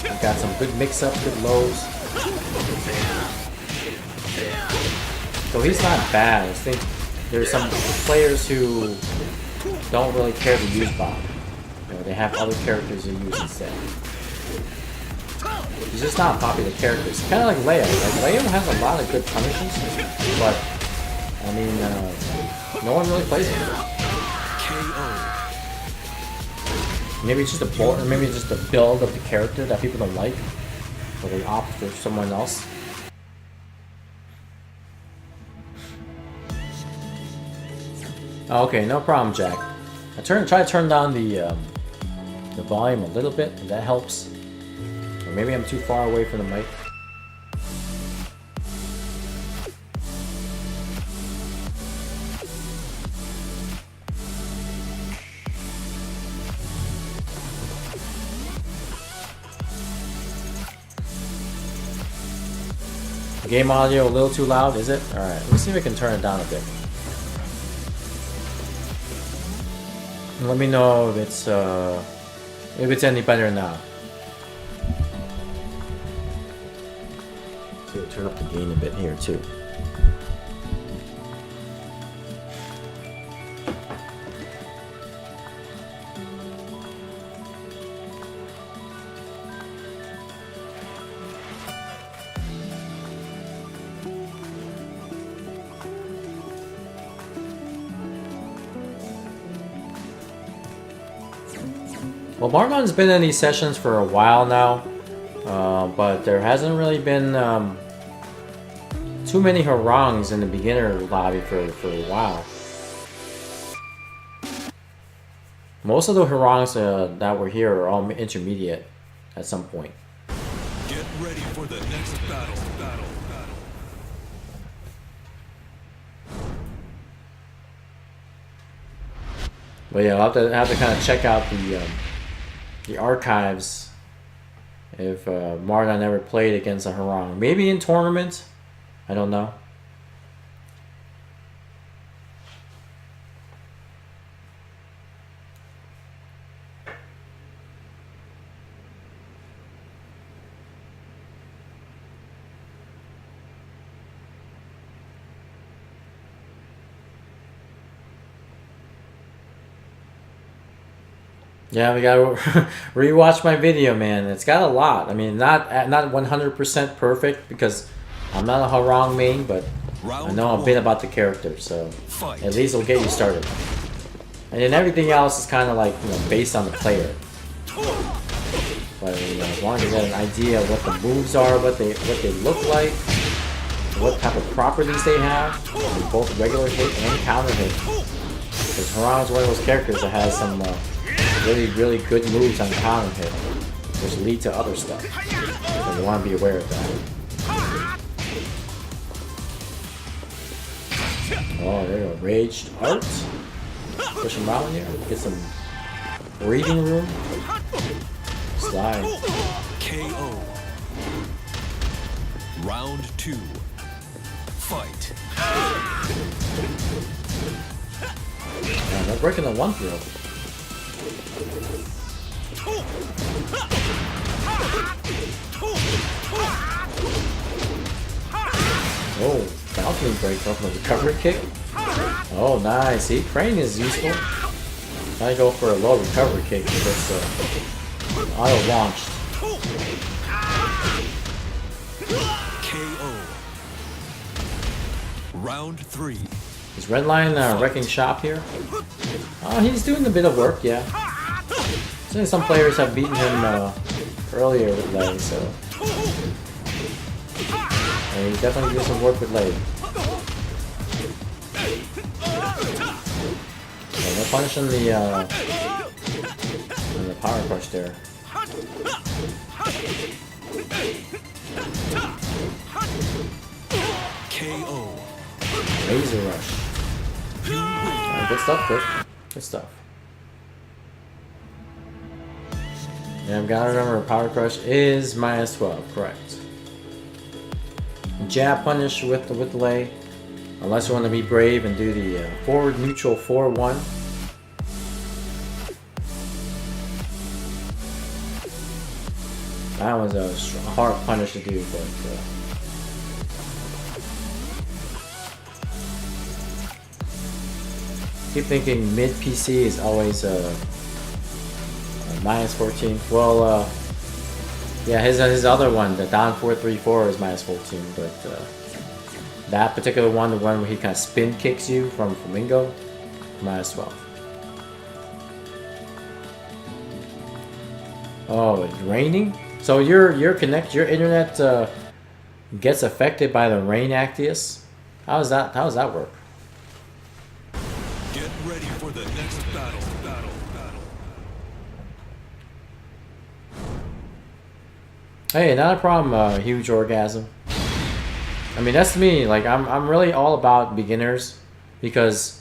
He got some good mix up, good lows. So he's not bad. I think there's some players who don't really care to use Bob. You know, they have other characters to use instead. He's just not a popular character. It's kind of like Leo. Like, Leo has a lot of good punishes, but I mean, no one really plays him. Maybe it's just a board, or maybe it's just the build of the character that people don't like, so they opt for someone else. Okay, no problem, Jack. Try to turn down the volume a little bit, and that helps. Or maybe I'm too far away from the mic. Game audio a little too loud, is it? Alright, let's see if I can turn it down a bit. Let me know if it's any better now. See, I'll turn up the gain a bit here too. Well, Marmon's been in these sessions for a while now, but there hasn't really been too many harangs in the beginner lobby for a while. Most of the harangs that were here are all intermediate at some point. Get ready for the next battle. But yeah, I'll have to kind of check out the archives if Mardon ever played against a harang. Maybe in tournament. I don't know. Yeah, we gotta rewatch my video, man. It's got a lot. I mean, not 100% perfect because I'm not a harang main, but I know a bit about the character, so at least it'll get you started. And then everything else is kind of like, you know, based on the player. But you know, as long as you get an idea of what the moves are, what they look like, what type of properties they have, both regular hit and counter hit. Because harang is one of those characters that has some really good moves on counter hit, which lead to other stuff. So you want to be aware of that. Oh, there you go. Raged Art. Push him around here. Get some breathing room. Slide. KO. Round 2. Fight. Man, they're breaking the 1-throw. Oh, balcony break from the recovery kick. Oh, nice. See, crane is useful. I go for a low recovery kick because it's auto launched. KO. Round 3. Is Redline wrecking shop here? Oh, he's doing a bit of work, yeah. Since some players have beaten him earlier with Lei, so yeah, he's definitely doing some work with Lei. Yeah, they're punishing the power crush there. KO. Razor rush. Good stuff, Cliff. Good stuff. Yeah, I've got to remember Power Crush is -12, correct. Jab punish with Lei, unless you want to be brave and do the forward neutral 4-1. That was a hard punish to do, but keep thinking mid PC is always -14. Well, yeah, his other one, the down 4-3-4 is -14, but that particular one, the one where he kind of spin kicks you from Flamingo, -12. Oh, it's raining? So your internet gets affected by the rain, Actius? How does that work? Get ready for the next battle. Hey, not a problem, huge orgasm. I mean, that's me. Like, I'm really all about beginners because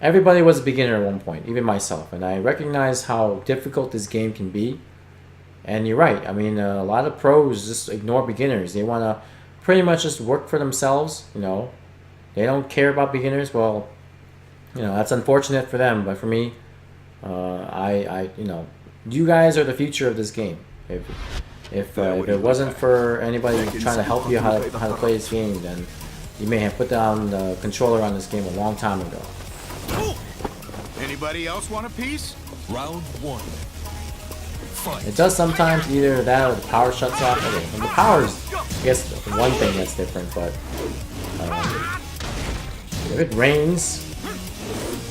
everybody was a beginner at one point, even myself, and I recognize how difficult this game can be. And you're right. I mean, a lot of pros just ignore beginners. They want to pretty much just work for themselves. You know, they don't care about beginners. Well, you know, that's unfortunate for them, but for me, you know, you guys are the future of this game. If it wasn't for anybody trying to help you how to play this game, then you may have put down the controller on this game a long time ago. Anybody else want a piece? Round 1. Fight. It does sometimes, either that or the power shuts off. Okay, and the power's, I guess, one thing that's different, but if it rains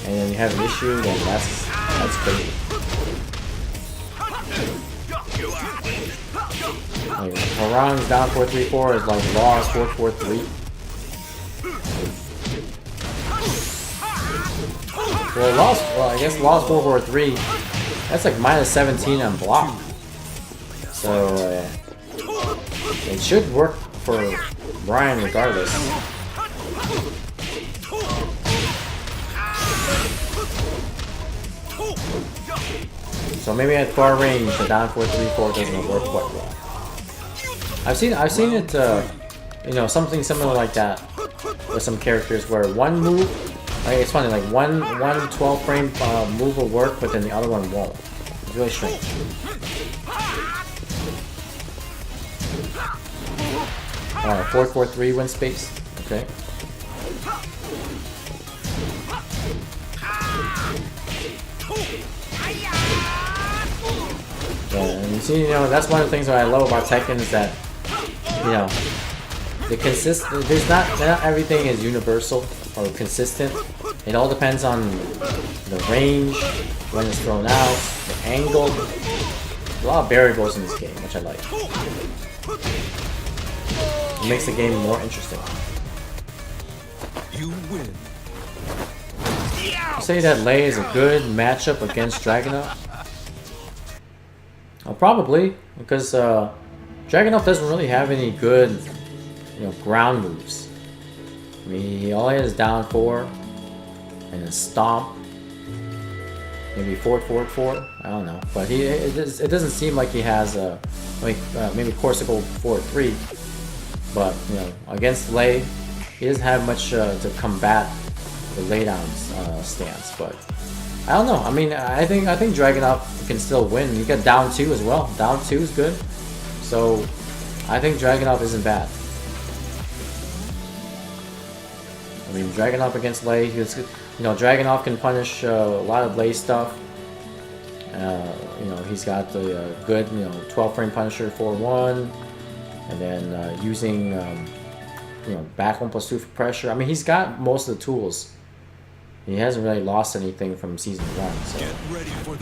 and then you have an issue, then that's crazy. Like, Harang's down 4-3-4 is like Law's 4-4-3. Well, I guess Lost World War 3. That's like minus 17 on block. So it should work for Brian regardless. So maybe at far range, the down 4-3-4 doesn't work quite well. I've seen it, you know, something similar like that with some characters where one move, like it's funny, like one 12 frame move will work, but then the other one won't. It's really strange. Alright, 4-4-3 win space. Okay. Yeah, and you see, you know, that's one of the things that I love about Tekken is that, you know, there's not everything is universal or consistent. It all depends on the range, when it's thrown out, the angle. There's a lot of variables in this game, which I like. It makes the game more interesting. You win. You say that Lei is a good matchup against Dragunov? Probably, because Dragunov doesn't really have any good, you know, ground moves. I mean, he only has down 4 and a stomp, maybe 4-4-4. I don't know, but it doesn't seem like he has a maybe Corsical 4-3. But you know, against Lei, he doesn't have much to combat the laydown stance. But I don't know. I mean, I think Dragunov can still win. You got down 2 as well. Down 2 is good. So I think Dragunov isn't bad. I mean, Dragunov against Lei, you know, Dragunov can punish a lot of Lei stuff. You know, he's got the good, you know, 12 frame Punisher 4-1, and then using, you know, back 1+2 for pressure. I mean, he's got most of the tools. He hasn't really lost anything from season 1, so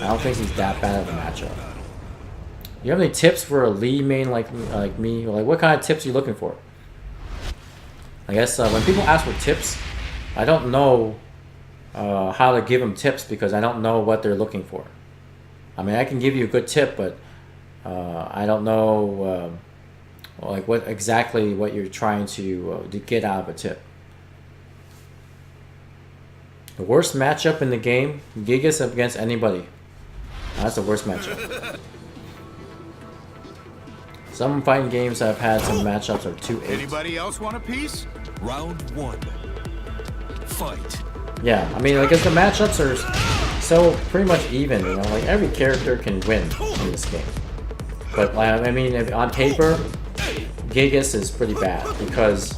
I don't think he's that bad of a matchup. You have any tips for a Lee main like me? Like, what kind of tips are you looking for? I guess when people ask for tips, I don't know how to give them tips because I don't know what they're looking for. I mean, I can give you a good tip, but I don't know like what you're trying to get out of a tip. The worst matchup in the game, Gigas against anybody. That's the worst matchup. Some fighting games I've had some matchups are 2-8. Anybody else want a piece? Round 1. Fight. Yeah, I mean, I guess the matchups are so pretty much even, you know, like every character can win in this game. But I mean, on paper, Gigas is pretty bad because,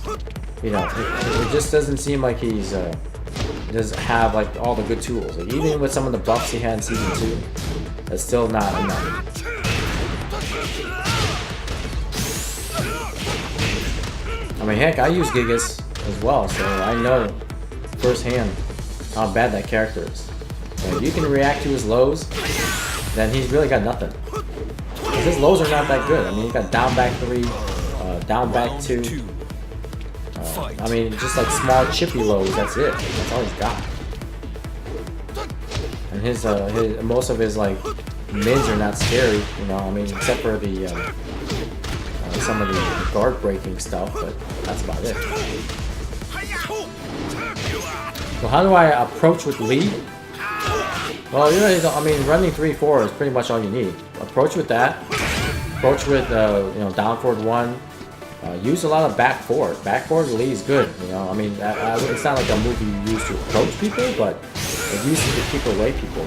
you know, it just doesn't seem like he doesn't have like all the good tools. Like, even with some of the buffs he had in season 2, that's still not enough. I mean, heck, I use Gigas as well, so I know firsthand how bad that character is. And if you can react to his lows, then he's really got nothing. Because his lows are not that good. I mean, he got down back 3, down back 2. I mean, just like small chippy lows, that's it. That's all he's got. And his most of his like mids are not scary, you know. I mean, except for the some of the guard breaking stuff, but that's about it. So how do I approach with Lee? Well, you know, I mean, running 3-4 is pretty much all you need. Approach with that. Approach with you know, down forward 1. Use a lot of back 4. Back 4 to Lee is good. You know, I mean, it's not like a move you use to approach people, but it uses to keep away people.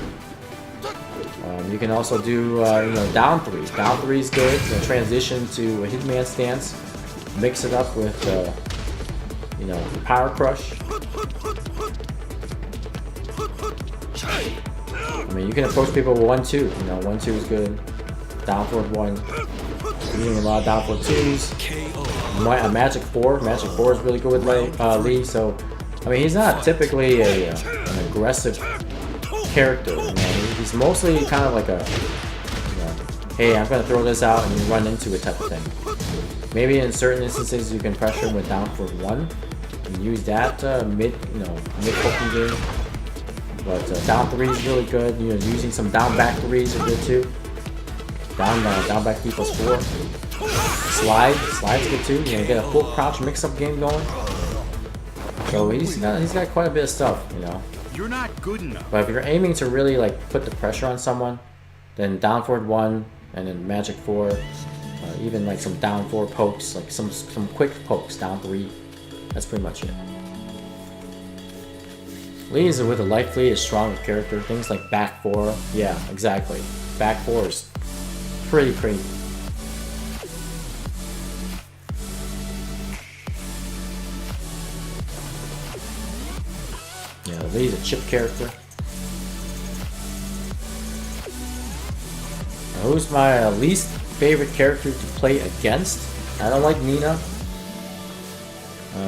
You can also do you know, down 3. Down 3 is good. You know, transition to a Hitman stance. Mix it up with you know, Power Crush. I mean, you can approach people with 1-2. You know, 1-2 is good. Down forward 1. Using a lot of down forward 2s. A Magic 4. Magic 4 is really good with Lee. So, I mean, he's not typically an aggressive character. You know? He's mostly kind of like a, you know, hey, I'm gonna throw this out and you run into it type of thing. Maybe in certain instances you can pressure him with down forward 1 and use that mid poking game. But down 3 is really good. You know, using some down back 3s are good too. Down back 3 plus 4. Slide's good too. You know, get a full crouch mix-up game going. So he's got quite a bit of stuff, you know. You're not good enough. But if you're aiming to really like put the pressure on someone, then down forward 1 and then magic 4, even like some down 4 pokes, like some quick pokes, down 3. That's pretty much it. Lee is with a light fleet, is strong with character. Things like back 4, yeah, exactly. Back 4 is pretty crazy. Yeah, Lee's a chip character. Now, who's my least favorite character to play against? I don't like Nina.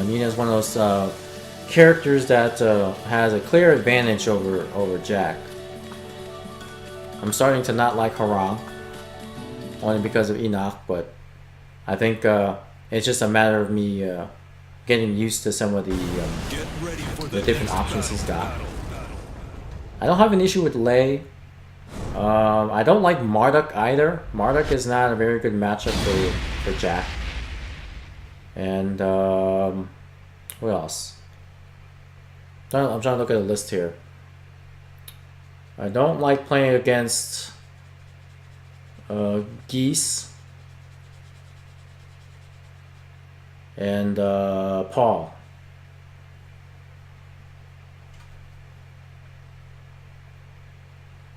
Nina is one of those characters that has a clear advantage over Jack. I'm starting to not like Harang, only because of Enoch, but I think it's just a matter of me getting used to some of the different options he's got. I don't have an issue with Lei. I don't like Marduk either. Marduk is not a very good matchup for Jack. And what else? I'm trying to look at a list here. I don't like playing against Geese and Paul.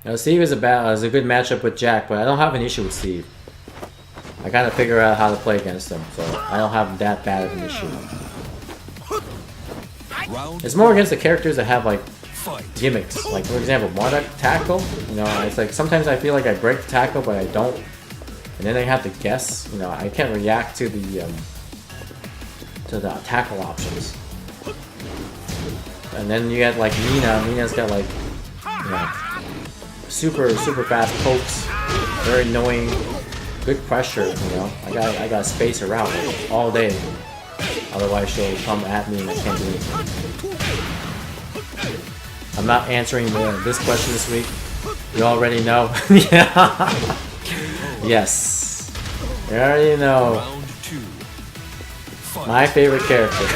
Now Steve is a good matchup with Jack, but I don't have an issue with Steve. I gotta figure out how to play against him, so I don't have that bad of an issue. It's more against the characters that have like gimmicks. Like for example, Marduk tackle. You know, it's like sometimes I feel like I break the tackle, but I don't, and then I have to guess. You know, I can't react to the tackle options. And then you get like Nina. Nina's got like, you know, super fast pokes, very annoying, good pressure. You know, I got to space her out all day. Otherwise, she'll come at me and I can't do anything. I'm not answering this question this week. You already know. Yeah. Yes. You already know. My favorite character.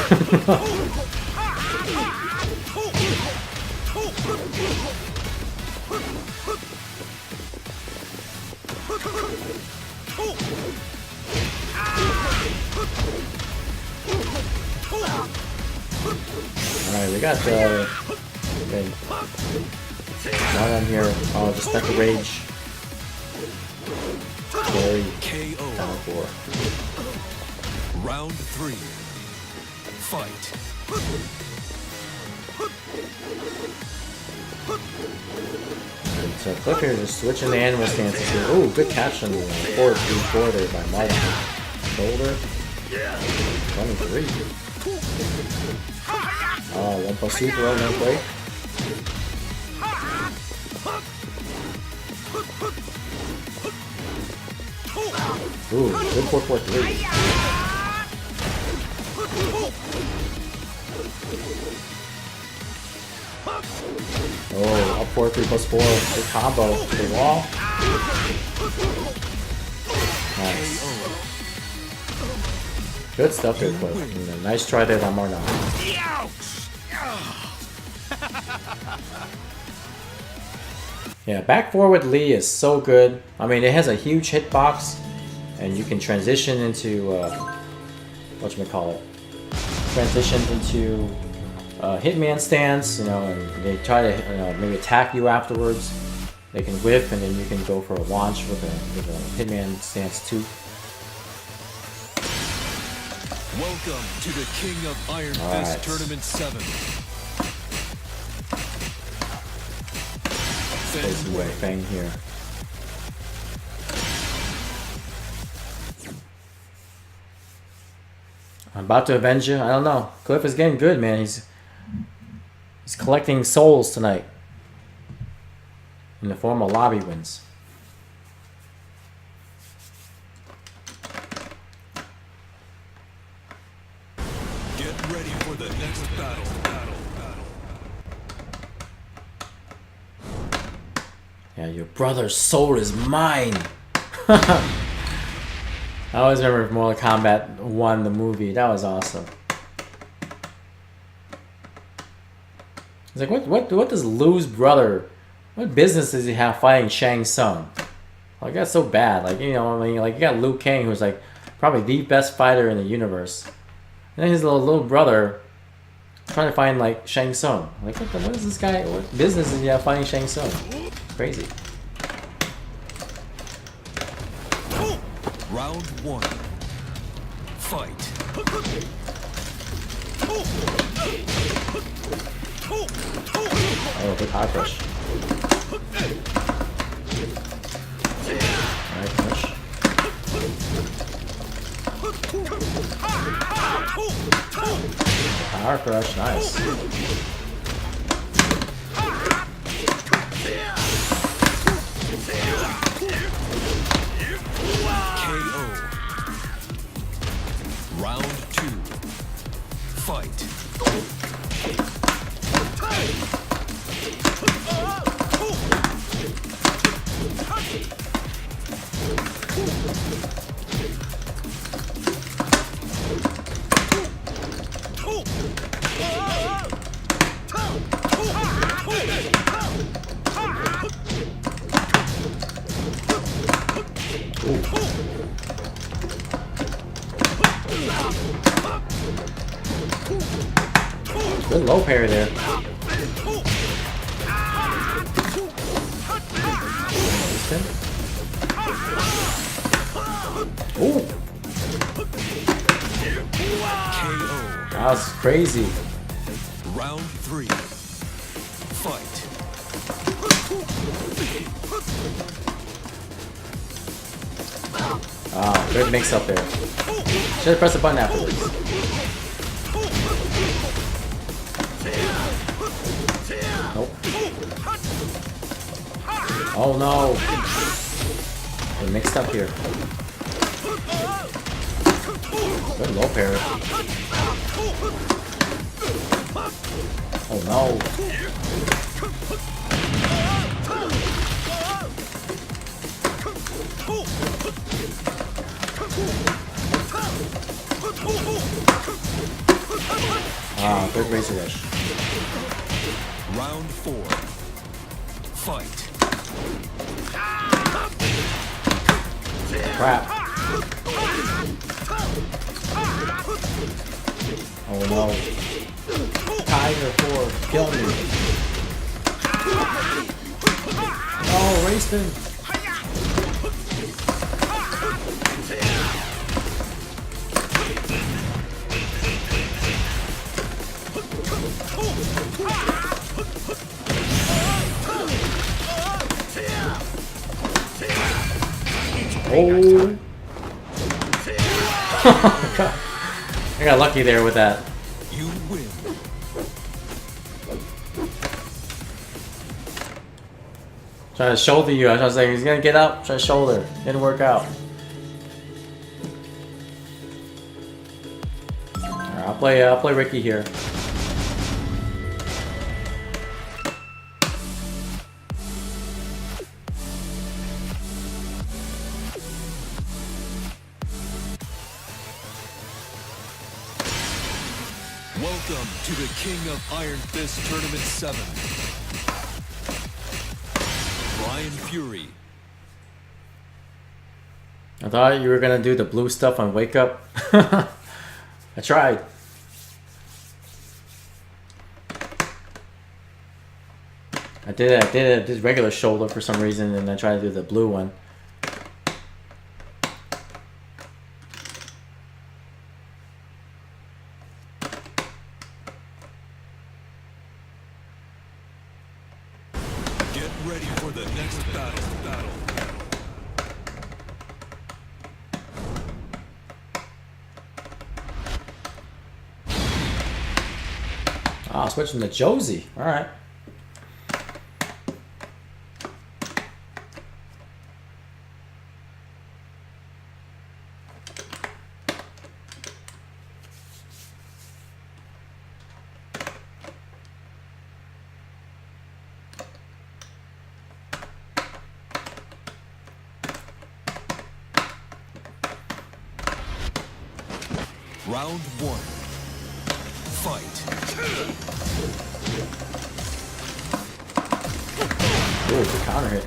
Alright, we got the thing. Not on here. Oh, just Spectre Rage. Carry. KO. Down 4. Round 3. Fight. So Cliff here just switching the animal stances here. Ooh, good catch on the 4-3-4 there by Marta. Shoulder. 23. Oh, 1 plus super, no break. Ooh, good 4-4-3. Oh, up 4-3 plus 4. Good combo to the wall. Nice. Good stuff there, Cliff. You know, nice try there by Marta. Yeah, back 4 with Lee is so good. I mean, it has a huge hitbox, and you can transition into whatchamacallit. Transition into hitman stance, you know, and they try to maybe attack you afterwards. They can whiff, and then you can go for a launch with a hitman stance too. Welcome to the King of Iron Fist Tournament 7. Play some more Fang here. I'm about to avenge you. I don't know. Cliff is getting good, man. He's collecting souls tonight in the form of lobby wins. Get ready for the next battle. Yeah, your brother's soul is mine. I always remember Mortal Kombat 1, the movie. That was awesome. It's like, what does Liu's brother, what business does he have fighting Shang Tsung? Like, that's so bad. Like, you know, I mean, like, you got Liu Kang, who's like probably the best fighter in the universe. And then his little brother trying to find like Shang Tsung. Like, what is this guy? What business does he have fighting Shang Tsung? Crazy. Round 1. Fight. Oh, good high push. Alright, push. Power crush, nice. KO. Round 2. Fight. Good low parry there. Ooh. KO. That was crazy. Round 3. Fight. Ah, good mix up there. Should have pressed the button after this. Nope. Oh no. They're mixed up here. Good low parry. Oh no. Ah, good razor rush. Round 4. Fight. Crap. Oh no. Tiger 4, kill me. Oh, Rayston. Oh. I got lucky there with that. You win. Trying to shoulder you. I was like, he's gonna get up. Try to shoulder. Didn't work out. Alright, I'll play Ricky here. Welcome to the King of Iron Fist Tournament 7. Brian Fury. I thought you were gonna do the blue stuff on Wake Up. I tried. I did regular shoulder for some reason, and I tried to do the blue one. Get ready for the next battle. Ah, switching to Josie. All right. Round one. Fight. Ooh, good counter hit.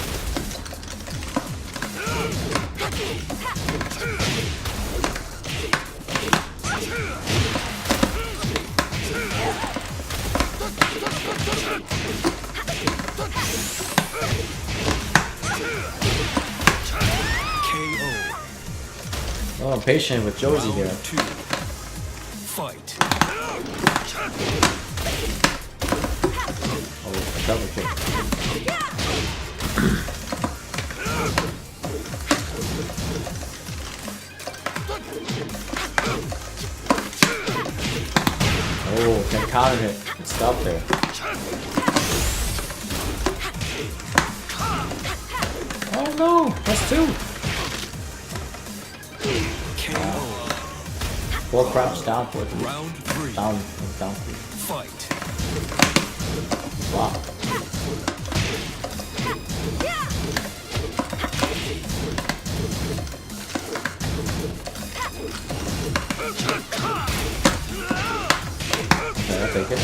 KO. Oh, I'm patient with Josie there. Round two. Fight. Oh, double kick. Oh, can counter hit. Good stuff there. Oh no, that's two. KO. Four crouch down for three. Round three. Down three. Fight. Wow. Okay, I'll take it.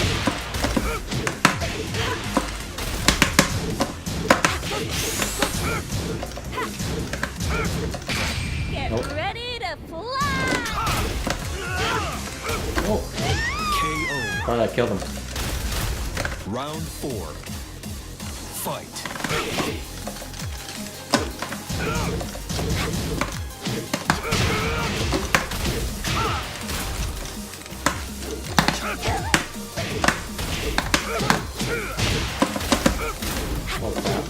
Get Nope. ready to fly! Oh, KO. thought I killed him. Round four. Fight. Oh crap.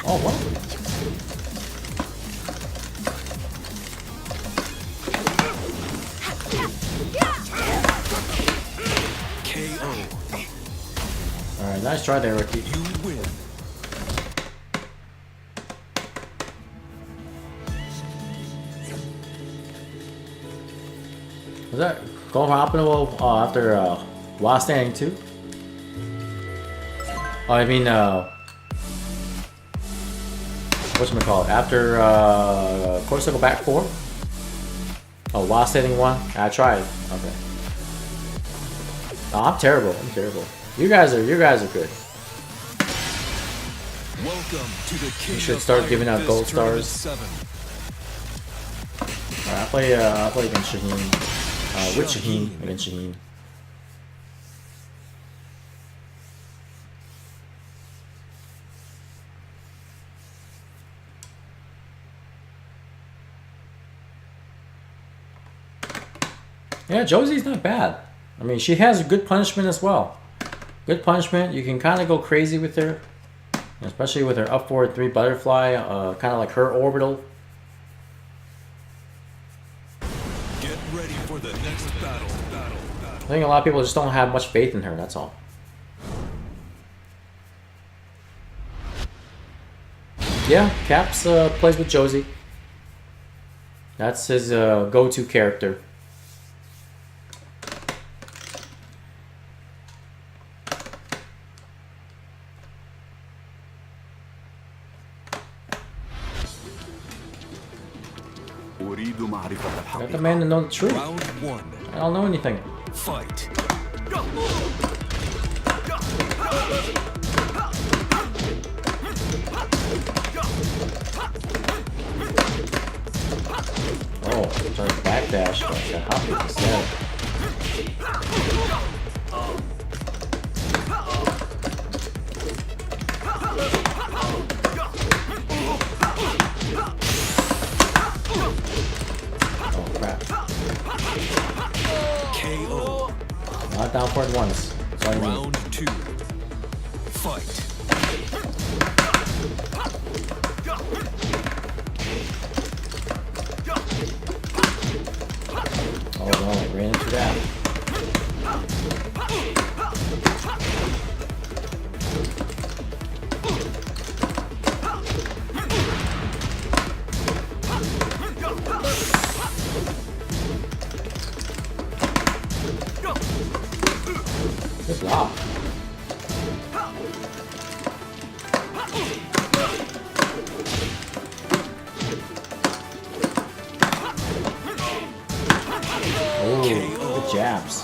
Oh, what? KO. Alright, nice try there, Ricky. You win. Was that going for optimal after while standing 2? Oh, I mean, whatchamacallit? After quarter circle back 4? Oh, while standing 1? I tried. Okay. Oh, I'm terrible. I'm terrible. You guys are good. Welcome to the King You should of start Iron giving out Fist gold Tournament stars. 7. Alright, I play against Shaheen. With Shaheen against Shaheen. Yeah, Josie's not bad. I mean, she has a good punishment as well. Good punishment. You can kind of go crazy with her, especially with her up forward 3 butterfly, kind of like her orbital. Get ready for the next battle. I think a lot of people just don't have much faith in her. That's all. Yeah, Caps plays with Josie. That's his go-to character. Got the man to know the truth. Round one. I don't know anything. Fight. Oh, trying to backdash, but I got hop kick instead. Oh crap. KO. Not down for it once. Sorry, me. Round two. Fight. Oh no, I ran into that. Oh, good jabs.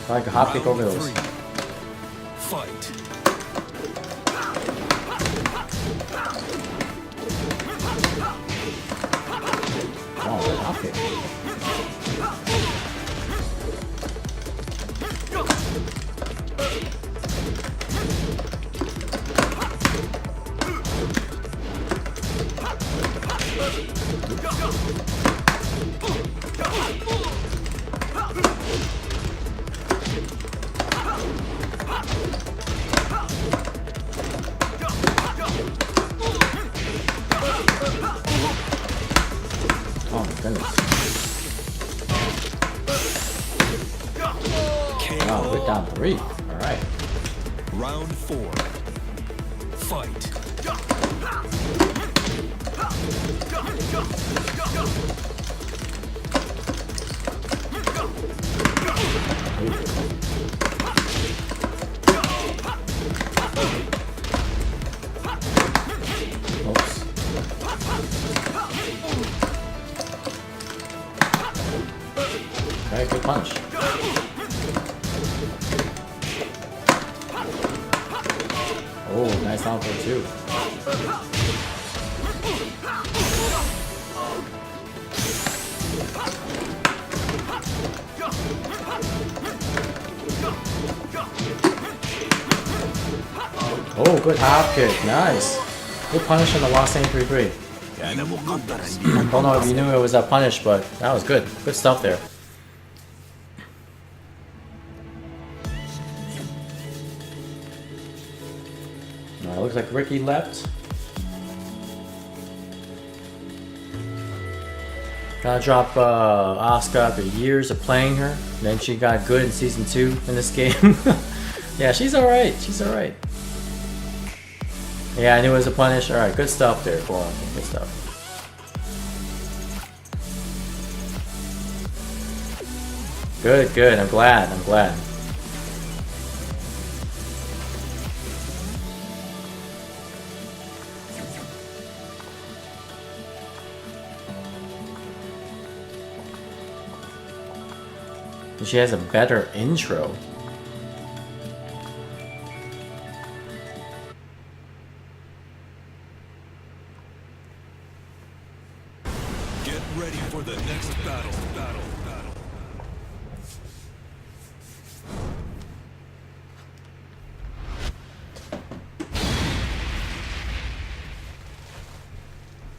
I like a hop kick over those. Fight. Oh, good hop kick. Oh my goodness. Wow, we're down 3. Alright. Round 4. Fight. Oops. Alright, good punch. Oh, nice down for 2. Oh, good hop kick. Nice. Good punish on the Wasane 3-3. Don't know if you knew it was a punish, but that was good. Good stuff there. Looks like Ricky left. Gotta drop Asuka after years of playing her. Then she got good in season 2 in this game. Yeah, she's alright. She's alright. Yeah, I knew it was a punish. Alright, good stuff there, Coral. Good stuff. Good, good. I'm glad. I'm glad. She has a better intro. Get ready for the next battle.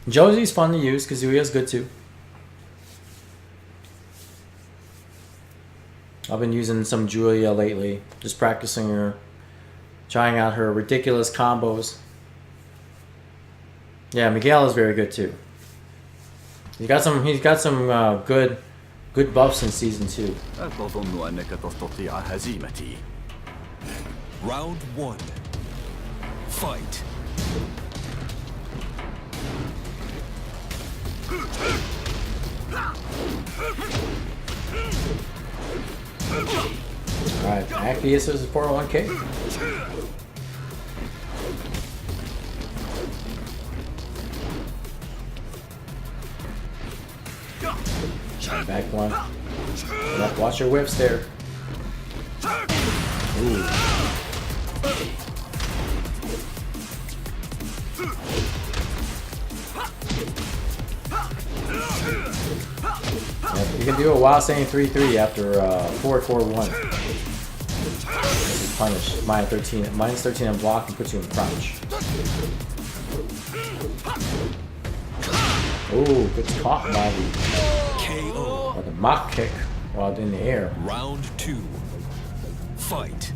Josie's fun to use. Kazuya's good too. I've been using some Julia lately, just practicing her, trying out her ridiculous combos. Yeah, Miguel is very good too. He's got some good buffs in season 2. أتظن أنك تستطيع هزيمتي. Round 1. Fight. Alright, Actius is 401k. Back one. Watch your whips there. Ooh. You can do a Wasane 3-3 after 4-4-1. Punish. Minus 13 on block and puts you in crouch. Ooh, gets caught by the KO. or the mock kick while in the air. Round 2. Fight.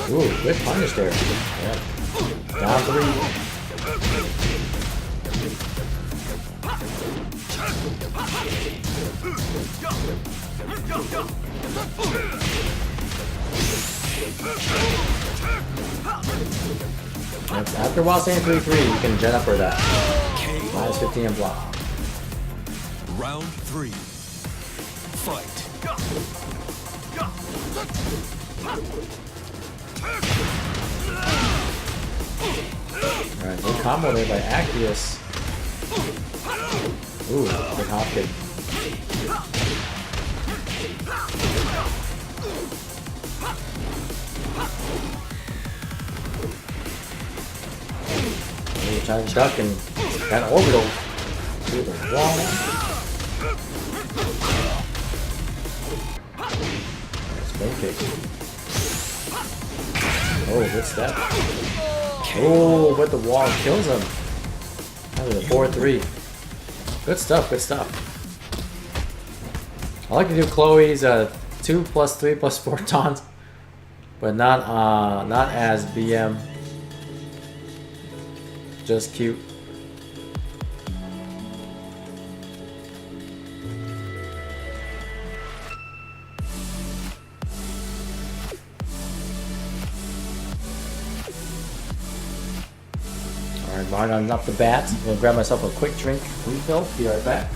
Ooh, good punish there. Yeah. Down 3. After while saying 3-3, you can gen up for that. Minus 15 and block. Round 3. Fight. Alright, good combo there by Actius. Ooh, good hop kick. Ooh, trying to duck and got an orbital through the wall. Spin kick. Oh, good step. Oh, but the wall kills him. That was a 4-3. Good stuff, good stuff. I like to do Chloe's 2+3+4 taunt, but not as BM. Just cute. Alright, Marnon up the bat. I'm gonna grab myself a quick drink refill. Be right back.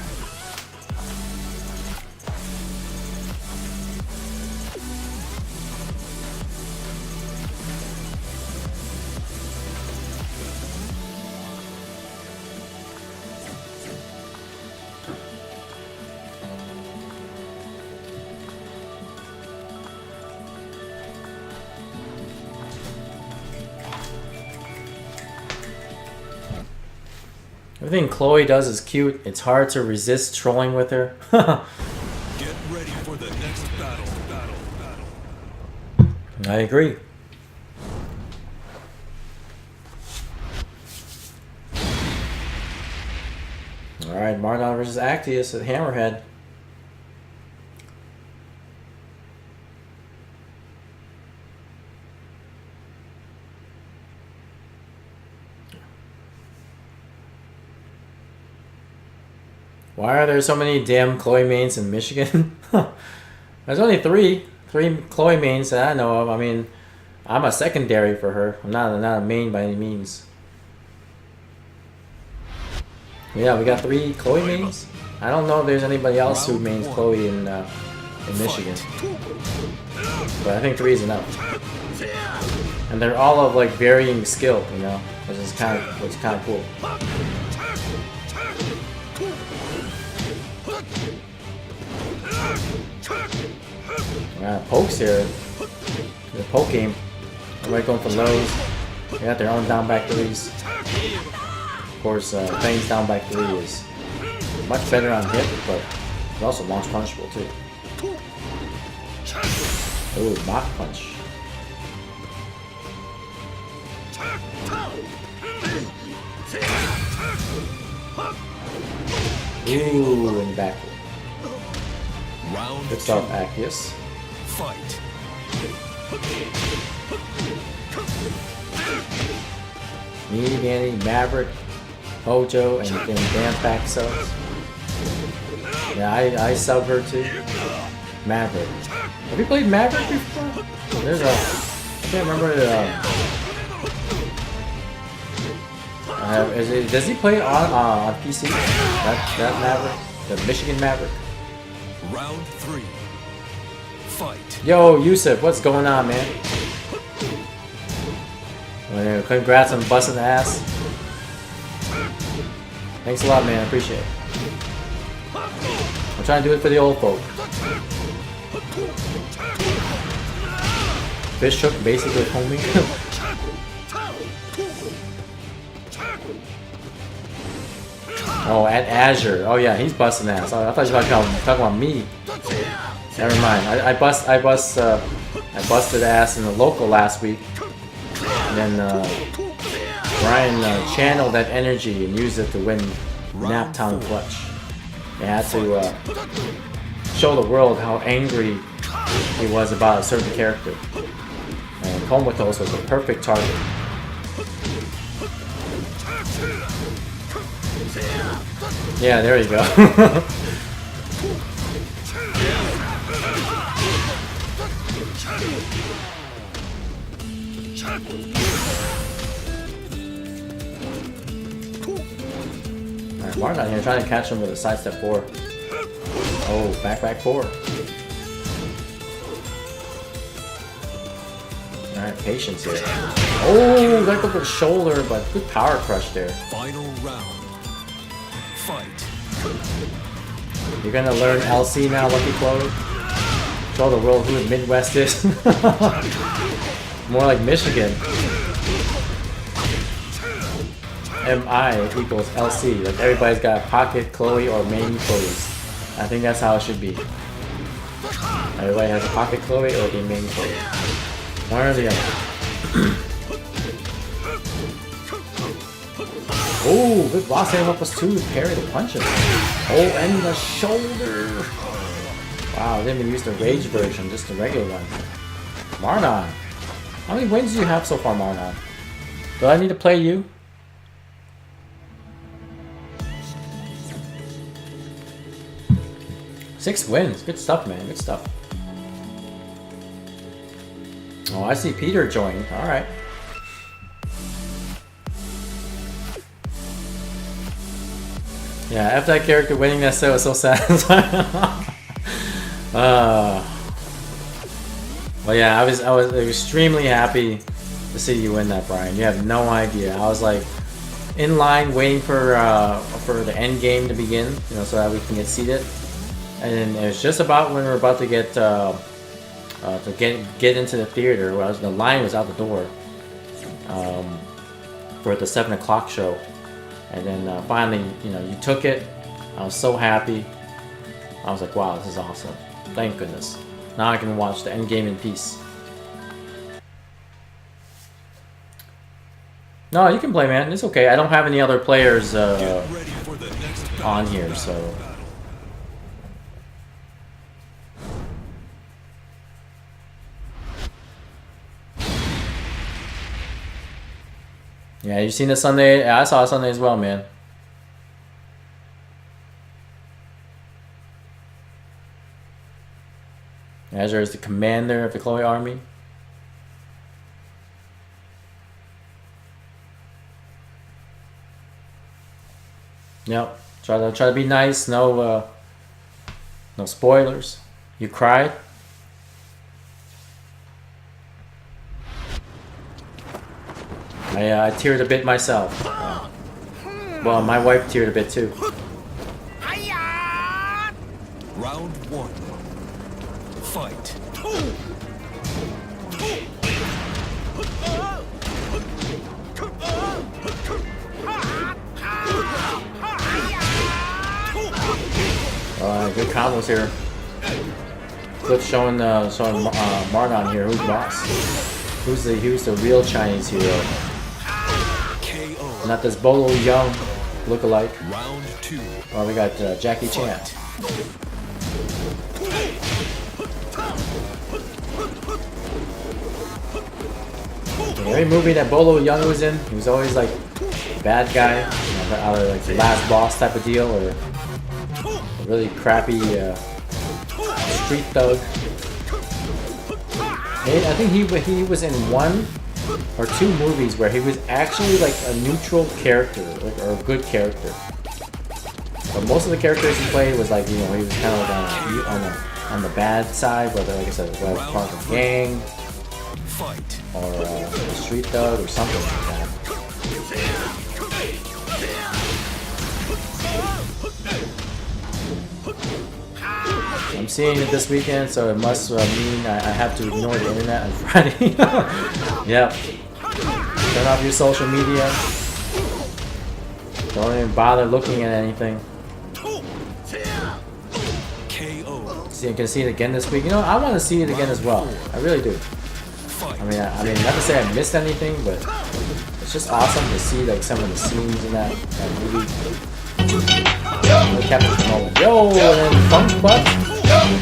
Everything Chloe does is cute. It's hard to resist trolling with her. Get ready for the next battle. I agree. Alright, Mardon versus Actius at Hammerhead. Why are there so many damn Chloe mains in Michigan? There's only three Chloe mains that I know of. I mean, I'm a secondary for her. I'm not a main by any means. Yeah, we got 3 Chloe mains. I don't know if there's anybody else who mains Chloe in Michigan, but I think 3 is enough. And they're all of like varying skill, you know, which is kind of cool. Pokes here. The poke game. Everybody going for lows. They got their own down back 3s. Of course, Fane's down back 3 is much better on hit, but it's also launch punishable too. Ooh, mock punch. Ooh, and backward. Good stuff, Actius. Fight. Me, Danny, Maverick, Hojo, and damn back subs. Yeah, I sub her too. Maverick. Have you played Maverick before? There's a... I can't remember does he play on PC? That Maverick? The Michigan Maverick? Round 3. Fight. Yo, Yusuf, what's going on, man? Congrats on busting the ass. Thanks a lot, man. I appreciate it. I'm trying to do it for the old folk. Fish hook basically homing. Oh, at Azure. Oh yeah, he's busting ass. I thought you were talking about me. Never mind. I busted ass in the local last week, and then Brian channeled that energy and used it to win Naptown Clutch. They had to show the world how angry he was about a certain character. And Comatose was the perfect target. Yeah, there you go. Margon here trying to catch him with a sidestep 4. Oh, back 4. Alright, patience here. Oh, let go for the shoulder, but good power crush there. Final round. Fight. You're gonna learn LC now, Lucky Chloe. Show the world who the Midwest is. More like Michigan. MI equals LC. Like everybody's got Pocket Chloe or Main Chloe's. I think that's how it should be. Everybody has a Pocket Chloe or a Main Chloe. One or the other. Oh, good boss aim up us too. Parry the punches. Oh, and the shoulder. Wow, they didn't even use the Rage version, just the regular one. Marnon. How many wins do you have so far, Marnon? Do I need to play you? Six wins. Good stuff, man. Good stuff. Oh, I see Peter joined. Alright. Yeah, after that character winning that set was so satisfying. Well, yeah, I was extremely happy to see you win that, Brian. You have no idea. I was like in line waiting for the end game to begin, you know, so that we can get seated. And it was just about when we were about to get into the theater. Where the line was out the door for the 7 o'clock show. And then finally, you know, you took it. I was so happy. I was like, wow, this is awesome. Thank goodness. Now I can watch the end game in peace. No, you can play, man. It's okay. I don't have any other players on here, so. Yeah, you seen the Sunday? Yeah, I saw it Sunday as well, man. Azure is the commander of the Chloe army. Yep. Try to be nice. No spoilers. You cried. I teared a bit myself. Well, my wife teared a bit too. Round 1. Fight. Good combos here. Clip showing Margon here. Who's boss? Who's the real Chinese hero? KO. Not this Bolo Young lookalike. Round 2. Oh, we got Jackie Chan. In every movie that Bolo Young was in, he was always like a bad guy, you know, either like the last boss type of deal or a really crappy street thug. I think he was in 1 or 2 movies where he was actually like a neutral character or a good character. But most of the characters he played was like, you know, he was kind of like on the bad side, whether, like I said, whether part of the gang or a street thug or something like that. I'm seeing it this weekend, so it must mean I have to ignore the internet on Friday. Yep. Turn off your social media. Don't even bother looking at anything. See, I can see it again this week. You know, I want to see it again as well. I really do. I mean, not to say I missed anything, but it's just awesome to see like some of the scenes in that movie. Captain Moment. Yo, and then Funk Butt.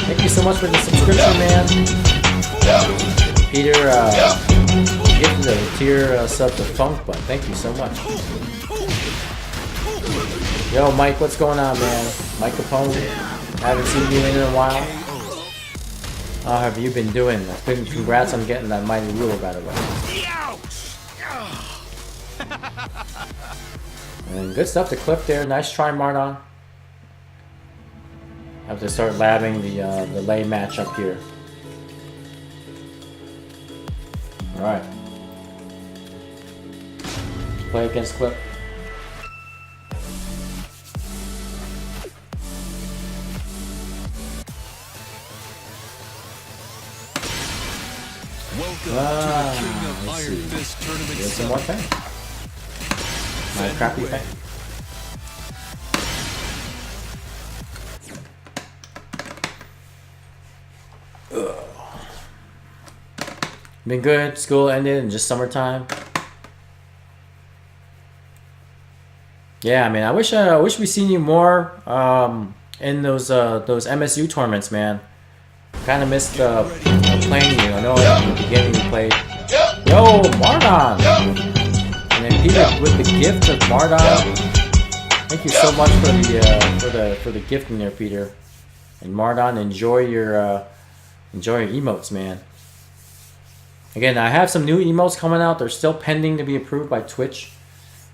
Thank you so much for the subscription, man. Peter gifted a tier sub to Funk Butt. Thank you so much. Yo, Mike, what's going on, man? Mike Capone. Haven't seen you in a while. How have you been doing? Congrats on getting that mighty ruler, by the way. And good stuff to Cliff there. Nice try, Mardon. Have to start labbing the lay match up here. Alright. Play against Cliff. Welcome to the King of let's Iron see. Fist Tournament Here's some more 7. thing. My crappy thing. Been good. School ended in just summertime. Yeah, I mean, I wish we seen you more in those MSU tournaments, man. Kind of missed playing you. I know at the beginning you played. Yo, Mardon! And then Peter with the gift of Mardon. Thank you so much for the gifting there, Peter. And Mardon, enjoy your emotes, man. Again, I have some new emotes coming out. They're still pending to be approved by Twitch.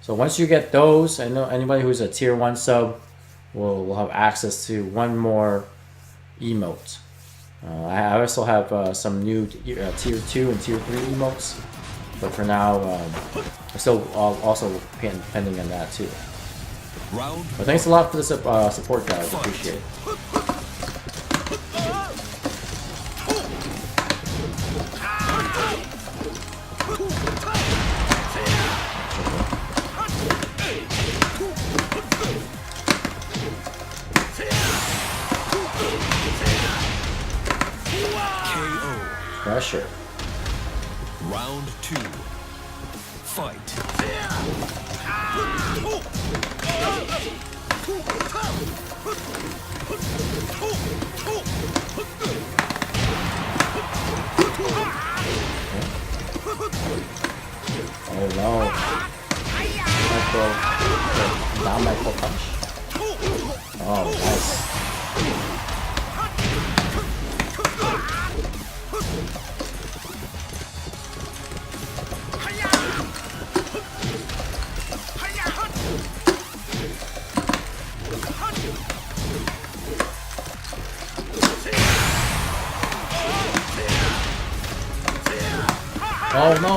So once you get those, I know anybody who's a tier 1 sub will have access to one more emote. I also have some new tier 2 and tier 3 emotes. But for now, I'm still also pending on that too. But thanks a lot for the support, guys. Appreciate it. Pressure. Round 2. Fight. Oh no. Micro. Down micro punch. Oh, nice. Oh no!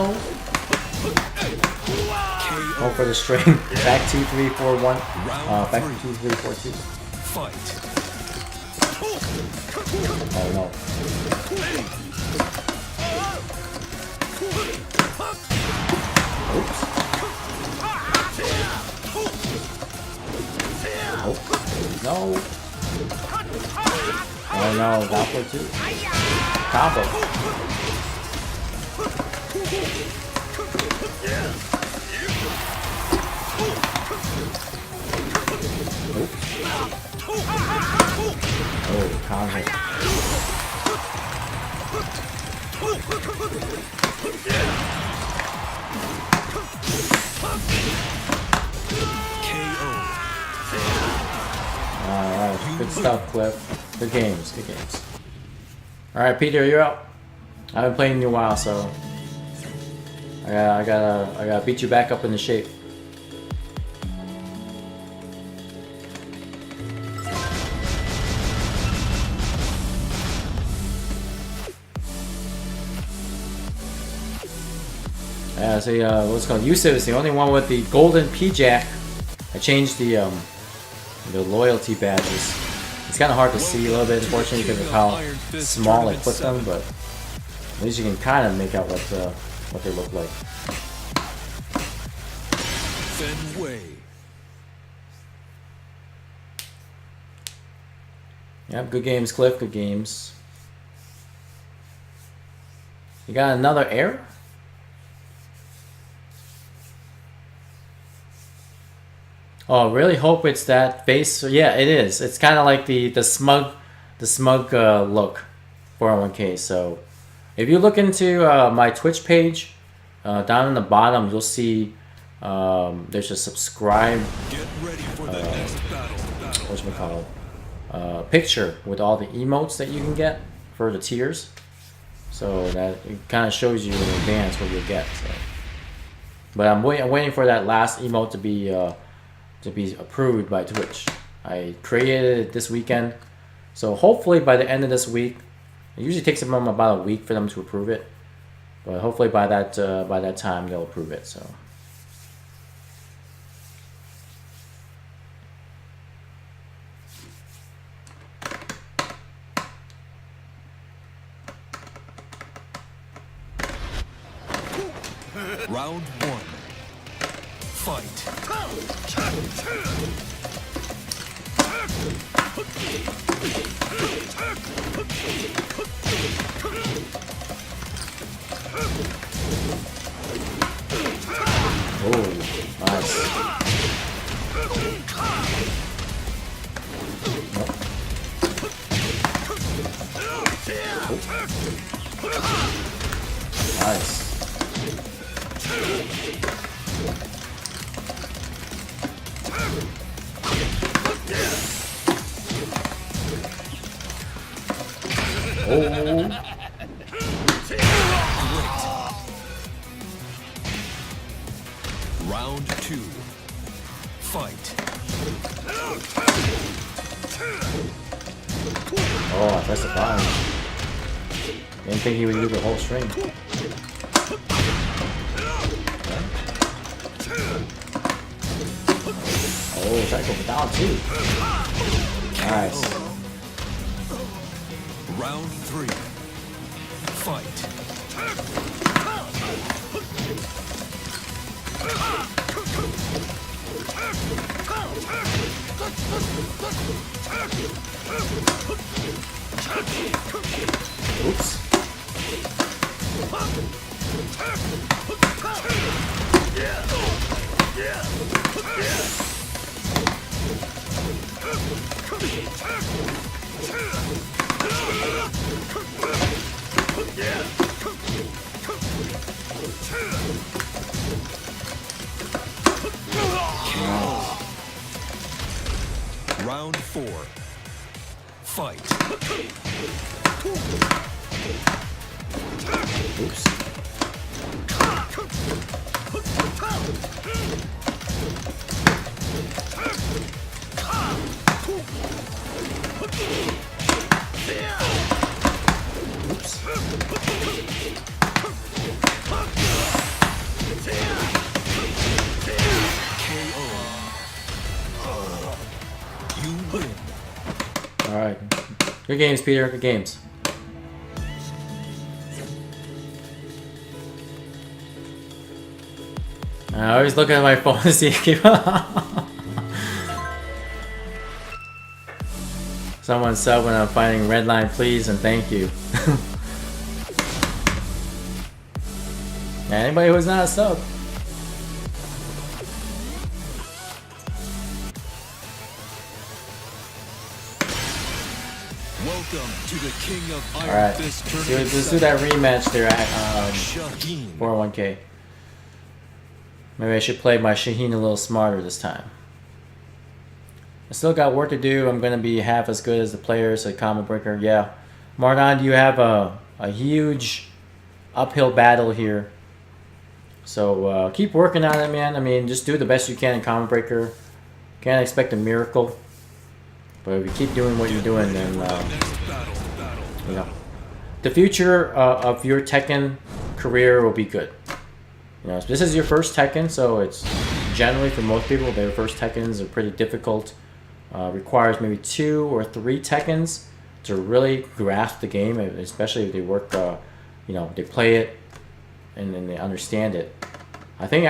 Oh, for the string. Back 2, 3, 4, 1. Back 2, 3, 4, 2. Fight. Oh no. Oops. Oh. No. Oh no, Doppler too. Combo. Oh, combo. Alright, good stuff, Cliff. Good games, good games. Alright, Peter, you're up. I've been playing you a while, so I gotta beat you back up into shape. Yeah, so what's it called? Yusuf is the only one with the golden P-Jack. I changed the loyalty badges. It's kind of hard to see a little bit, unfortunately, because of how small I put them, but at least you can kind of make out what they look like. Fenway. Yep, good games, Cliff. Good games. You got another error? Oh, I really hope it's that face. Yeah, it is. It's kind of like the smug look 401k. So if you look into my Twitch page, down in the bottom, you'll see there's a subscribe. Get ready for the next battle. Whatchamacallit, picture with all the emotes that you can get for the tiers. So that it kind of shows you in advance what you'll get. So. But I'm waiting for that last emote to be to be approved by Twitch. I created it this weekend, so hopefully by the end of this week, it usually takes them about a week for them to approve it, but hopefully by that time they'll approve it. So. Round one. Fight. Oh, nice. Nice. Oh. Round two. Fight. Oh, I pressed the button. Didn't think he would do the whole string. Oh, try to go down too. Nice. Round three. Fight. Oops. Round four. Fight. Oops. You win. All right. Good games, Peter. Good games. I always look at my phone to see if someone sub when I'm finding Redline, please and thank you. Anybody who's not a sub. Welcome to the King of Iron Alright, Fist let's Tournament do that rematch there at Shaheen. 401k. Maybe I should play my Shaheen a little smarter this time. I still got work to do. I'm going to be half as good as the players at Combo Breaker. Yeah. Margon, you have a huge uphill battle here. So keep working on it, man. I mean, just do the best you can in Combo Breaker. Can't expect a miracle. But if you keep doing what you're doing, then, you know, the future of your Tekken career will be good. You know, this is your first Tekken, so it's generally for most people, their first Tekkens are pretty difficult. Requires maybe 2 or 3 Tekkens to really grasp the game, especially if they work, you know, they play it and then they understand it. I think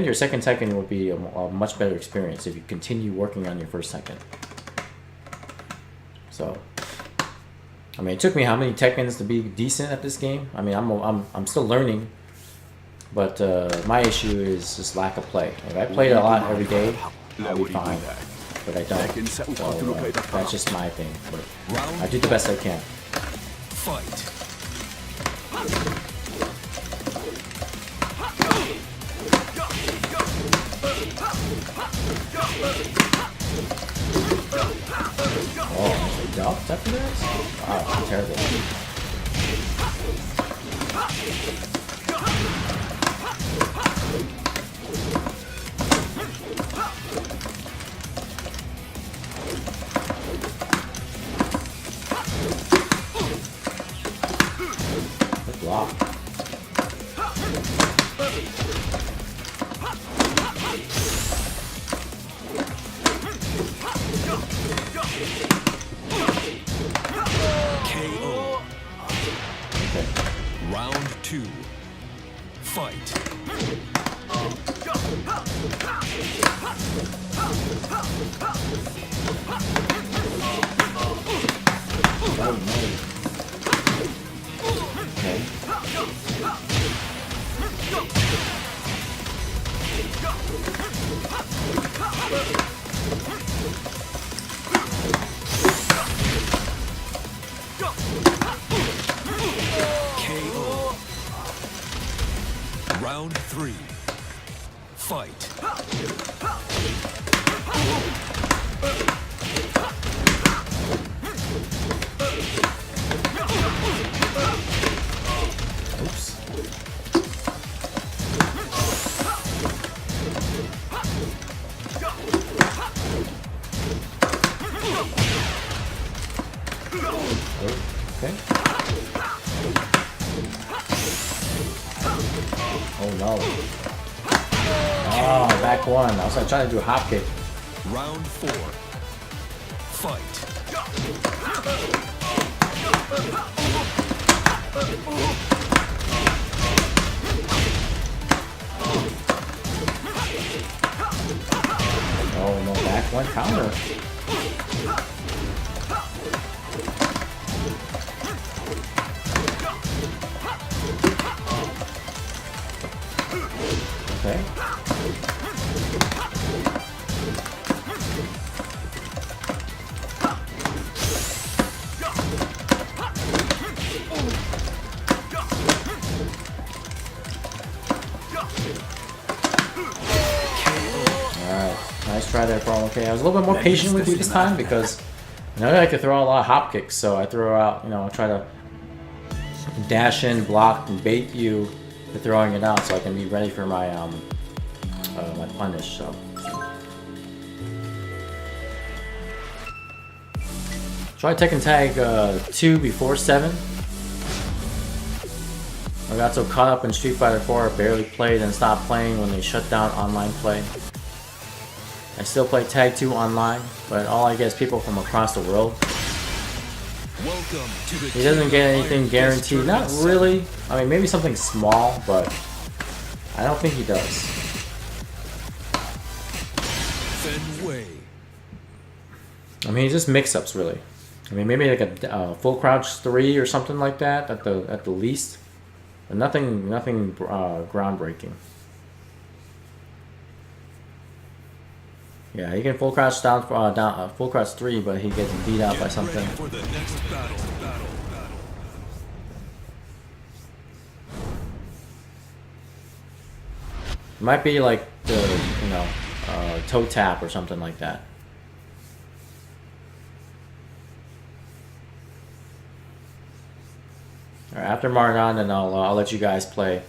your second Tekken will be a much better experience if you continue working on your first Tekken. So, I mean, it took me how many Tekkens to be decent at this game? I mean, I'm still learning, but my issue is just lack of play. If I played a lot every day, I'll be fine. But I don't. So that's just my thing. But I do the best I can. Fight. Oh, they dropped after that? Wow, terrible. Oh no. Okay. KO. Round 3. Fight. Oops. Okay. Oh no. Oh, back one. I was trying to do a hop kick. Round 4. Fight. Oh no, back one counter. Okay. Alright, nice try there, Paul. Okay, I was a little bit more patient with you this time because I know I could throw out a lot of hop kicks, so I throw out, try to dash in, block, and bait you for throwing it out so I can be ready for my my punish. So try Tekken Tag 2 before 7. I got so caught up in Street Fighter 4 I barely played and stopped playing when they shut down online play. I still play Tag 2 online, but all I get is people from across the world. Welcome to the He doesn't get King of anything Iron Fist guaranteed. Not Tournament really. I mean, maybe something small, but I don't think he does. 7. Fenway. I mean, it's just mix-ups, really. I mean, maybe like a full crouch 3 or something like that at the least, but nothing groundbreaking. Yeah, he can full crouch down full crouch 3, but he gets beat out by Get something. ready for the next battle. It might be like the toe tap or something like that. All right, after Mardon, then I'll let you guys play.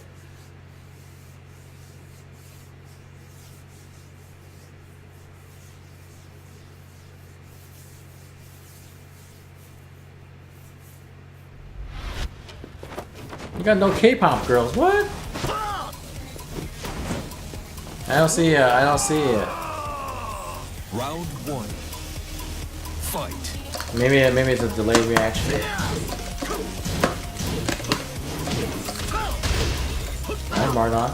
You got no K-pop girls. What? I don't see it. I don't see it. Round 1. Fight. Maybe it's a delayed reaction. Alright, Mardon.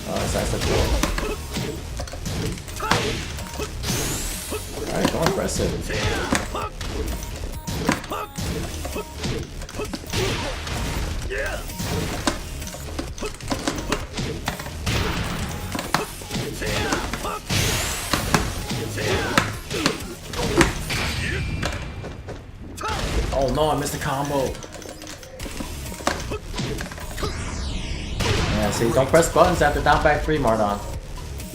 Oh, that's a cool. Alright, go impressive. Oh no, I missed the combo. Yeah, see, don't press buttons after down back 3, Mardon.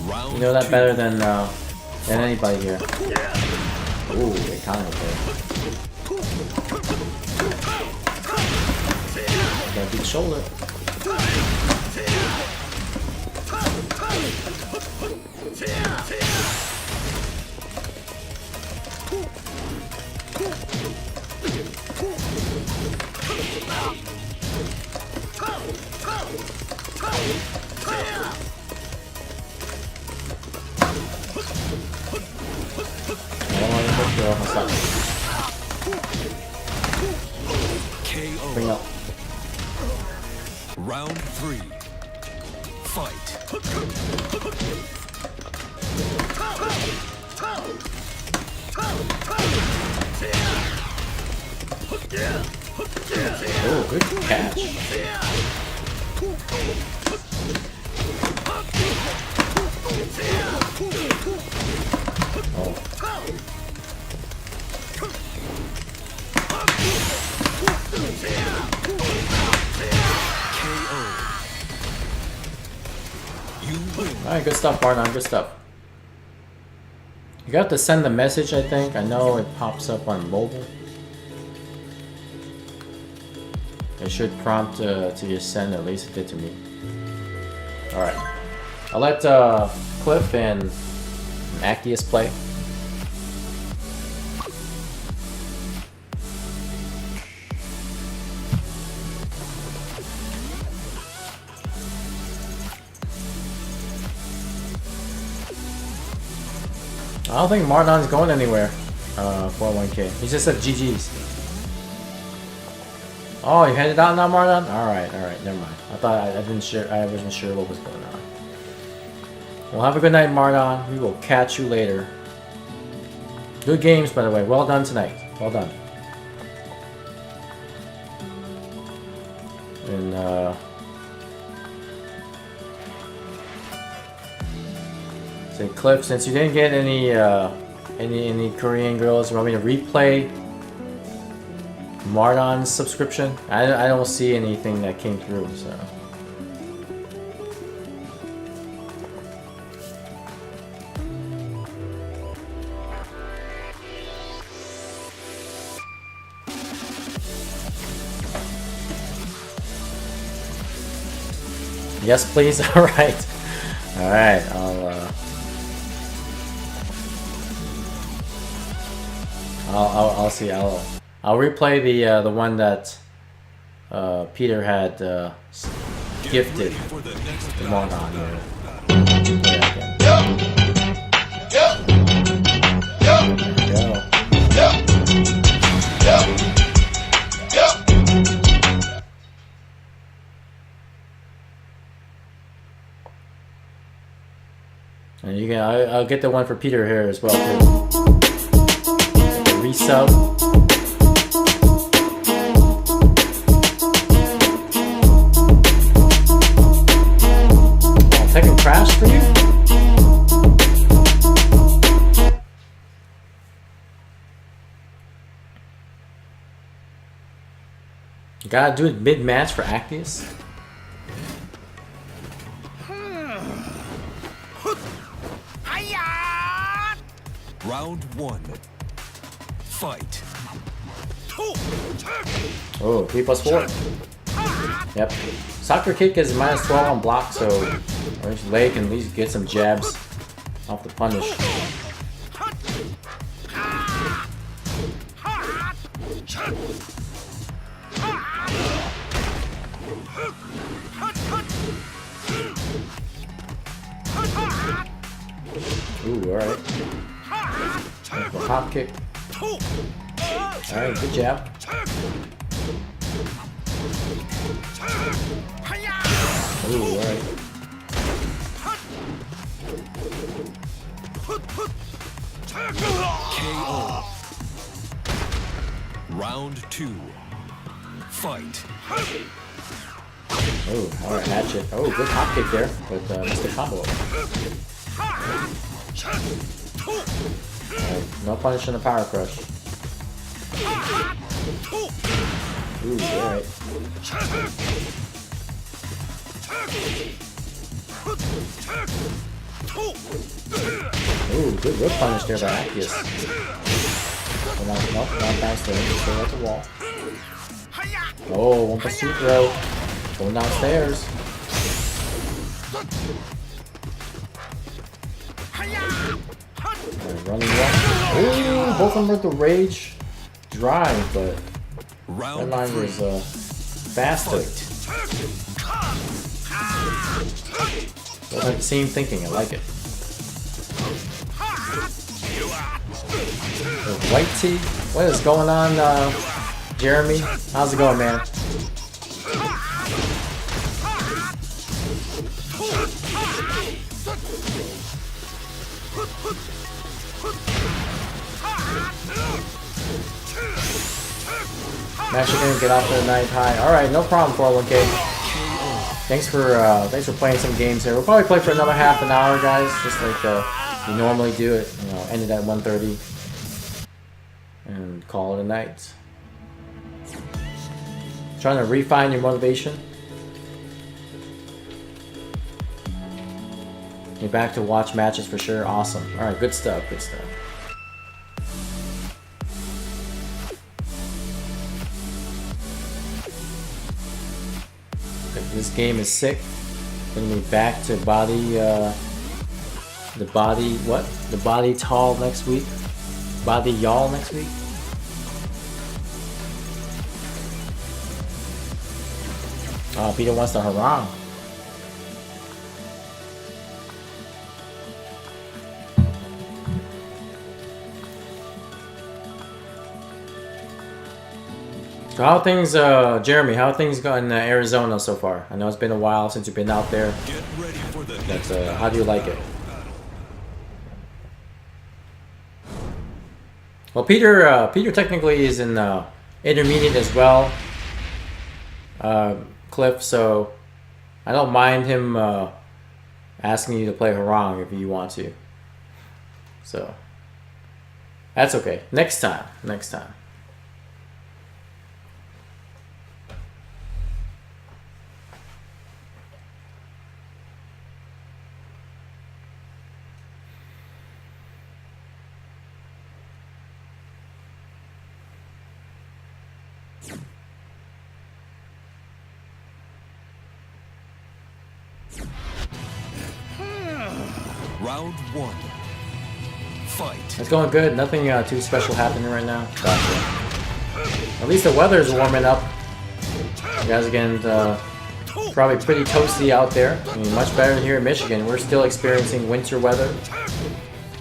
Round You know that 2. better than anybody here. Ooh, they counter there. Got a big shoulder. KO. Bring up. Round 3. Fight. Oh, good catch. Oh. Alright, good stuff, Barnon. Good stuff. You got to send the message, I think. I know it pops up on mobile. It should prompt to just send, at least it did to me. Alright. I'll let Cliff and Actius play. I don't think Mardon's going anywhere for 1K. He's just at GG's. Oh, you headed out now, Mardon? Alright, never mind. I thought I wasn't sure what was going on. Well, have a good night, Mardon. We will catch you later. Good games, by the way. Well done tonight. Well done. And say, Cliff, since you didn't get any Korean girls, you want me to replay Mardon's subscription? I don't see anything that came through, so. Yes, please. All right. I'll see. I'll replay the one that Peter had gifted to Mardon here. And you can, I'll get the one for Peter here as well too. Resub. Oh, Tekken Crash for you? You gotta do it mid-match for Actius? Round 1. Fight. Oh, 3+4. Yep. Soccer kick is -12 on block, so Orange Lake can at least get some jabs off the punish. Ooh, alright. The hop kick. Alright, good jab. Ooh, alright. KO. Round 2. Fight. Oh, alright, hatchet. Oh, good hop kick there, but missed the combo. Alright, no punish on the power crush. Ooh, alright. Ooh, good whip punish there by Actius. Nope, not downstairs, just go at the wall. Oh, one pursuit throw. Going downstairs. Running one. Ooh, both of them with the rage drive, but Redline was faster. Both have the same thinking, I like it. The white tee? What is going on, Jeremy? How's it going, man? Michigan, get off to the ninth high. Alright, no problem, 401k. Thanks for playing some games here. We'll probably play for another half an hour, guys, just like we normally do it. You know, ended at 1:30. And call it a night. Trying to refine your motivation. You're back to watch matches for sure. Awesome. Alright, good stuff, good stuff. Okay, this game is sick. Gonna be back to body the body tall next week. Body y'all next week. Oh, Peter wants the harang. So how are things, Jeremy, how are things going in Arizona so far? I know it's been a while since you've been out there. Get ready for the But how do you like it? Well, Peter technically is in intermediate as well, Cliff. So I don't mind him asking you to play harang if you want to. So that's okay. Next time. Next time. round one. Fight. It's going good. Nothing too special happening right now. Gotcha. At least the weather is warming up. You guys are getting probably pretty toasty out there. I mean, much better than here in Michigan. We're still experiencing winter weather.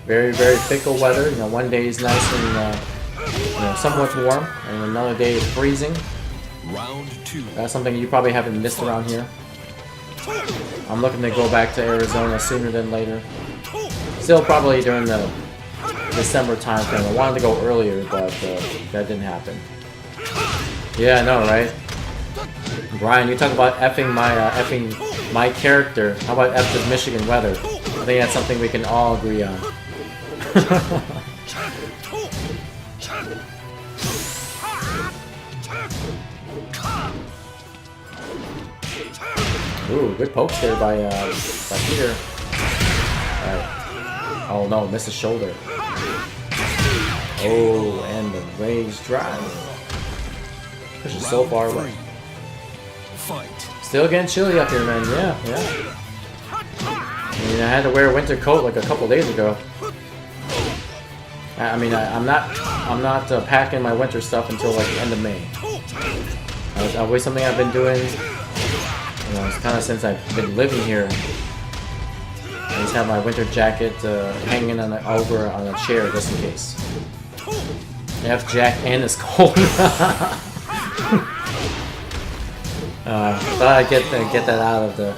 Very, very fickle weather. You know, one day is nice and you know, somewhat warm, and another day is freezing. Round two. That's something you probably haven't missed around here. I'm looking to go back to Arizona sooner than later. Still probably during the December time frame. I wanted to go earlier, but that didn't happen. Yeah, I know, right? Brian, you talk about effing my character. How about F the Michigan weather? I think that's something we can all agree on. Ooh, good pokes there by Peter. Alright. Oh no, missed his shoulder. Oh, and the rage drive. Pushes so far away. Fight. Still getting chilly up here, man. Yeah, yeah. I mean, I had to wear a winter coat like a couple days ago. I mean, I'm not packing my winter stuff until like the end of May. That's always something I've been doing. You know, it's kind of since I've been living here. I just have my winter jacket hanging over on a chair just in case. F Jack and it's cold. Thought I'd get that out of the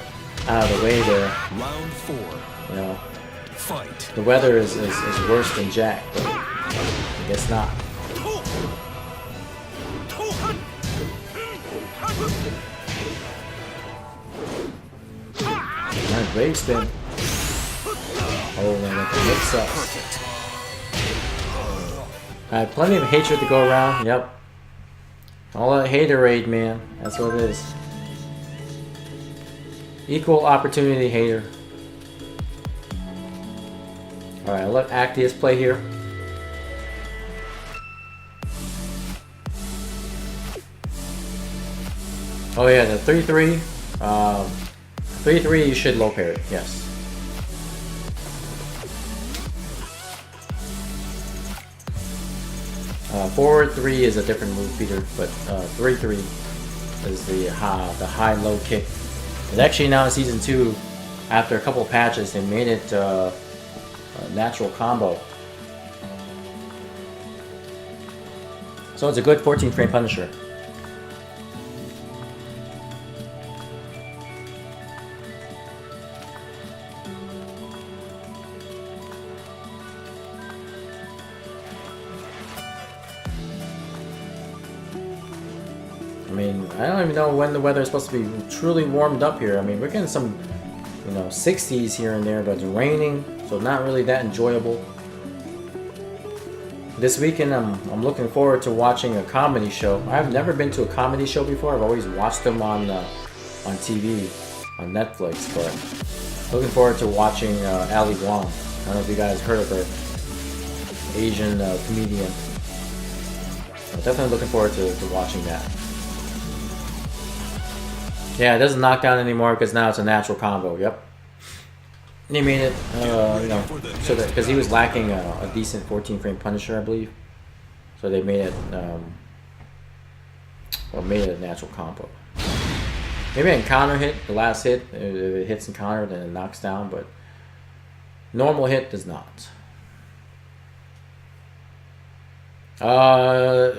way there. Round four. You know, Fight. the weather is worse than Jack, but I guess not. Nice wave spin. Oh man, that can mix up. Alright, plenty of hatred to go around. Yep. All that haterade, man. That's what it is. Equal opportunity hater. Alright, I'll let Actius play here. Oh yeah, the 3-3. 3-3 you should low pair it, yes. Forward 3 is a different move, Peter, but 3-3 is the high-low kick. It's actually now in Season 2, after a couple of patches, they made it a natural combo. So it's a good 14-frame Punisher. I don't even know when the weather is supposed to be truly warmed up here. I mean, we're getting some, 60s here and there, but it's raining, so not really that enjoyable. This weekend, I'm looking forward to watching a comedy show. I've never been to a comedy show before. I've always watched them on TV, on Netflix, but looking forward to watching Ali Wong. I don't know if you guys heard of her. Asian comedian. I'm definitely looking forward to watching that. Yeah, it doesn't knock down anymore because now it's a natural combo. Yep. They made it, so that because he was lacking a decent 14 frame Punisher, I believe. So they made it, made it a natural combo. Maybe an encounter hit, the last hit, if it hits encounter, then it knocks down, but normal hit does not. I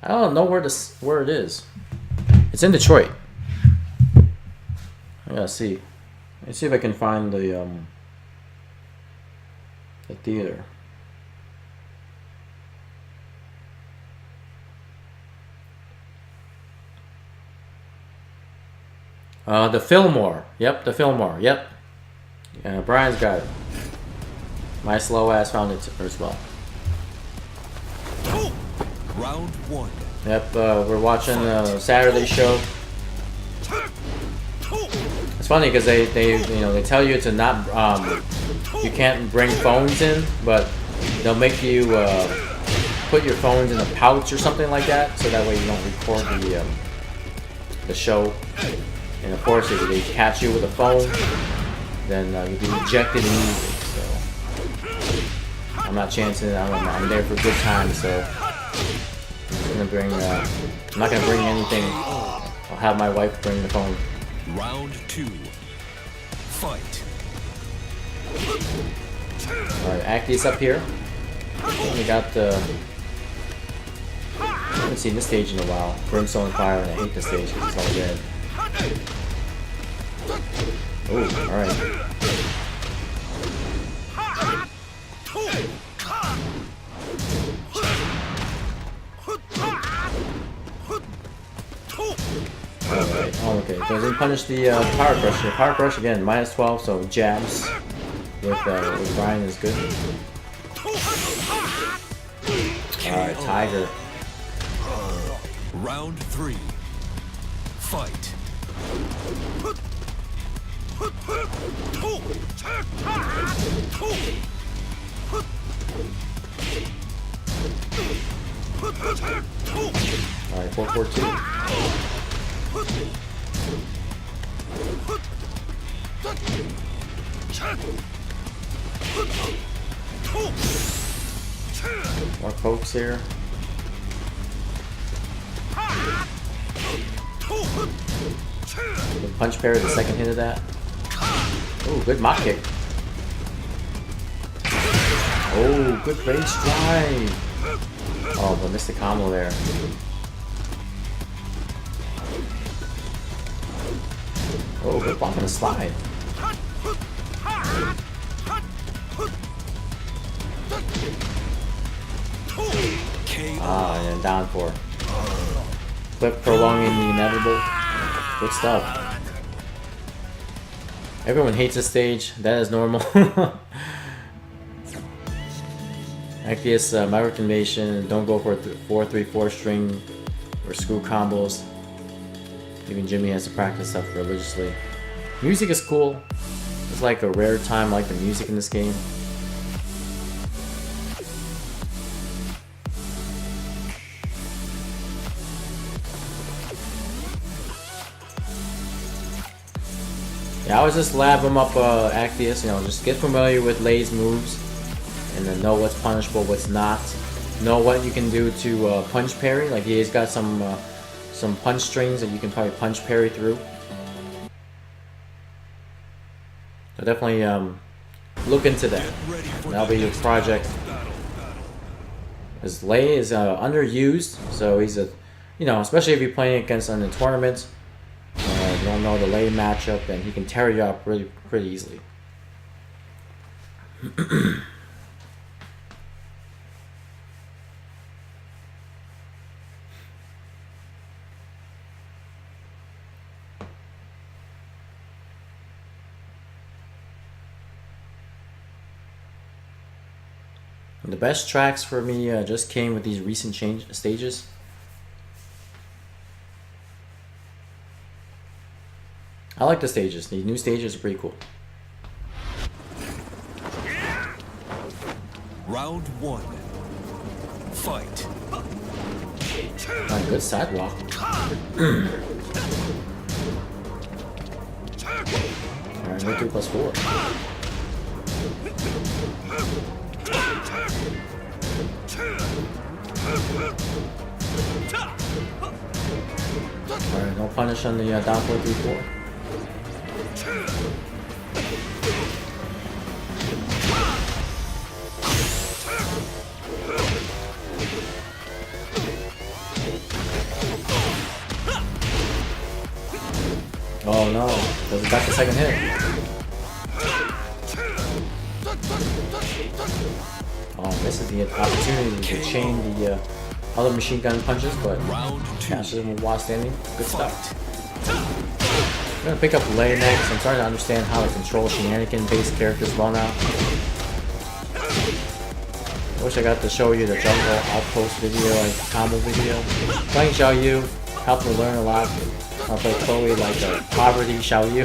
don't know where it is. It's in Detroit. I gotta see. Let's see if I can find the theater. The Fillmore. Yep, the Fillmore. Yep. Brian's got it. My slow ass found it as well. Round 1. Yep, we're watching a Saturday show. It's funny because they tell you to not you can't bring phones in, but they'll make you put your phones in a pouch or something like that, so that way you don't record the show. And of course, if they catch you with a phone, then you'll be ejected immediately. So I'm not chancing it. I'm there for a good time, so I'm not gonna bring anything. I'll have my wife bring the phone. Round 2. Fight. Alright, Actius up here. We got the. I haven't seen this stage in a while. Brimstone and Fire, and I hate this stage because it's all red. Ooh, alright. Alright, oh, okay. Doesn't punish the Power Crush. The Power Crush again, minus 12, so jabs with Brian is good. Alright, Tiger. Round 3. Fight. Alright, 4-4-2. More pokes here. The punch parry, the second hit of that. Oh, good mock kick. Oh, good base drive. Oh, but missed the combo there. Oh, good block on the slide. Ah, and down 4. Cliff prolonging the inevitable. Good stuff. Everyone hates this stage. That is normal. Actius, my recommendation, don't go for a 4-3-4 string or screw combos. Even Jimmy has to practice stuff religiously. Music is cool. It's like a rare time I like the music in this game. Yeah, I always just lab him up Actius, just get familiar with Lay's moves and then know what's punishable, what's not. Know what you can do to punch parry. Like he's got some punch strings that you can probably punch parry through. So definitely look into that. That'll be your project. Because Lei is underused, so he's especially if you're playing against him in tournaments. You don't know the Lei matchup, and he can tear you up pretty easily. The best tracks for me just came with these recent change stages. I like the stages. These new stages are pretty cool. Round 1. Fight. Alright, good sidewalk. Alright, no 2 plus 4. Alright, no punish on the down 4 3 4. Oh no, doesn't got the second hit. Oh, this is the opportunity to chain the other machine gun punches, but catches him with while standing. Good stuff. I'm gonna pick up Lay next. I'm starting to understand how to control shenanigan-based characters well now. I wish I got to show you the jungle outpost video and combo video. Playing Xiao Yu helped me learn a lot. I'll play Chloe like a poverty Xiao Yu.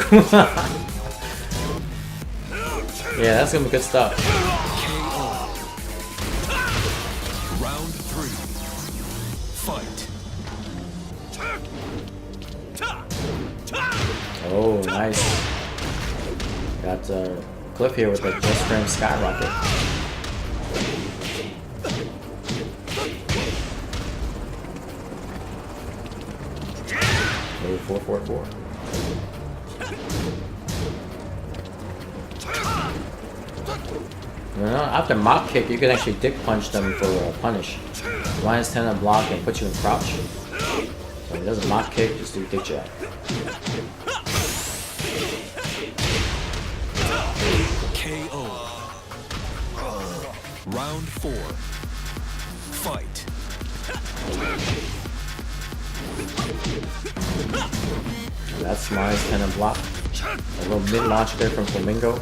Yeah, that's gonna be good stuff. Round 3. Fight. Oh, nice. Got Cliff here with the Just Frame Skyrocket. Oh, 4-4-4. You know, after mop kick, you can actually dick punch them for a punish. -10 on block and put you in crouch. So he does a mop kick, just do dick jab. KO. Round 4. Fight. That's -10 on block. A little mid launch there from Flamingo.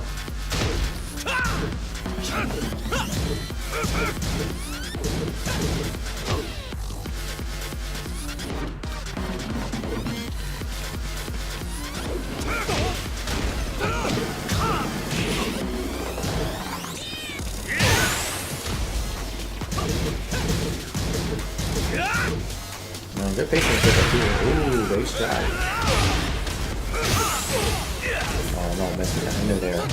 Man, they're facing with a heel. Ooh, base drive. Oh no, missed that into there.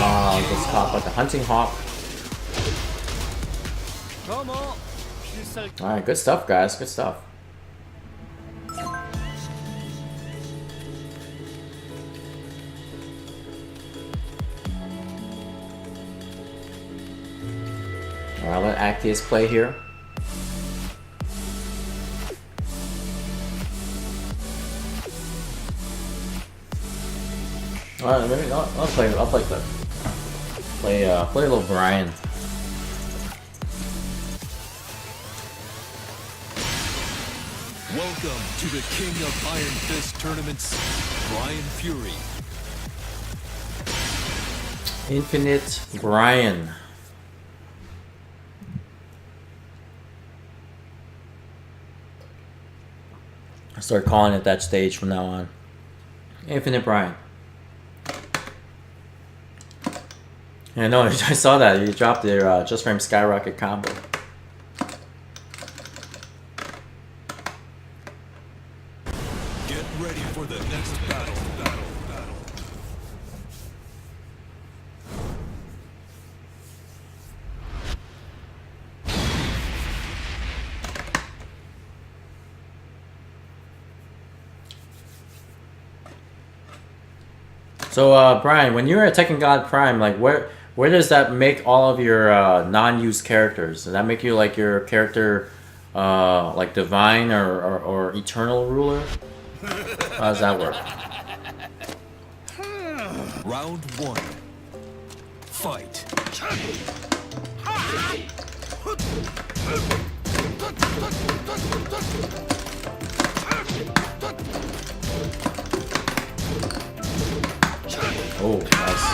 Oh, gets caught by the hunting hawk. Alright, good stuff, guys. Good stuff. Alright, I'll let Actius play here. Alright, maybe I'll play Cliff. Play a little Brian. Welcome to the King of Iron Fist tournaments, Brian Fury. Infinite Brian. I'll start calling it that stage from now on. Infinite Brian. Yeah, no, I saw that. You dropped their Just Frame Skyrocket combo. Get ready for the next battle. So, Brian, when you were at Tekken God Prime, like where does that make all of your non-used characters? Does that make you like your character like Divine or Eternal Ruler? How does that work? Round 1. Fight. Oh, nice.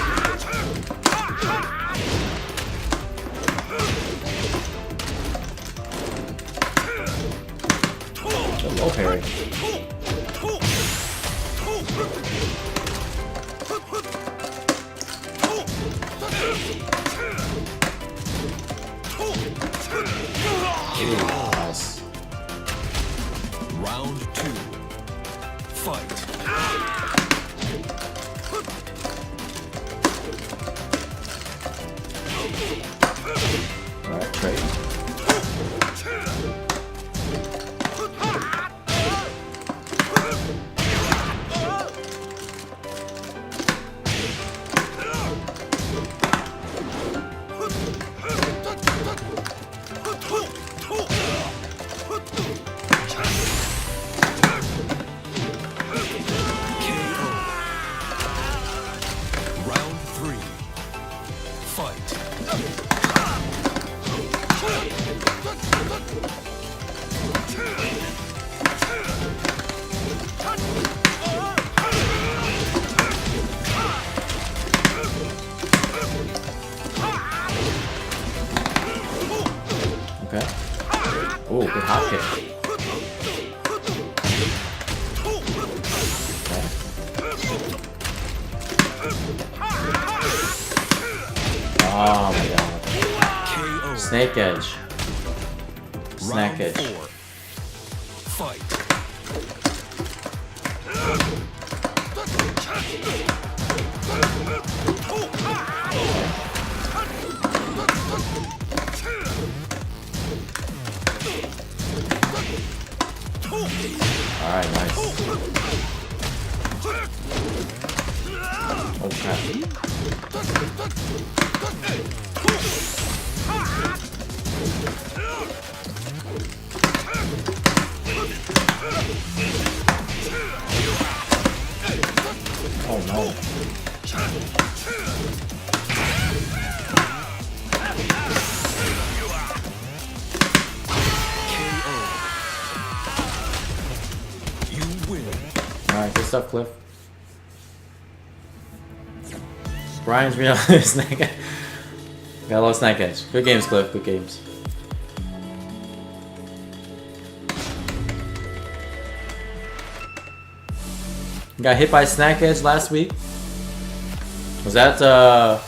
Fight. Alright, trade. Round 3. Fight. Okay. Oh, good hop kick. Oh my god. KO. Snake edge. Snack Round edge. 4. Fight. Alright, nice. Okay. Oh no. You win. Alright, good stuff, Cliff. Brian's real snack edge. Got a little snack edge. Good games, Cliff. Good games. Got hit by snack edge last week. Was that that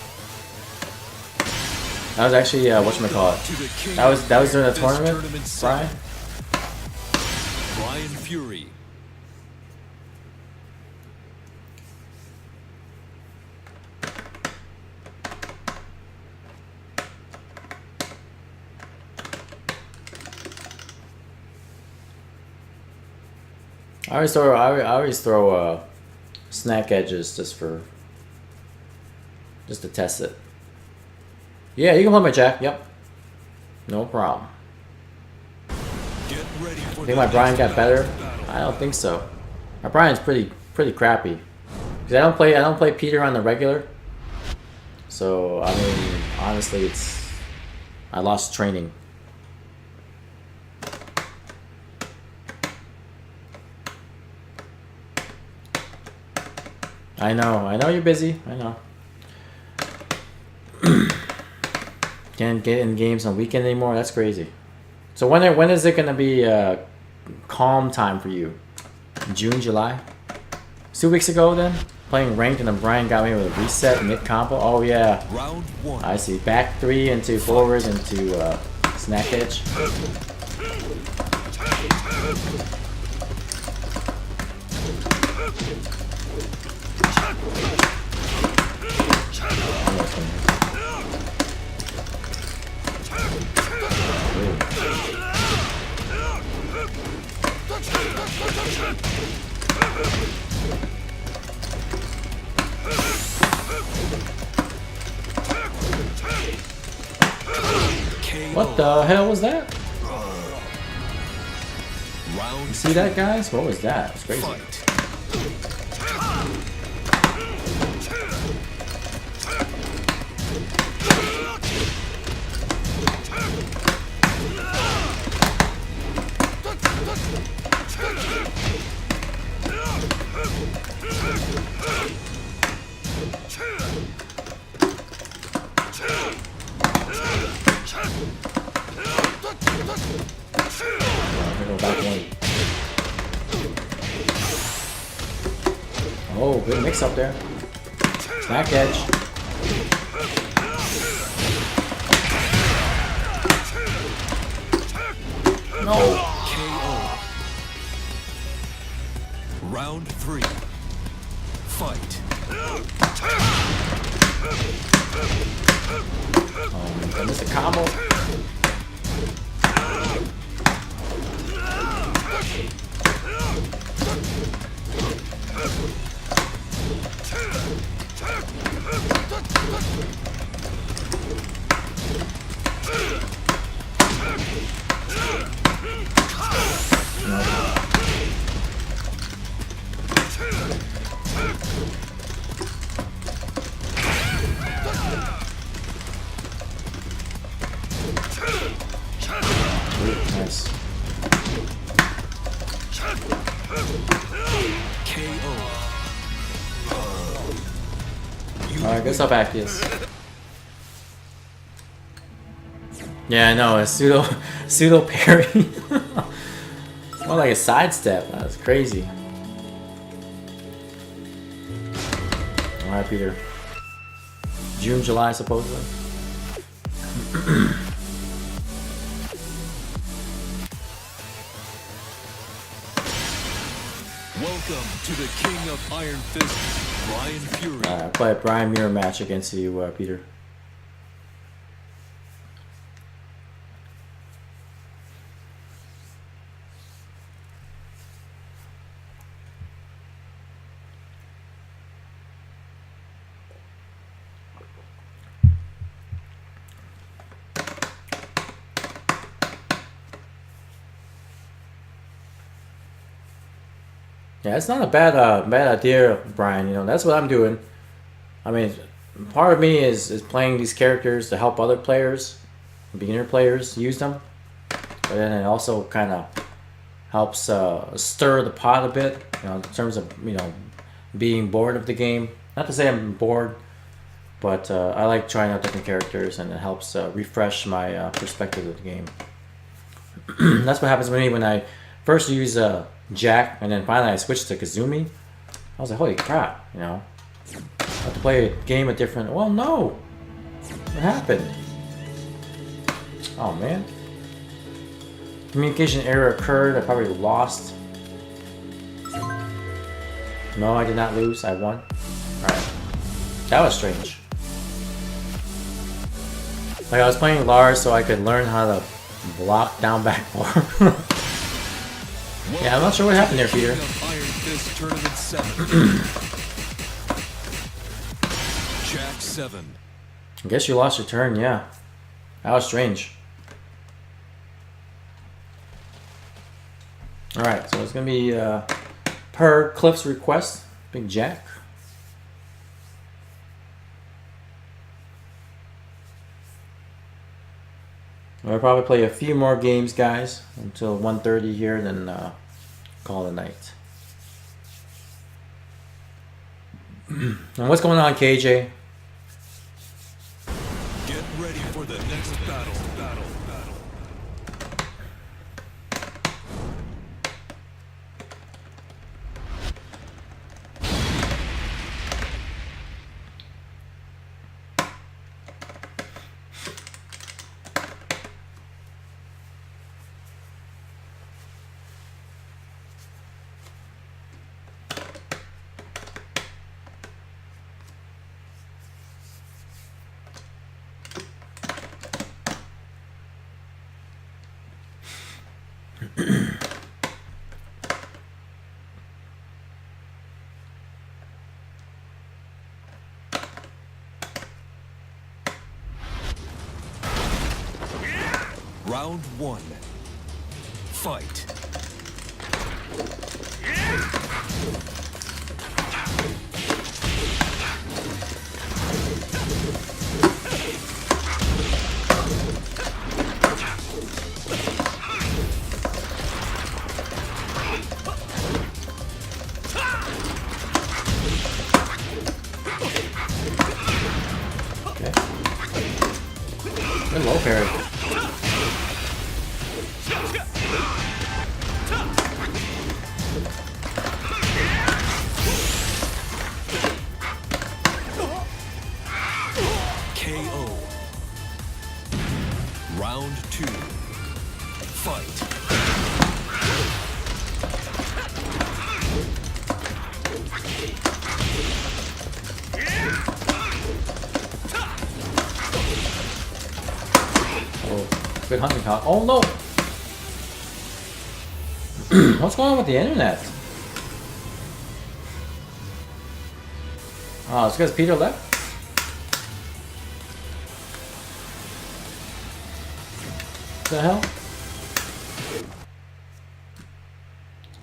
was actually whatchamacallit? To the king That was during the of tournament, Tournament Brian? 7. Brian Fury. I always throw snack edges just to test it. Yeah, you can play my Jack. Yep, no problem. Get ready for I think the my Brian next got better. battle. I don't think so. My Brian's pretty crappy. Cause I don't play Peter on the regular. So I mean, honestly, I lost training. I know you're busy. I know. Can't get in games on weekend anymore. That's crazy. So when is it gonna be calm time for you? June, July? 2 weeks ago then? Playing ranked and then Brian got me with a reset mid combo. Oh yeah. Round 1. I see. Back 3 into forwards into snack edge. What the hell was that? Round You see that, guys? What was that? It was crazy. Fight. I'm gonna go back one. Oh, good mix up there. Snack edge. No. KO. Round 3. Fight. I missed a combo. Nice. KO. Alright, good stuff, Actius. Yeah, I know, a pseudo parry. More like a sidestep. That's crazy. Alright, Peter. June, July, supposedly. Welcome to the King of Iron Fist, Brian Fury. I'll play a Brian Mirror match against you, Peter. Yeah, it's not a bad idea, Brian. You know, that's what I'm doing. I mean, part of me is playing these characters to help other players, beginner players, use them. But then it also kind of helps stir the pot a bit, you know, in terms of, you know, being bored of the game. Not to say I'm bored, but I like trying out different characters, and it helps refresh my perspective of the game. That's what happens to me when I first use Jack, and then finally I switched to Kazumi. I was like, holy crap, you know. I have to play a game of different... Well, no! What happened? Oh, man. Communication error occurred. I probably lost. No, I did not lose. I won. Alright. That was strange. Like, I was playing Lars so I could learn how to block down back four. Yeah, I'm not sure what happened there, Peter. Iron Fist Tournament 7. Jack 7. I guess you lost your turn, yeah. That was strange. Alright, so it's gonna be per Cliff's request, Big Jack. I'll probably play a few more games, guys, until 1:30 here, then call it a night. And what's going on, KJ? Get ready for the next battle. Round 1. Fight. Okay. Good low parry. KO. Round 2. Fight. Good hunting cock. Oh no! What's going on with the internet? Oh, it's because Peter left? What the hell?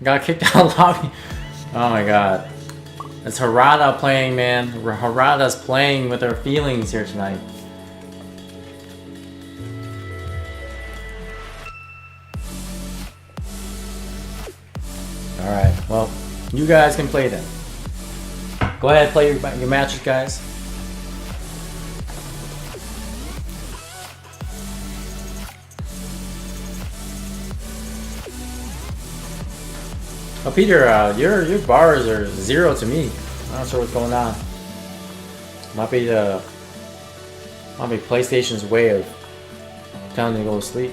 Got kicked out of the lobby. Oh my god. It's Harada playing, man. Harada's playing with our feelings here tonight. Alright, well, you guys can play then. Go ahead, play your matches, guys. Oh, Peter, your bars are 0 to me. I'm not sure what's going on. Might be PlayStation's way of telling you to go to sleep.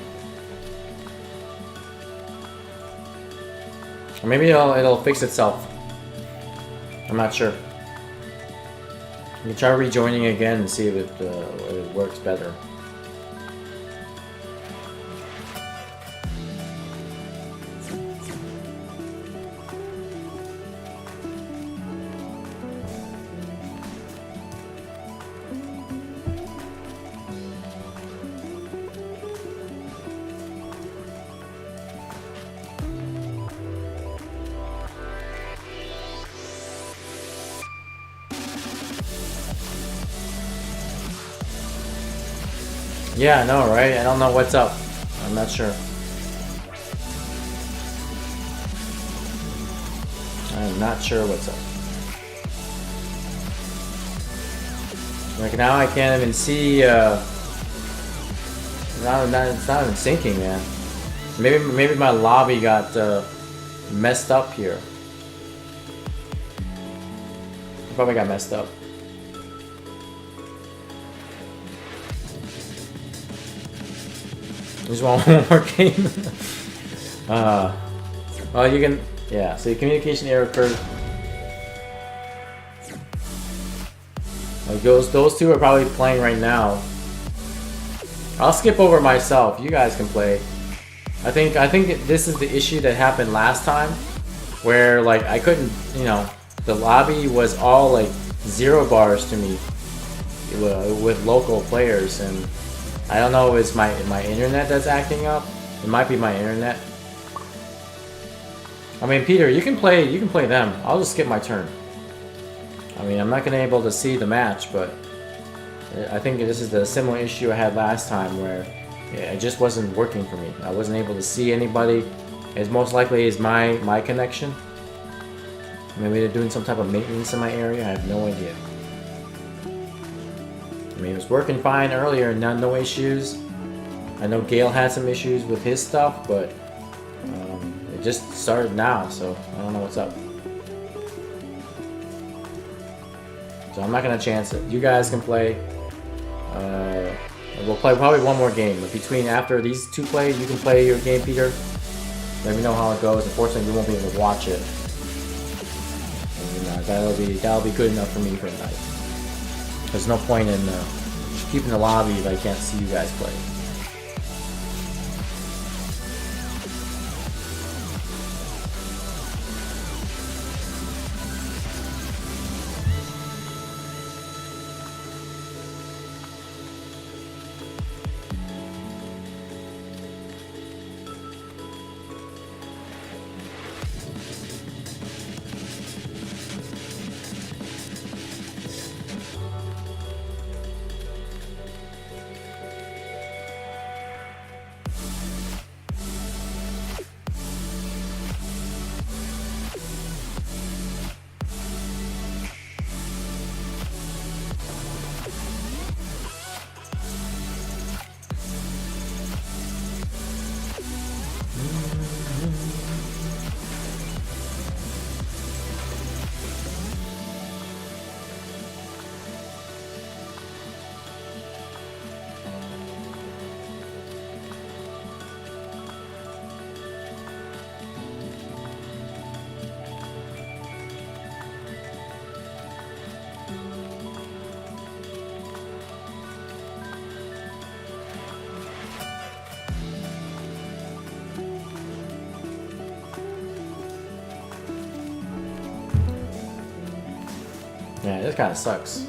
Or maybe it'll fix itself. I'm not sure. You can try rejoining again and see if it works better. Yeah, I know, right? I don't know what's up. I'm not sure. I'm not sure what's up. Like now I can't even see, it's not even syncing, man. Maybe my lobby got messed up here. Probably got messed up. Just want one more game. Well, you can, yeah. So your communication error occurred. Like those two are probably playing right now. I'll skip over myself. You guys can play. I think this is the issue that happened last time, where like I couldn't, you know, the lobby was all like 0 bars to me with local players, and I don't know if it's my internet that's acting up. It might be my internet. I mean, Peter, you can play them. I'll just skip my turn. I mean, I'm not gonna be able to see the match, but I think this is the similar issue I had last time where it just wasn't working for me. I wasn't able to see anybody. It's most likely is my connection. Maybe they're doing some type of maintenance in my area. I have no idea. I mean, it was working fine earlier, no issues. I know Gale had some issues with his stuff, but it just started now, so I don't know what's up. So I'm not gonna chance it. You guys can play. We'll play probably one more game. But after these two play, you can play your game, Peter. Let me know how it goes. Unfortunately, you won't be able to watch it. And, that'll be good enough for me for tonight. There's no point in keeping the lobby if I can't see you guys play. Yeah, this kind of sucks.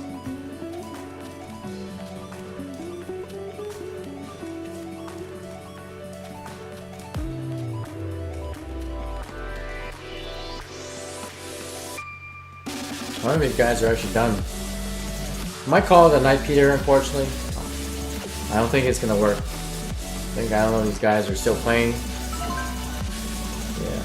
One of these guys are actually done. Might call it a night, Peter, unfortunately. I don't think it's gonna work. I don't know if these guys are still playing. Yeah.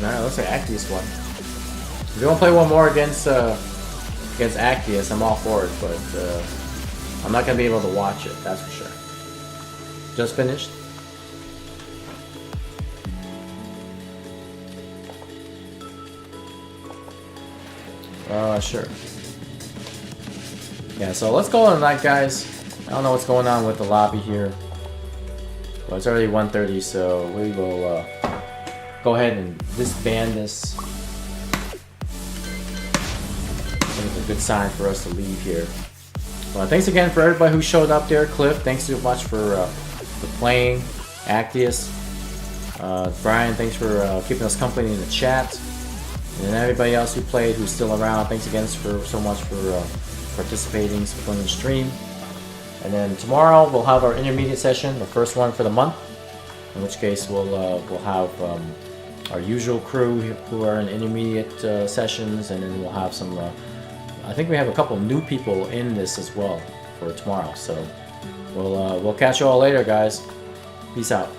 Alright, looks like Actius won. If you want to play one more against Actius, I'm all for it, but I'm not gonna be able to watch it, that's for sure. Just finished. Sure. Yeah, so let's call it a night, guys. I don't know what's going on with the lobby here. Well, it's already 1:30, so we will go ahead and disband this. I think it's a good sign for us to leave here. Well, thanks again for everybody who showed up there. Cliff, thanks so much for playing. Actius. Brian, thanks for keeping us company in the chat. And everybody else who played, who's still around, thanks again so much for participating, supporting the stream. And then tomorrow we'll have our intermediate session, the first one for the month. In which case we'll have our usual crew who are in intermediate sessions, and then we'll have some. I think we have a couple new people in this as well for tomorrow. So we'll catch you all later, guys. Peace out.